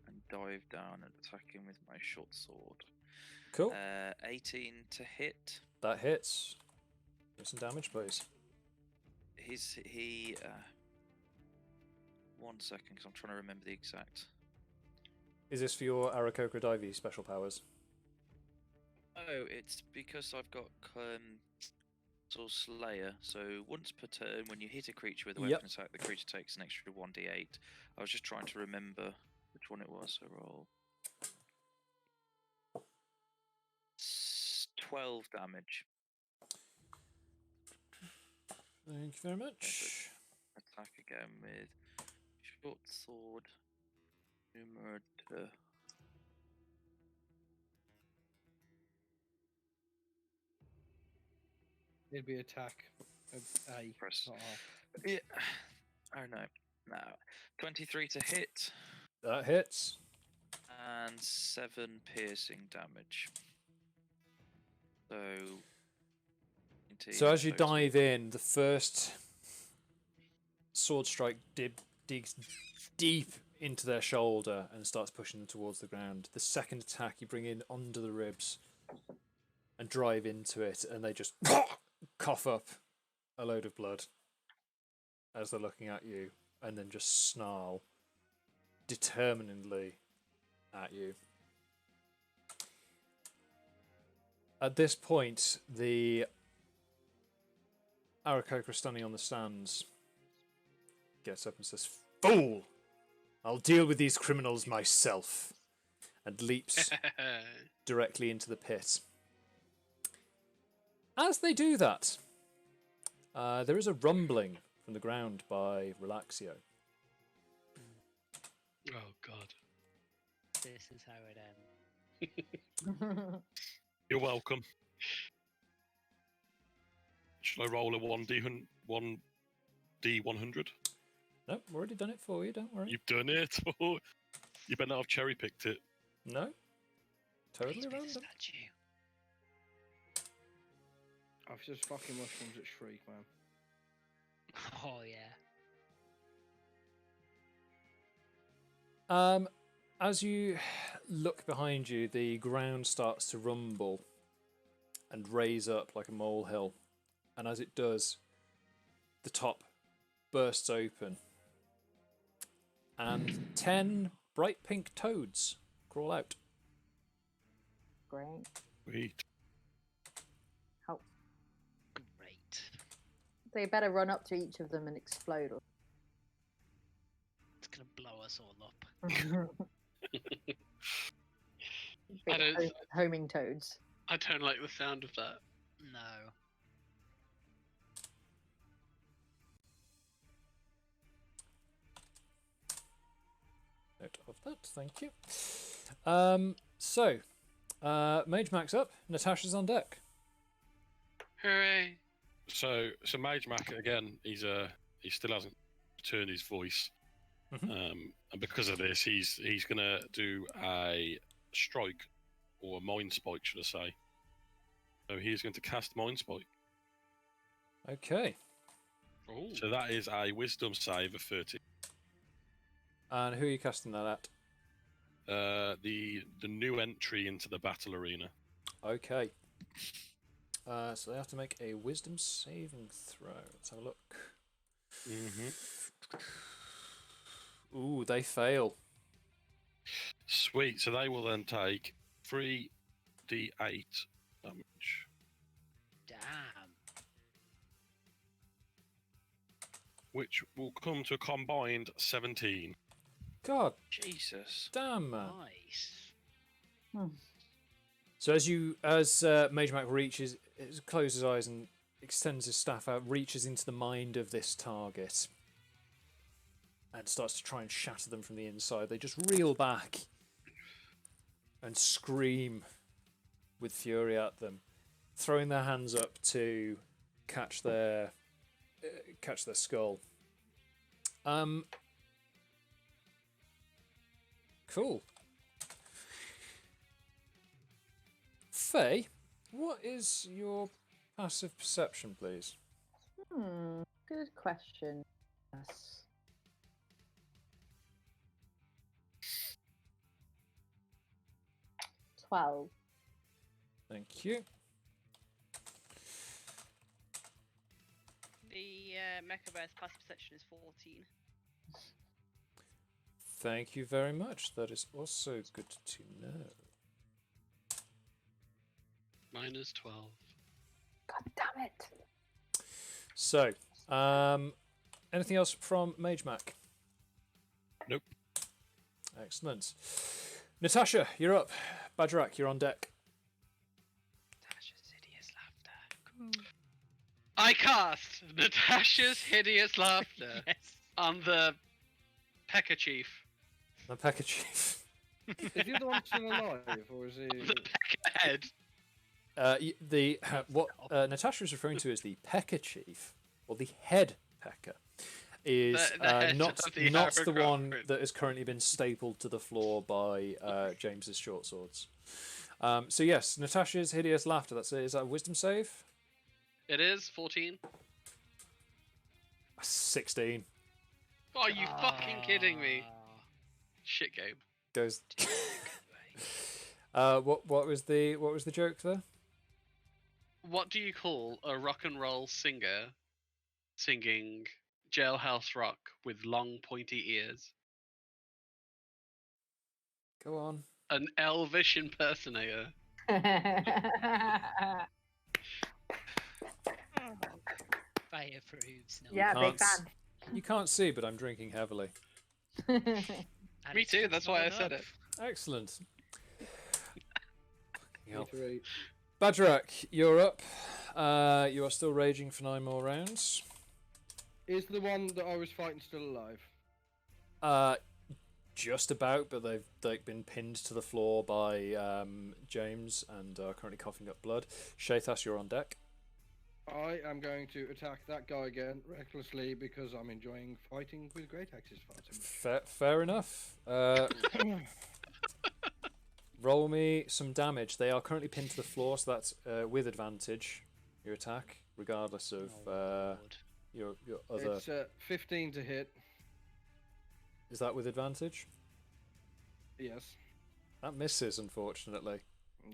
and dive down and attack him with my short sword. Cool. 18 to hit. That hits. Do some damage, please. He. 1 second, because I'm trying to remember the exact. Is this for your Aarakocra Divey special powers? Oh, it's because I've got Soul Slayer. So once per turn, when you hit a creature with a weapon attack, the creature takes an extra 1d8. I was just trying to remember which one it was. So roll 12 damage. Thank you very much. Attack again with short sword. Numero 2. It'd be attack. A. Press. Not R. Yeah. Oh no. No. 23 to hit. That hits. And 7 piercing damage. So. So as you dive in, the first sword strike digs deep into their shoulder and starts pushing them towards the ground. The second attack you bring in under the ribs and drive into it, and they just cough up a load of blood as they're looking at you, and then just snarl determinedly at you. At this point, the Aarakocra standing on the stands gets up and says, "Fool! I'll deal with these criminals myself," and leaps directly into the pit. As they do that, there is a rumbling from the ground by Relaxio. Oh God! This is how it ends. You're welcome. Shall I roll a 1d100? Nope, I've already done it for you, don't worry. You've done it? You better not have cherry picked it. No. Totally random. I've just fucking mushrooms at Shriek, man. Oh yeah. As you look behind you, the ground starts to rumble and raise up like a molehill. And as it does, the top bursts open. And 10 bright pink toads crawl out. Great. Sweet. How? Great. They better run up to each of them and explode. It's gonna blow us all up. I don't. Homing toads. I don't like the sound of that. No. Note of that, thank you. Magemak's up. Natasha's on deck. Hooray! So Magemak again. He still hasn't turned his voice, and because of this, he's gonna do a strike or a mind spike, should I say? So he's going to cast mind spike. Okay. Ooh. So that is a wisdom save of 30. And who are you casting that at? The new entry into the battle arena. Okay. So they have to make a wisdom saving throw. Let's have a look. Ooh, they fail. Sweet. So they will then take 3d8 damage. Damn. Which will come to a combined 17. God. Jesus. Damn, man. Nice. So as Magemak reaches, closes his eyes and extends his staff out, reaches into the mind of this target and starts to try and shatter them from the inside, they just reel back and scream with fury at them, throwing their hands up to catch their skull. Cool. Faye, what is your passive perception, please? Good question. Yes. 12. Thank you. The Mecha Bear's passive perception is 14. Thank you very much. That is also good to know. -12. God damn it. So, anything else from Magemak? Nope. Excellent. Natasha, you're up. Bagerac, you're on deck. Natasha's hideous laughter. I cast Natasha's hideous laughter Yes. on the Pecker Chief. The Pecker Chief. Is he the one still alive, or is he? The Pecker Head. What Natasha is referring to as the Pecker Chief, or the Head Pecker, is The head not of the not the one Aarakocra. that has currently been stapled to the floor by James's short swords. So yes, Natasha's hideous laughter. Is that a wisdom save? It is 14. 16 Are you fucking kidding me? Shit game. goes. What was the joke there? What do you call a rock and roll singer singing Jailhouse Rock with long pointy ears? Go on. An elvish impersonator. Fire proves no. Yeah, big Can't fan. You can't see, but I'm drinking heavily. And Me it's too, still that's not why I said enough. it. Excellent. Fucking hell. Iterate. Bagerac, you're up. You are still raging for 9 more rounds. Is the one that I was fighting still alive? Just about, but they've been pinned to the floor by James and are currently coughing up blood. Shathas, you're on deck. I am going to attack that guy again recklessly because I'm enjoying fighting with great axes far too much. Fair enough. Roll me some damage. They are currently pinned to the floor, so that's with advantage. Your attack, regardless of your other. It's 15 to hit. Is that with advantage? Yes. That misses, unfortunately.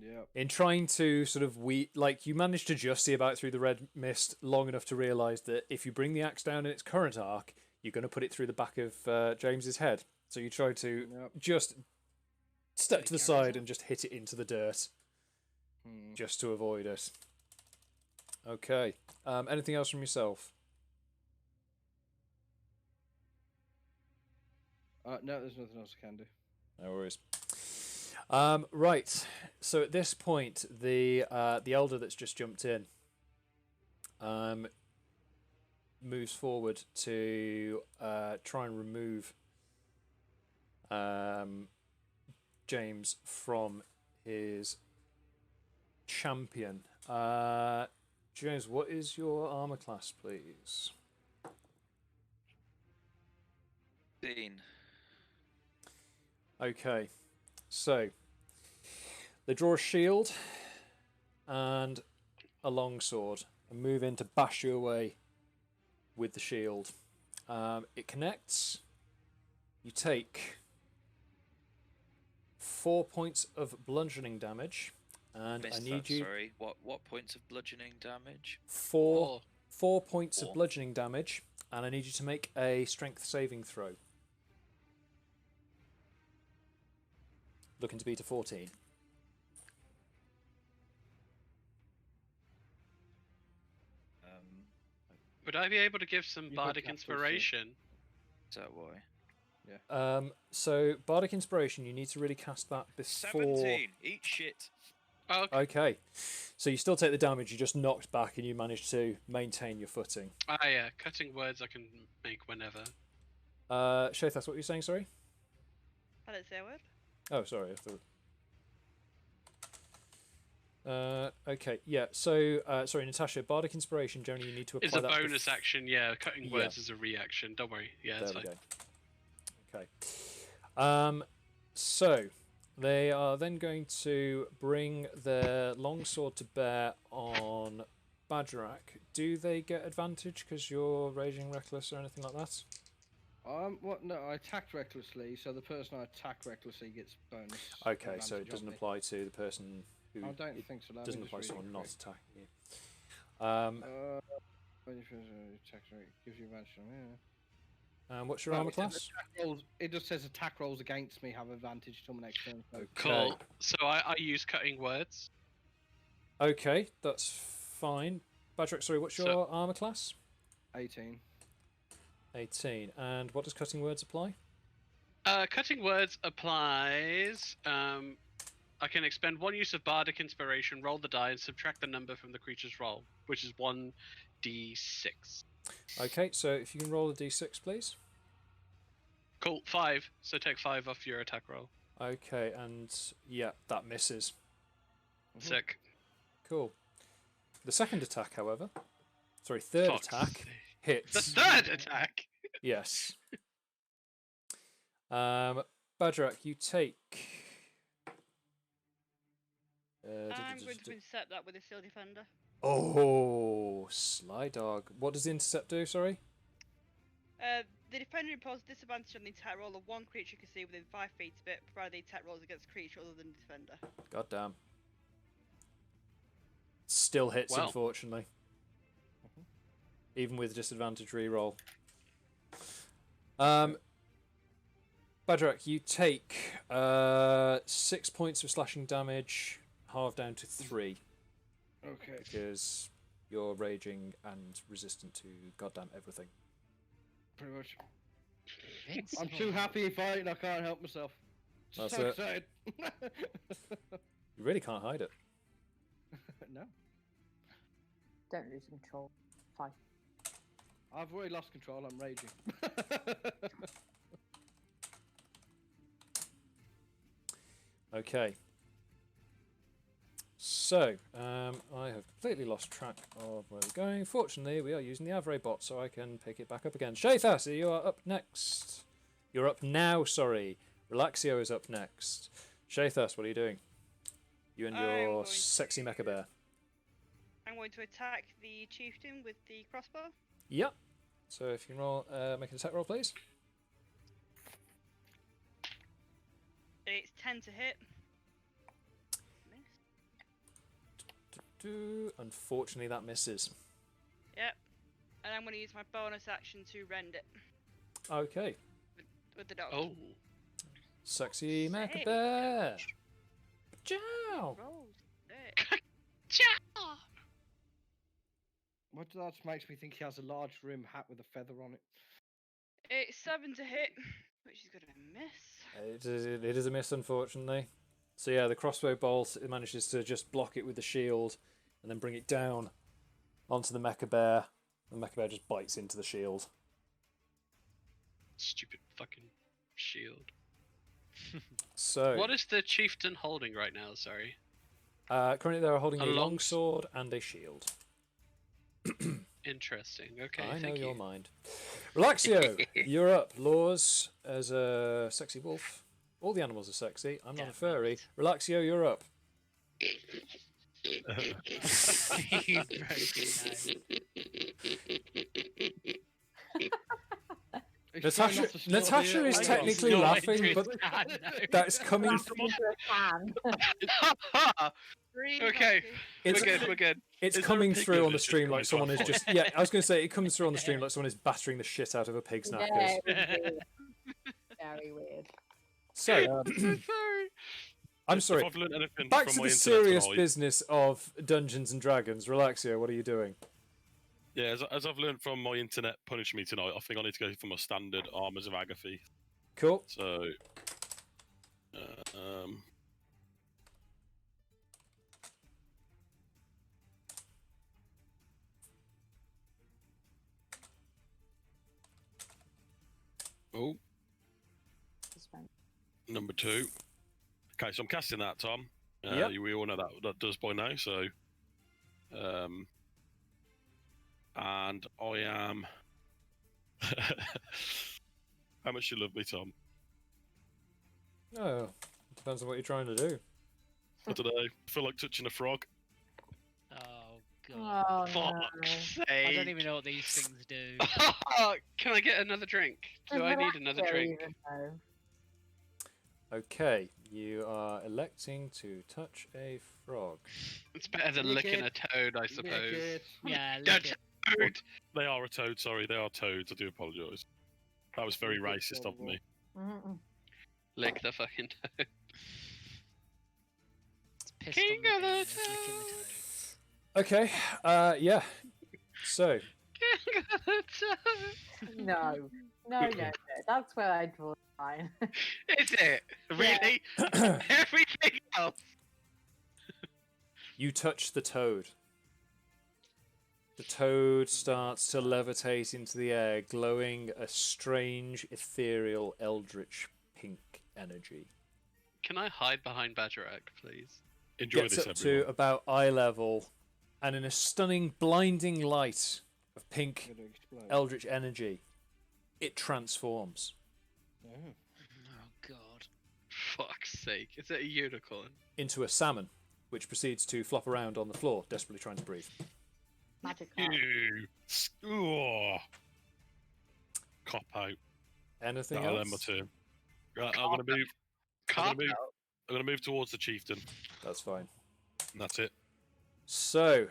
Yeah. In trying to sort of you managed to just see about through the red mist long enough to realise that if you bring the axe down in its current arc, you're going to put it through the back of James's head. So you try to just step to the side and just hit it into the dirt, just to avoid it. Okay. Anything else from yourself? No, there's nothing else I can do. No worries. Right. So at this point, the elder that's just jumped in moves forward to try and remove James from his champion. James, what is your armor class, please? 15. Okay, so they draw a shield and a longsword and move in to bash you away with the shield. It connects. You take 4 points of bludgeoning damage, and Missed I need that, you. Sorry, what points of bludgeoning damage? 4 points of bludgeoning damage, and I need you to make a strength saving throw. Looking to beat a 14. Would I be able to give some You could bardic cast also. inspiration? Is that why? Yeah. So bardic inspiration, you need to really cast that before. 17. Eat shit. Oh, okay. Okay, so you still take the damage. You just knocked back, and you managed to maintain your footing. Ah, yeah. Cutting words I can make whenever. Shathas, what were you saying? Sorry. I didn't say a word. Oh, sorry. I thought. Okay, yeah. So, sorry, Natasha. Bardic inspiration. Generally, you need to apply It's a that. bonus action, yeah. Cutting Yeah. words is a reaction. Don't worry. Yeah, There it's we fine. go. Okay. So they are then going to bring their longsword to bear on Bagerac. Do they get advantage because you're raging reckless or anything like that? What? No, I attacked recklessly, so the person I attack recklessly gets bonus. Okay, so it advantage doesn't on me. apply to the person who. I don't it think so. Let me doesn't just apply to read it someone not quick. attacking you. When you finish attack rate, gives you advantage on What's your No, armor it says class? attack rolls- It just says attack rolls against me have advantage till my next turn. So Cool. So I use cutting words. Okay, that's fine. Bagerac, sorry, what's your armor class? 18. 18. And what does cutting words apply? Cutting words applies. I can expend 1 use of bardic inspiration, roll the die, and subtract the number from the creature's roll, which is 1d6. Okay, so if you can roll a d6, please. Cool. 5. So take 5 off your attack roll. Okay, and yeah, that misses. Sick. Cool. The second attack, however, sorry, third Fuck's attack hits. The third attack. Yes. Bagerac, you take. I'm going to intercept that with a Steel Defender. Oh, sly dog. What does the intercept do? Sorry. The defender imposes disadvantage on the attack roll of one creature you can see within 5 feet of it, provided the attack rolls against a creature other than the defender. God damn. Still hits, Well. unfortunately. Even with disadvantage reroll. Bagerac, you take 6 points of slashing damage, halved down to 3. Okay. Because you're raging and resistant to goddamn everything. Pretty much. I'm too happy fighting, I can't help myself. That's So it. excited. You really can't hide it. No. Don't lose control. Fine. I've already lost control, I'm raging. Okay. So, I have completely lost track of where we're going. Fortunately, we are using the Avray bot, so I can pick it back up again. Shathas, you are up next. You're up now, sorry. Relaxio is up next. Shathas, what are you doing? You and your sexy mecha bear. I'm going to attack the chieftain with the crossbow. Yep. So if you can roll, make an attack roll, please. It's 10 to hit. Unfortunately, that misses. Yep. And I'm going to use my bonus action to rend it Okay. with the dog. Oh. Sexy mecha Hey. bear. Ciao. Roll. What that makes me think he has a large rim hat with a feather on it. It's 7 to hit, which is going to miss. It is a miss, unfortunately. So yeah, the crossbow bolt, it manages to just block it with the shield and then bring it down onto the mecha bear. The mecha bear just bites into the shield. Stupid fucking shield. So What is the chieftain holding right now? Sorry. currently they're holding A a long longsword and a shield. Interesting. Okay. I know thank your you. mind. Relaxio, you're up. Lours as a sexy wolf. All the animals are sexy. I'm not a furry. Relaxio, you're up. Natasha is technically laughing, but that's coming from. Okay, It's, we're good. It's Is there a coming pig through in on the this stream just like coming someone is to just. Yeah, I was going to say it comes through on the stream like someone is battering the shit out of a pig's knackers. Yeah, it was weird. Very weird. So, I'm so sorry. I'm If sorry. I've learned anything Back from to my the internet serious tonight- business of Dungeons and Dragons. Relaxio, what are you doing? Yeah, as I've learned from my internet punishing me tonight, I think I need to go for my standard armors of Agathy. Cool. So, oh, number 2. Okay, so I'm casting that, Tom. Yep. We all know that does by now. So, and I am. How much you love me, Tom? Oh, depends on what you're trying to do. I don't know. I feel like touching a frog. Oh Oh, Fuck's I don't sake. even know what these things do. Can I get another drink? Do I need another drink? Even know? Okay, you are electing to touch a frog. It's better than Lick licking it. a toad, I Lick suppose. it. Yeah, Don't lick it. toad! They are a toad. Sorry, they are toads. I do apologise. That was very Lick it, racist of me. Mm-mm. Lick the fucking toad. It's pissed King on of the the bean, it's licking the toads. toad. Okay, yeah. So, King of the toad. No. That's where I draw the line. Is it? Really? Everything else? you touch the toad. The toad starts to levitate into the air, glowing a strange, ethereal, eldritch pink energy. Can I hide behind Bagerac, please? Enjoy Gets this, up everyone. to about eye level, and in a stunning, blinding light of pink Gonna explode. eldritch energy, it transforms Oh. Oh god. Fuck's sake. Is it a unicorn? into a salmon, which proceeds to flop around on the floor, desperately trying to breathe. Magic card. Ew. Oh. Cop out. Anything That'll end my else? turn. Right, I'm gonna move. Cop move. out. I'm gonna move towards the chieftain. That's fine. And that's it. So,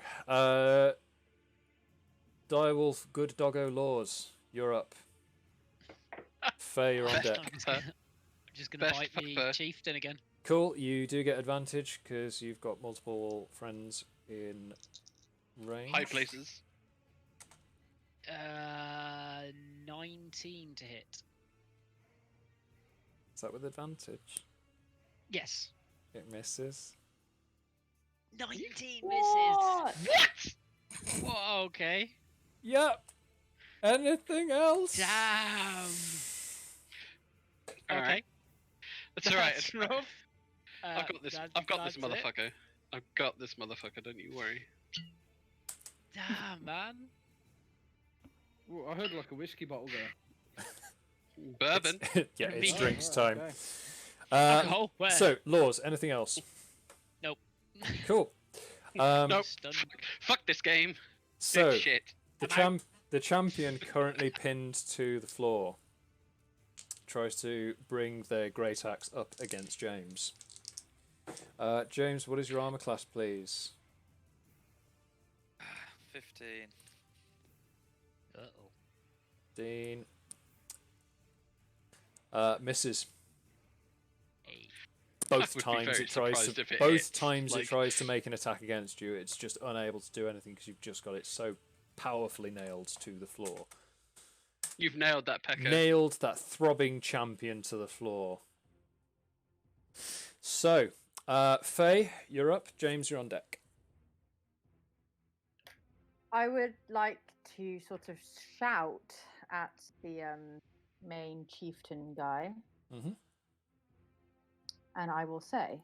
Direwolf, good doggo Lours, you're up. Faye, you're on Best deck. fucker. I'm just gonna Best bite the fucker. chieftain again. Cool, you do get advantage because you've got multiple friends in range. High places. 19 to hit. Is that with advantage? Yes. It misses. 19 misses. What? What? Whoa, okay. Yep. Anything else? Damn. All Okay. right. That's alright. That's rough. I've got this. That- I've got this that's it. motherfucker. I've got this motherfucker. Don't you worry. Damn, man. Ooh, I heard like a whiskey bottle there. Bourbon. Yeah, it's Me. drinks Right, time. okay. Alcohol? Where? So, Lours, anything else? Nope. Cool. Nope. Stunned. Fuck this game. So, It's shit. the champion currently pinned to the floor tries to bring their great axe up against James. James, what is your armor class, please? 15. Uh-oh. Dean. Misses. Hey. Both would be times very it tries surprised to. if it Both hits, times it like- tries to make an attack against you. It's just unable to do anything because you've just got it so powerfully nailed to the floor. You've nailed that pecker. Nailed that throbbing champion to the floor. So, Faye, you're up. James, you're on deck. I would like to sort of shout at the main chieftain guy, Mhm. and I will say,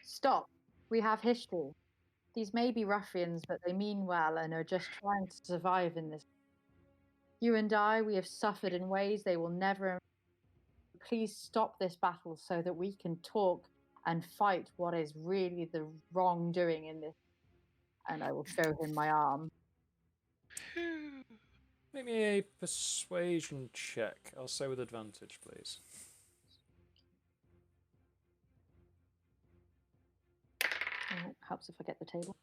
"Stop! We have history. These may be ruffians, but they mean well and are just trying to survive in this. You and I, we have suffered in ways they will never. Please stop this battle so that we can talk and fight what is really the wrongdoing in this." And I will show him my arm. Make me a persuasion check. I'll say with advantage, please. Oh, helps if I get the table.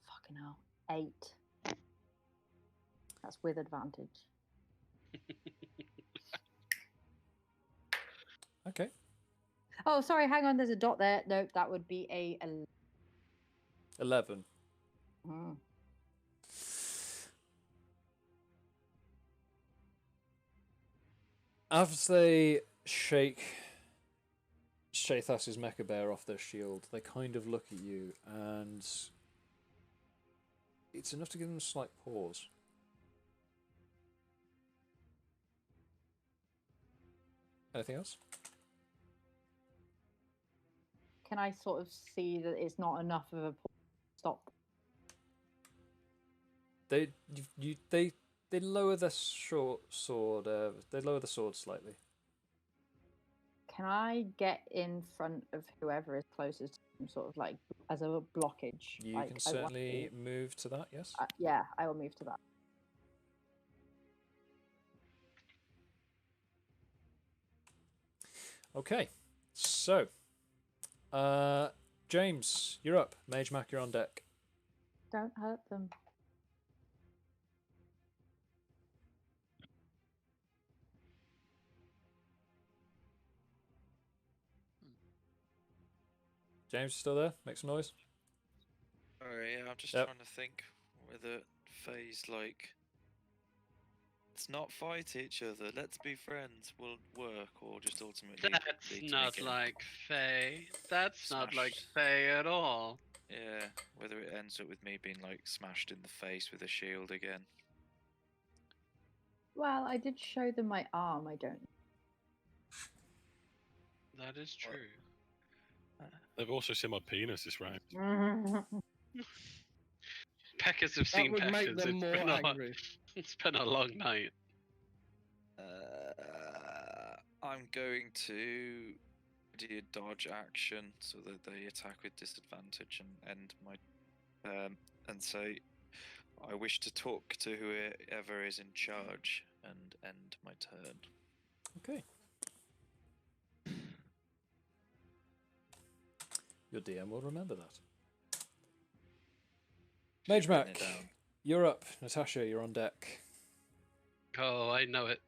Fucking hell. 8. That's with advantage. Okay. Oh, sorry, hang on, there's a dot there. No, that would be a 11. Mm. As they shake Shathas's mecha bear off their shield, they kind of look at you, and it's enough to give them a slight pause. Anything else? Can I sort of see that it's not enough of a stop? They lower the short sword. They lower the sword slightly. Can I get in front of whoever is closest to them, sort of like as a blockage? You like, can I want certainly to- move to that. Yes. Yeah, I will move to that. Okay, so James, you're up. Magemak, you're on deck. Don't hurt them. James, you still there? Make some noise. Oh yeah, I'm just Yep. trying to think whether phase like let's not fight each other, let's be friends will work, or just ultimately That's lead to me not getting like Faye. That's not like smashed. Faye at all. Yeah, whether it ends up with me being like smashed in the face with a shield again. Well, I did show them my arm. I don't. That is true. They've also seen my penis this round. Peckers have That seen would peckers. make them more angry. It's been a long night. I'm going to do a dodge action so that they attack with disadvantage and end my and say I wish to talk to whoever is in charge and end my turn. Okay. Your DM will remember that. Magemak, you're up. Natasha, you're on deck. Oh, I know it.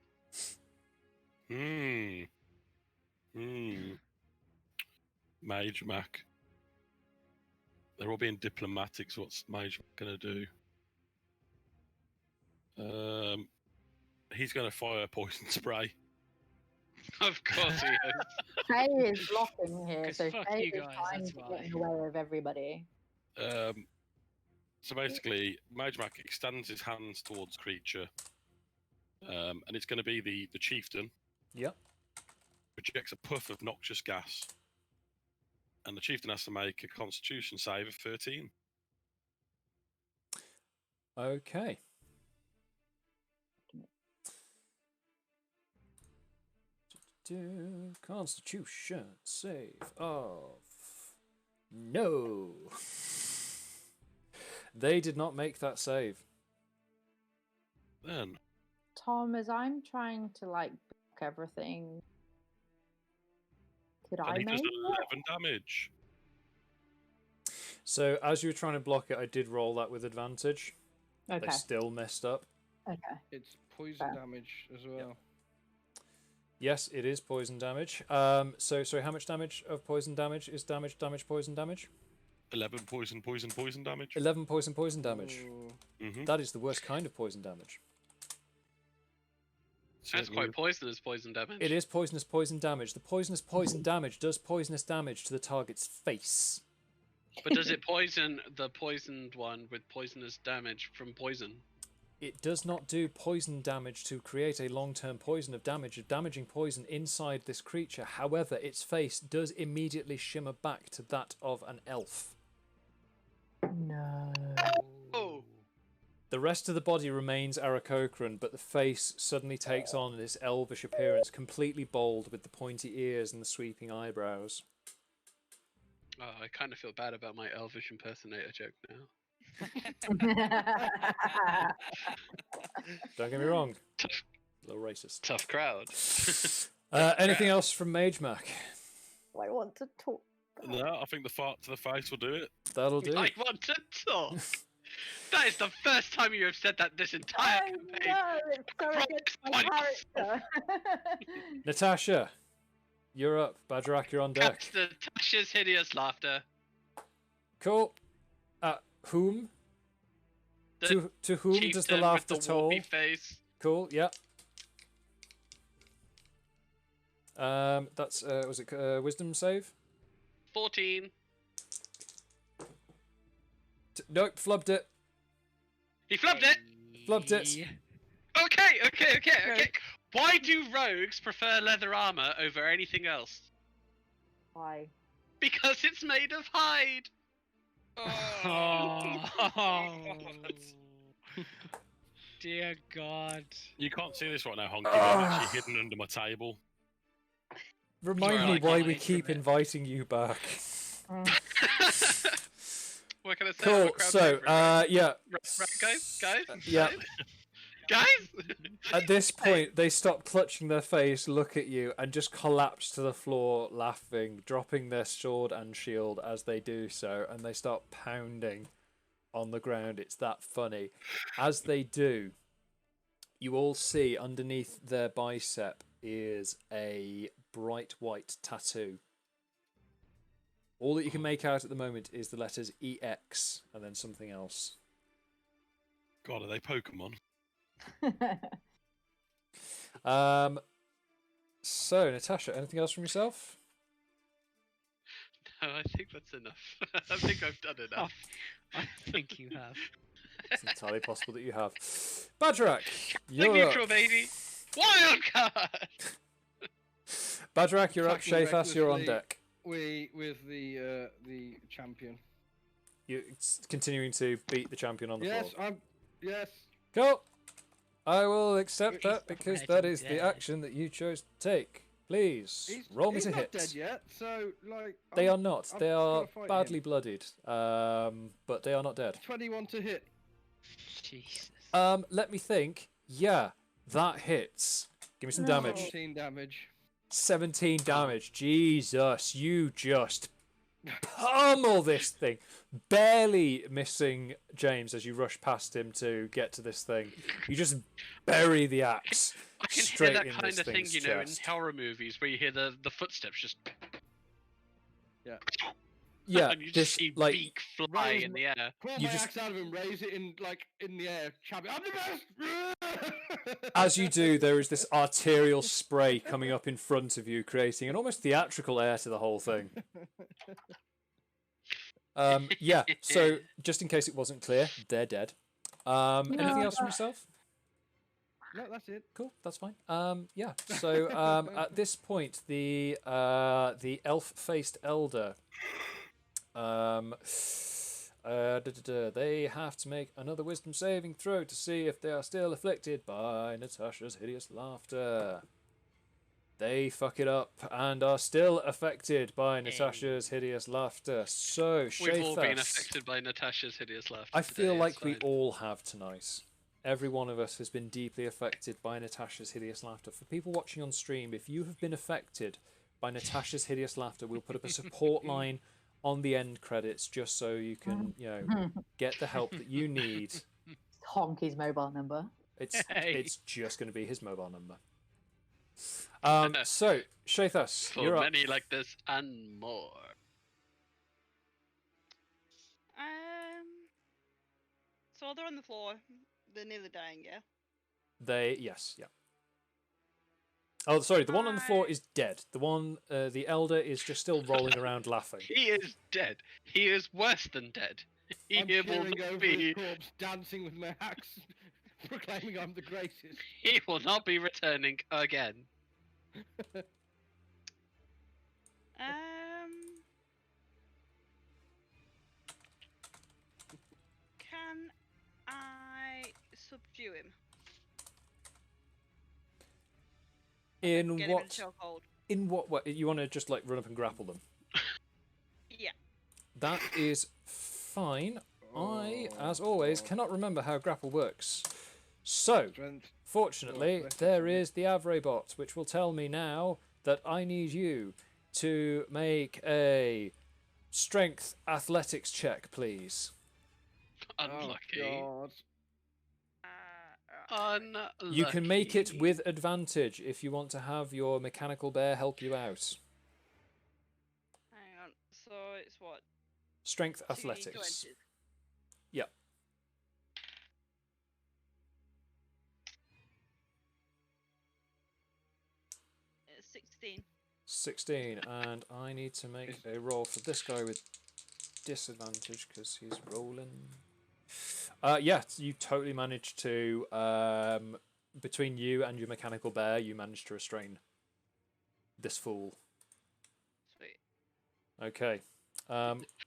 Magemak. They're all being diplomatic, so what's Magemak going to do? He's going to fire poison spray. Of course he is. Faye is blocking here, so fuck Faye you is guys, trying that's to why. get in the way of everybody. So basically, Magemak extends his hands towards creature, and it's going to be the chieftain. Yep. Projects a puff of noxious gas, and the chieftain has to make a Constitution save of 13. Okay. Constitution save of no. They did not make that save. Then Tom, as I'm trying to like block everything, could I and he make does it? 11 damage. So as you were trying to block it, I did roll that with advantage. Okay. They still messed up. Okay. It's poison damage as well. Yes, it is poison damage. So how much damage of poison damage is damage, poison damage? 11 poison damage. 11 poison damage. Mm-hmm. That is the worst kind of poison damage. That's quite poisonous poison damage. It is poisonous poison damage. The poisonous poison damage does poisonous damage to the target's face. But does it poison the poisoned one with poisonous damage from poison? It does not do poison damage to create a long-term poison of damaging poison inside this creature. However, its face does immediately shimmer back to that of an elf. No. Oh. The rest of the body remains Aarakocran, but the face suddenly takes on this elvish appearance, completely bald with the pointy ears and the sweeping eyebrows. Oh, I kind of feel bad about my elvish impersonator joke now. Don't get me wrong. A little racist. Tough crowd. Anything else from Magemak? I want to talk. No, I think the fart to the face will do it. That'll do. I want to talk. That is the first time you have said that this entire campaign. No, it's so against my character. Natasha, you're up. Bagerac, you're on deck. Catch Natasha's hideous laughter. Cool. Whom? To whom does the laughter with the toll? warpy face. Cool. Yep. That's was it wisdom save? 14. Nope, flubbed it. He flubbed it. Flubbed it. Okay. Why do rogues prefer leather armor over anything else? Why? Because it's made of hide. Oh. Dear God. You can't see this right now, Honky, but I'm actually hidden under my table. Remind me why we keep inviting you back. What can I say? Cool. So, yeah. Right, guys. Yeah. Guys! At this point, they stop clutching their face, look at you, and just collapse to the floor laughing, dropping their sword and shield as they do so, and they start pounding on the ground. It's that funny. As they do, you all see underneath their bicep is a bright white tattoo. All that you can make out at the moment is the letters EX and then something else. God, are they Pokemon? So, Natasha, anything else from yourself? No, I think that's enough. I think I've done enough. I think you have. It's entirely possible that you have. Bagerac, Like you're up. neutral, baby. Wild card. Bagerac, you're up. Attacking Shafas, you're on recklessly deck. With the champion. You're continuing to beat the champion on the Yes, floor. yes. Cool. I will accept He's that because already that is the dead. action that you chose to take. Please roll me he's to not hit. dead yet, so like. They are not. I'm They are gonna fight badly him. bloodied. But they are not dead. 21 to hit. Jesus. Let me think. Yeah, that hits. Give me some damage. 17 damage. 17 damage. Jesus, you just pummel this thing. Barely missing James as you rush past him to get to this thing. You just bury the axe I can straight hear that in kind this of thing, thing's you know, in chest. horror movies where you hear the footsteps just. Yeah. Yeah, and you just this see like beak fly Raise in the air. Pull You my just- axe out of him, raise it in the air. Champion, I'm the best. as you do, there is this arterial spray coming up in front of you, creating an almost theatrical air to the whole thing. Yeah, so just in case it wasn't clear, they're dead. Anything else from yourself? No, that's it. Cool, that's fine. Yeah. So at this point, the elf-faced elder, they have to make another wisdom saving throw to see if they are still afflicted by Natasha's hideous laughter. They fuck it up and are still affected by Natasha's hideous laughter. So, We've all been Shafas, affected by Natasha's hideous laughter. I feel today, like it's we fine. all have tonight. Every one of us has been deeply affected by Natasha's hideous laughter. For people watching on stream, if you have been affected by Natasha's hideous laughter, we'll put up a support line on the end credits just so you can, get the help that you need. Honky's mobile number. It's just going to be his mobile number. So, Shafas, For you're up. many like this and more. So they're on the floor. They're nearly dying, yeah? Yes, yeah. Oh, sorry, the one on the floor is dead. The one, the elder is just still rolling around laughing. He is dead. He is worse than dead. He I'm will peering not over be. his corpse, dancing with my axe, proclaiming I'm the greatest. He will not be returning again. Can I subdue him? In Get him in what? chokehold. In what way? You want to just like run up and grapple them? Yeah. That is fine. I, as always, cannot remember how grapple works. So, fortunately, there is the Avray bot, which will tell me now that I need you to make a strength athletics check, please. Unlucky. Oh, Unlucky. You can make it with advantage if you want to have your mechanical bear help you out. Hang on. So it's what? Strength 2d20s? athletics. Yep. It's 16. 16, and I need to make a roll for this guy with disadvantage because he's rolling. Yeah, you totally managed to, between you and your mechanical bear, you managed to restrain this fool. Sweet. Okay.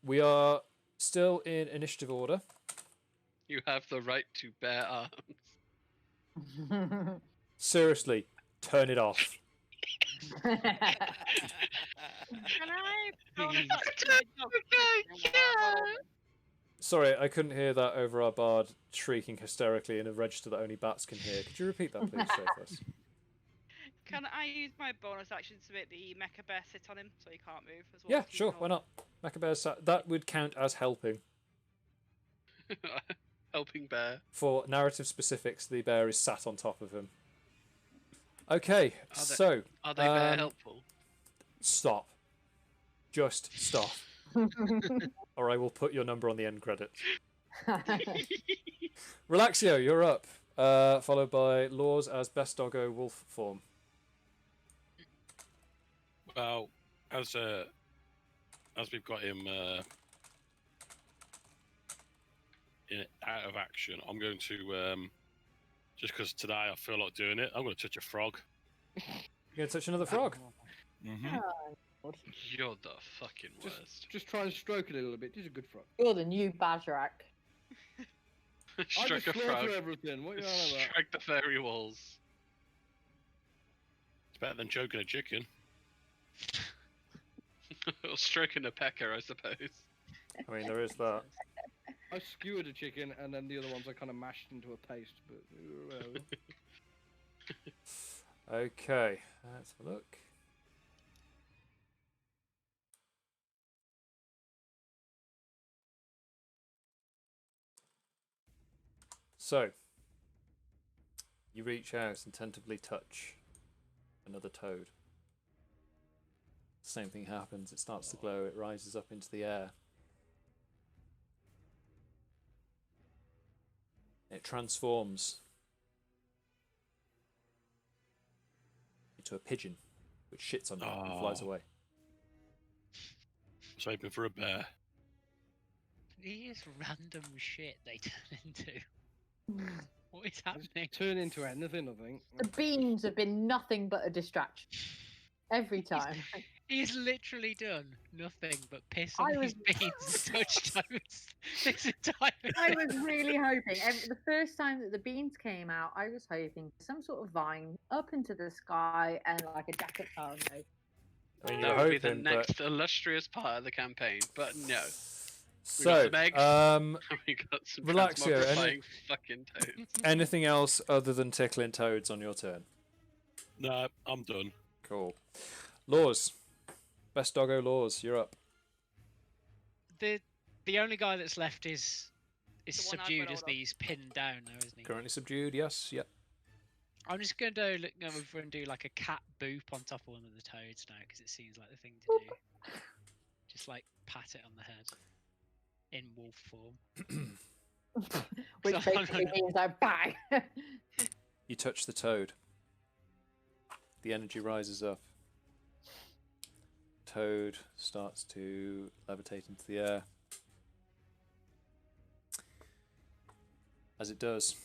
We are still in initiative order. You have the right to bear arms. Seriously, turn it off. Can I? Please. Yeah. Sorry, I couldn't hear that over our bard shrieking hysterically in a register that only bats can hear. Could you repeat that, please, Shay, for us? Can I use my bonus action to make the mecha bear sit on him so he can't move as well? Yeah, sure, why not? Mecha Bear's that would count as helping. Helping bear. For narrative specifics, the bear is sat on top of him. Okay, so... Are they bear helpful? Stop. Just stop. Or I will put your number on the end credits. Relaxio, you're up. Followed by Lours as best doggo wolf form. Well, as we've got him out of action, I'm going to just because today I feel like doing it, I'm going to touch a frog. You're going to touch another frog? Mm-hmm. You're the fucking worst. Just try and stroke it a little bit. He's a good frog. You're the new Bagerac. Stroke a frog. Everything. What are you on about? Stroke the fairy walls. It's better than choking a chicken. Or stroking a pecker, I suppose. I mean, there is that. I skewered a chicken, and then the other ones I kind of mashed into a paste. But Okay, let's have a look. So, you reach out and tentatively touch another toad. Same thing happens, it starts to glow, it rises up into the air. It transforms into a pigeon, which shits on you and flies away. I was hoping for a bear. These random shit they turn into. What is happening? turn into anything, I think. The beans have been nothing but a distraction. Every time. He's literally done nothing but piss on his beans and touch toads this entire I was really hoping. The first time that the beans came out, I was hoping for some sort of vine up into the sky and like a jacket. Oh no. I mean, That would be the next illustrious part of the campaign, but no. We got some eggs, we got some Relaxio, transmogrifying fucking toads. anything else other than tickling toads on your turn? No, I'm done. Cool. Lours. Best doggo Lours, you're up. The only guy that's left is The one I've subdued got as hold of. he's pinned down now, isn't he? Currently subdued, yes, yep. I'm just going to look over and do like a cat boop on top of one of the toads now because it seems like the thing to do. Just like pat it on the head in wolf form. Which basically means I bang. You touch the toad. The energy rises up. Toad starts to levitate into the air. As it does,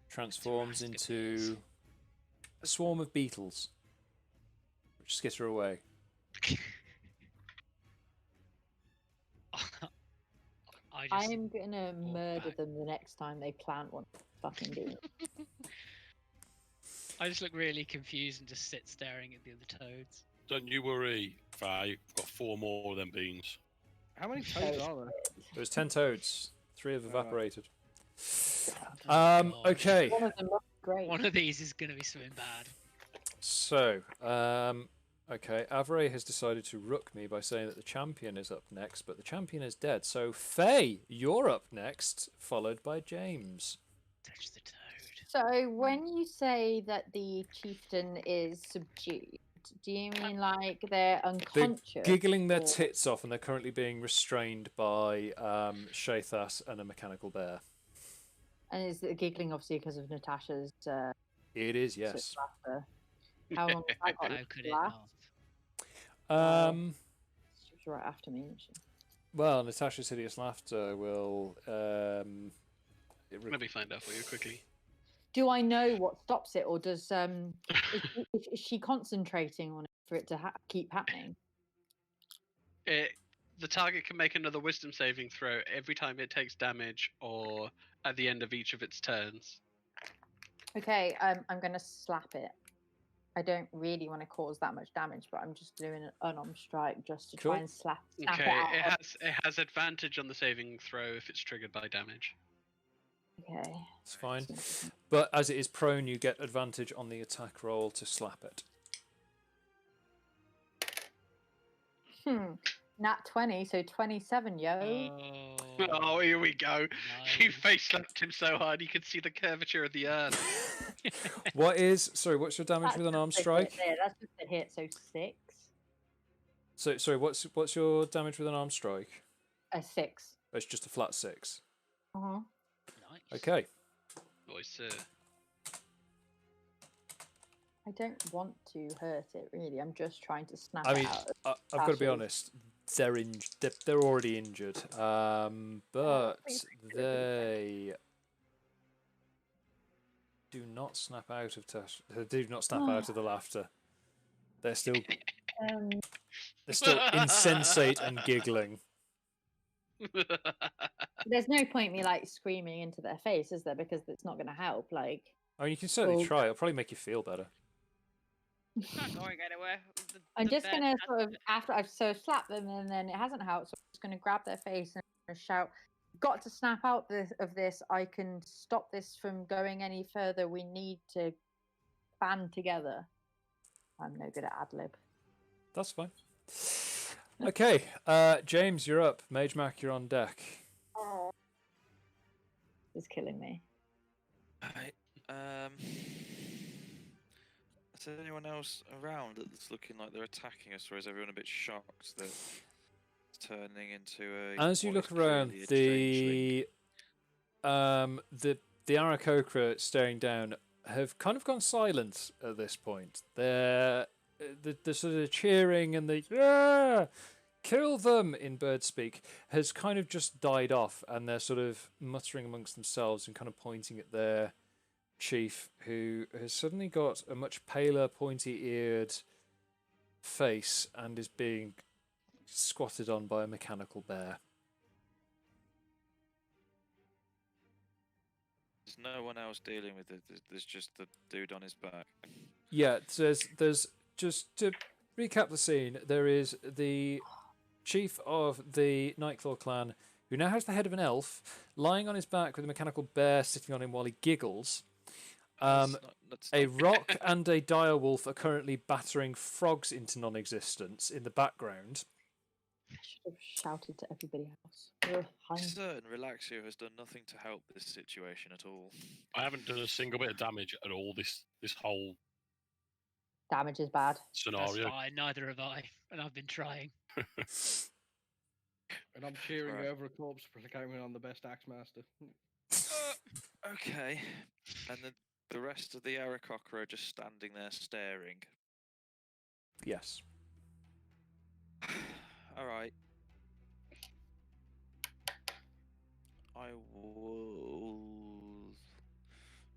transforms into a swarm of beetles, which skitter away. I am gonna murder them the next time they plant one fucking bean. I just look really confused and just sit staring at the other toads. Don't you worry, Faye. I've got 4 more of them beans. How many toads are there? There's 10 toads. 3 have evaporated. Oh, Okay. One of them looks great. One of these is going to be something bad. So, okay, Avray has decided to rook me by saying that the champion is up next, but the champion is dead. So, Faye, you're up next, followed by James. Touch the toad. So when you say that the chieftain is subdued, do you mean like they're unconscious? They're giggling their or- tits off and they're currently being restrained by Shathas and a mechanical bear. And is it giggling obviously because of Natasha's It is, yes. laughter? How long has that got How could it left? not? She was right after me, wasn't she? Well, Natasha's hideous laughter will. Let me find out for you quickly. Do I know what stops it, or does is she concentrating on it for it to keep happening? The target can make another wisdom saving throw every time it takes damage or at the end of each of its turns. Okay, I'm gonna slap it. I don't really want to cause that much damage, but I'm just doing an unarmed strike just to try Cool. and snap Okay, it out. it has advantage on the saving throw if it's triggered by damage. Okay. It's fine. But as it is prone, you get advantage on the attack roll to slap it. Nat 20, so 27, yo. Oh, here we go. You face slapped him so hard you could see the curvature of the earth. What's your damage That's with an just armed a hit strike? there, that's just a hit, so 6. So sorry, what's your damage with an armed strike? A 6. It's just a flat 6. Uh-huh. Nice. Okay. Boy, sir. I don't want to hurt it, really. I'm just trying to snap I it mean, out. I've got to be honest. They're already injured. But they do not snap out of They do not snap out of the laughter. They're still insensate and giggling. There's no point me like screaming into their face, is there? Because it's not going to help. Like, I mean, you can certainly try. It'll probably make you feel better. Not going anywhere. I'm just going to sort of, after I've slapped them and then it hasn't helped, so I'm just going to grab their face and shout, "Got to snap out of this. I can stop this from going any further. We need to band together." I'm no good at ad-lib. That's fine. Okay, James, you're up. Magemak, you're on deck. Oh. It's killing me. Alright, is there anyone else around that's looking like they're attacking us, or is everyone a bit shocked that it's turning into a... As you look around, the Aarakocra staring down have kind of gone silent at this point. They're the sort of cheering and the kill them in bird speak has kind of just died off, and they're sort of muttering amongst themselves and kind of pointing at their chief, who has suddenly got a much paler, pointy-eared face and is being squatted on by a mechanical bear. There's no one else dealing with it. There's just the dude on his back. Yeah, there's just to recap the scene, there is the chief of the Nightclaw clan, who now has the head of an elf, lying on his back with a mechanical bear sitting on him while he giggles. A rock and a direwolf are currently battering frogs into non-existence in the background. I should have shouted to everybody else. I'm certain Relaxio has done nothing to help this situation at all. I haven't done a single bit of damage at all this whole damage is bad scenario. That's fine, neither have I, and I've been trying. And I'm cheering over a corpse proclaiming I'm the best axe master. Okay, and the rest of the Aarakocra are just standing there staring. Yes. Alright. I will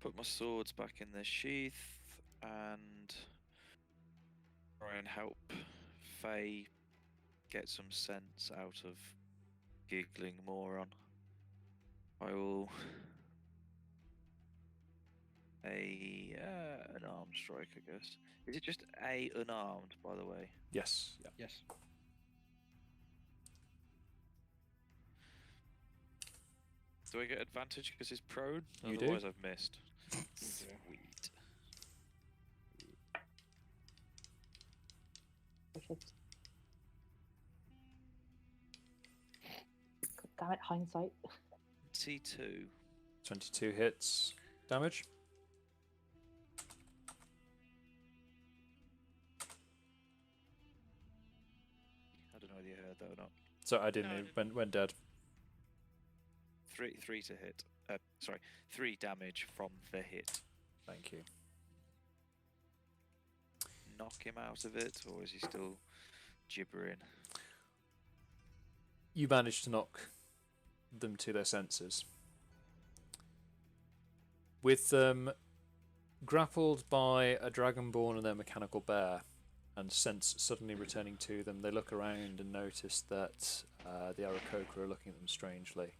put my swords back in their sheath and try and help Faye get some sense out of giggling moron. I will an armed strike, I guess. Is it just a unarmed, by the way? Yes. Yeah. Yes. Do I get advantage because he's prone? You do. Otherwise I've missed. Sweet. God damn it, hindsight. T2. 22 hits. Damage? I don't know whether you heard that or not. So I didn't. Went dead. Three to hit. Sorry, 3 damage from the hit. Thank you. Knock him out of it, or is he still gibbering? You managed to knock them to their senses. With them grappled by a dragonborn and their mechanical bear, and sense suddenly returning to them, they look around and notice that the Aarakocra are looking at them strangely.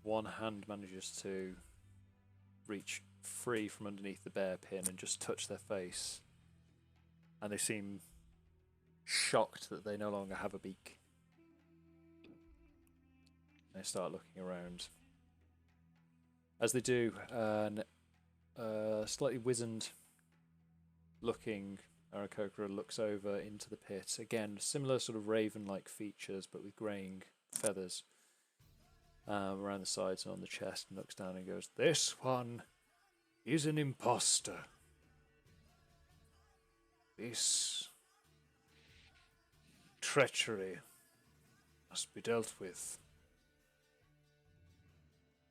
One hand manages to reach free from underneath the bear pin and just touch their face. And they seem shocked that they no longer have a beak. They start looking around. As they do, an slightly wizened looking Aarakocra looks over into the pit. Again, similar sort of raven-like features, but with greying feathers around the sides and on the chest, and looks down and goes, "This one is an imposter. This treachery must be dealt with.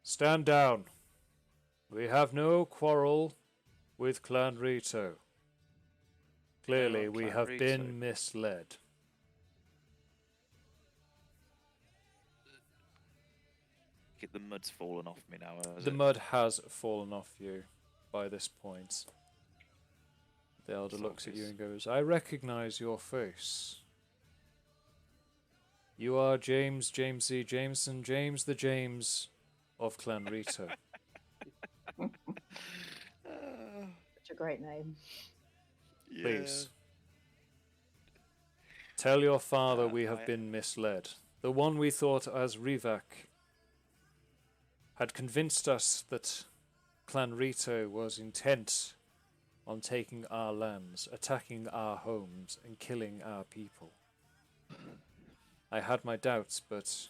Stand down. We have no quarrel with Clan Rito. Clearly, we Clan have Rito. been misled." The mud's fallen off me now. Has The it? mud has fallen off you by this point. The elder looks at you and goes, "I recognize your face. You are James, Jamesy, Jameson, James the James of Clan Rito." Such a great name. Please. Tell your father we have been misled. The one we thought as Rivak had convinced us that Clan Rito was intent on taking our lands, attacking our homes, and killing our people. I had my doubts, but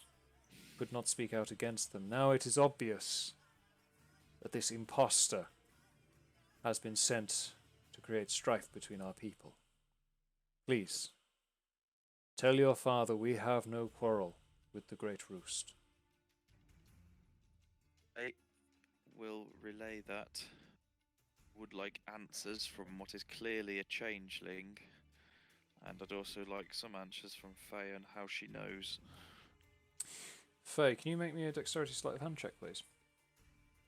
could not speak out against them. Now it is obvious that this imposter has been sent to create strife between our people. Please, tell your father we have no quarrel with the Great Roost. I will relay that. Would like answers from what is clearly a changeling, and I'd also like some answers from Faye on how she knows. Faye, can you make me a dexterity sleight of hand check, please?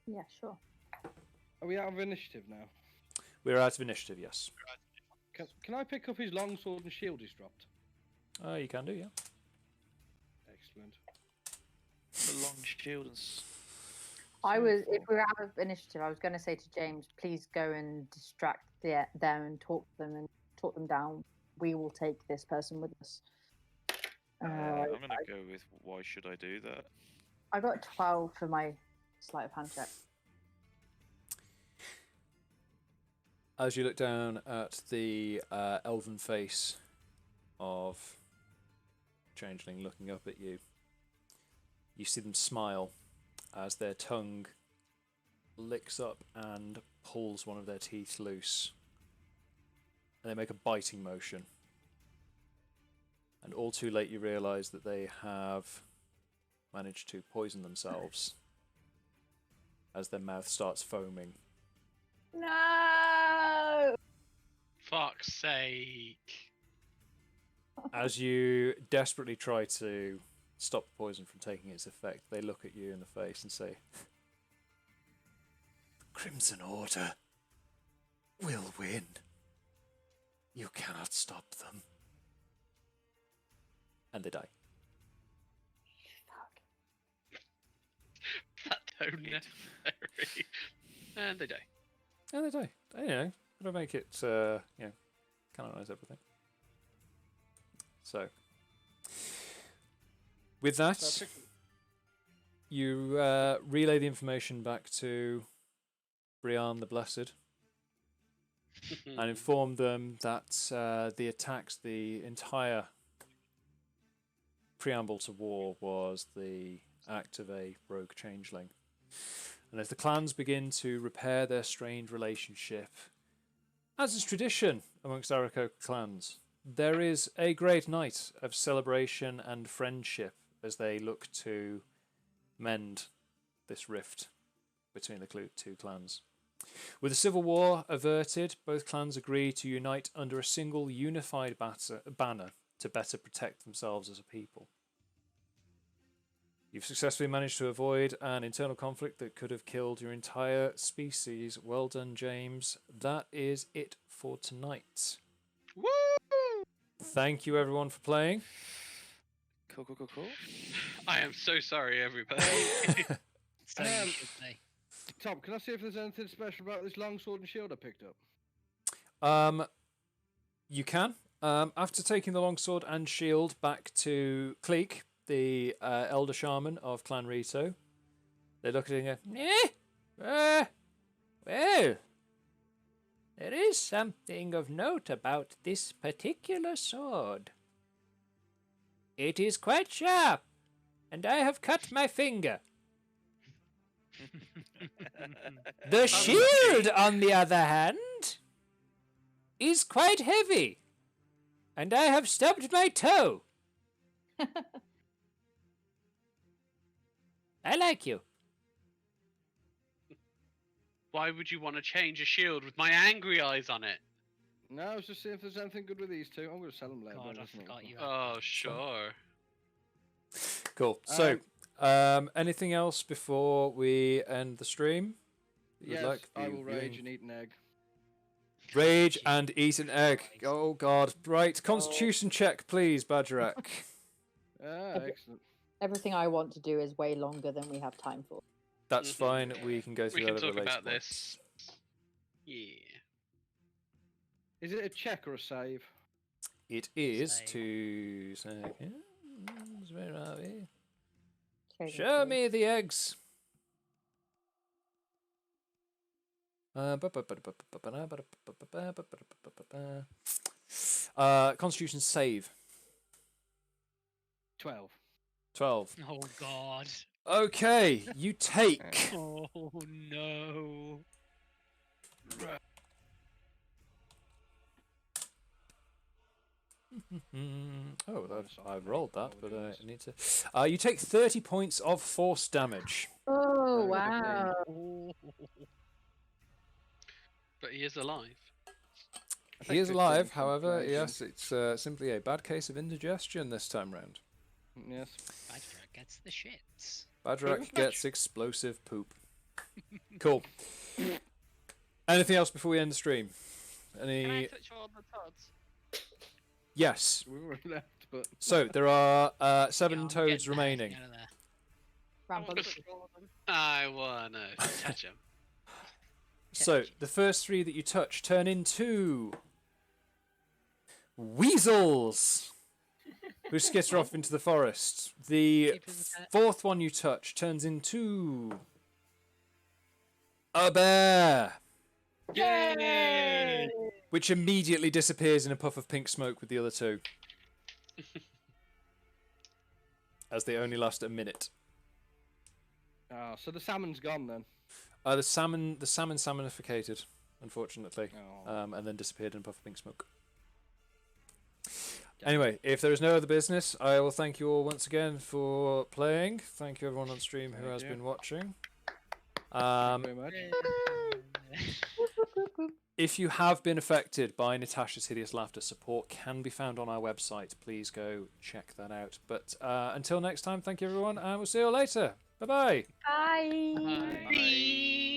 Yeah, sure. Are we out of initiative now? We're out of initiative, yes. Can I pick up his longsword and shield he's dropped? You can do, yeah. Excellent. The long shield and. If we were out of initiative, I was going to say to James, please go and distract them and talk them down. We will take this person with us. I'm going to go with why should I do that? I got 12 for my sleight of hand check. As you look down at the elven face of Changeling looking up at you, you see them smile as their tongue licks up and pulls one of their teeth loose. And they make a biting motion. And all too late you realise that they have managed to poison themselves as their mouth starts foaming. No! Fuck's sake. As you desperately try to stop the poison from taking its effect, they look at you in the face and say, "The Crimson Order will win. You cannot stop them." And they die. That tone necessary. And they die. And they die. Gotta make it, canonise everything. So, with that, you relay the information back to Brian the Blessed and inform them that the attacks, the entire preamble to war was the act of a rogue changeling. And as the clans begin to repair their strained relationship, as is tradition amongst Aarakocra clans, there is a great night of celebration and friendship as they look to mend this rift between the two clans. With the civil war averted, both clans agree to unite under a single unified banner to better protect themselves as a people. You've successfully managed to avoid an internal conflict that could have killed your entire species. Well done, James. That is it for tonight. Woo! Thank you, everyone, for playing. Cool. I am so sorry, everybody. Tom, can I see if there's anything special about this longsword and shield I picked up? You can. After taking the longsword and shield back to Cleek, the elder shaman of Clan Rito, they look at it and go, well, there is something of note about this particular sword. It is quite sharp, and I have cut my finger. The shield, on the other hand, is quite heavy, and I have stubbed my toe. I like you. Why would you want to change a shield with my angry eyes on it? No, I was just seeing if there's anything good with these two. I'm going to sell them later. God, I forgot you. Oh, sure. Cool. So, anything else before we end the stream? Yes, I will rage and eat an egg. Rage and eat an egg. Oh, God. Right. Constitution check, please, Bagerac. Excellent. Everything I want to do is way longer than we have time for. That's fine. We can go through We can that at a talk later about point. this. Yeah. Is it a check or a save? It is 2 seconds. Where are we? Show me the eggs. Constitution save. 12. 12. Oh God. Okay, you take. Oh no. I rolled that, but I need to. You take 30 points of force damage. Oh wow! But he is alive. He is alive, however. Yes, it's simply a bad case of indigestion this time round. Yes. Bagerac gets the shits. Bagerac gets explosive poop. Cool. Anything else before we end the stream? Any? Can I touch all the toads? Yes. We were left, but So there are 7 toads remaining. I wanna touch him. So the first 3 that you touch turn into weasels, who skitter off into the forest. The 4th one you touch turns into a bear, Yay! which immediately disappears in a puff of pink smoke with the other 2, as they only last a minute. So the salmon's gone then. The salmon salmonificated, unfortunately, and then disappeared in a puff of pink smoke. Anyway, if there is no other business, I will thank you all once again for playing. Thank you everyone on stream who has been watching. Thank you very much. If you have been affected by Natasha's hideous laughter, support can be found on our website. Please go check that out. But until next time, thank you everyone, and we'll see you all later. Bye-bye. Bye. Bye.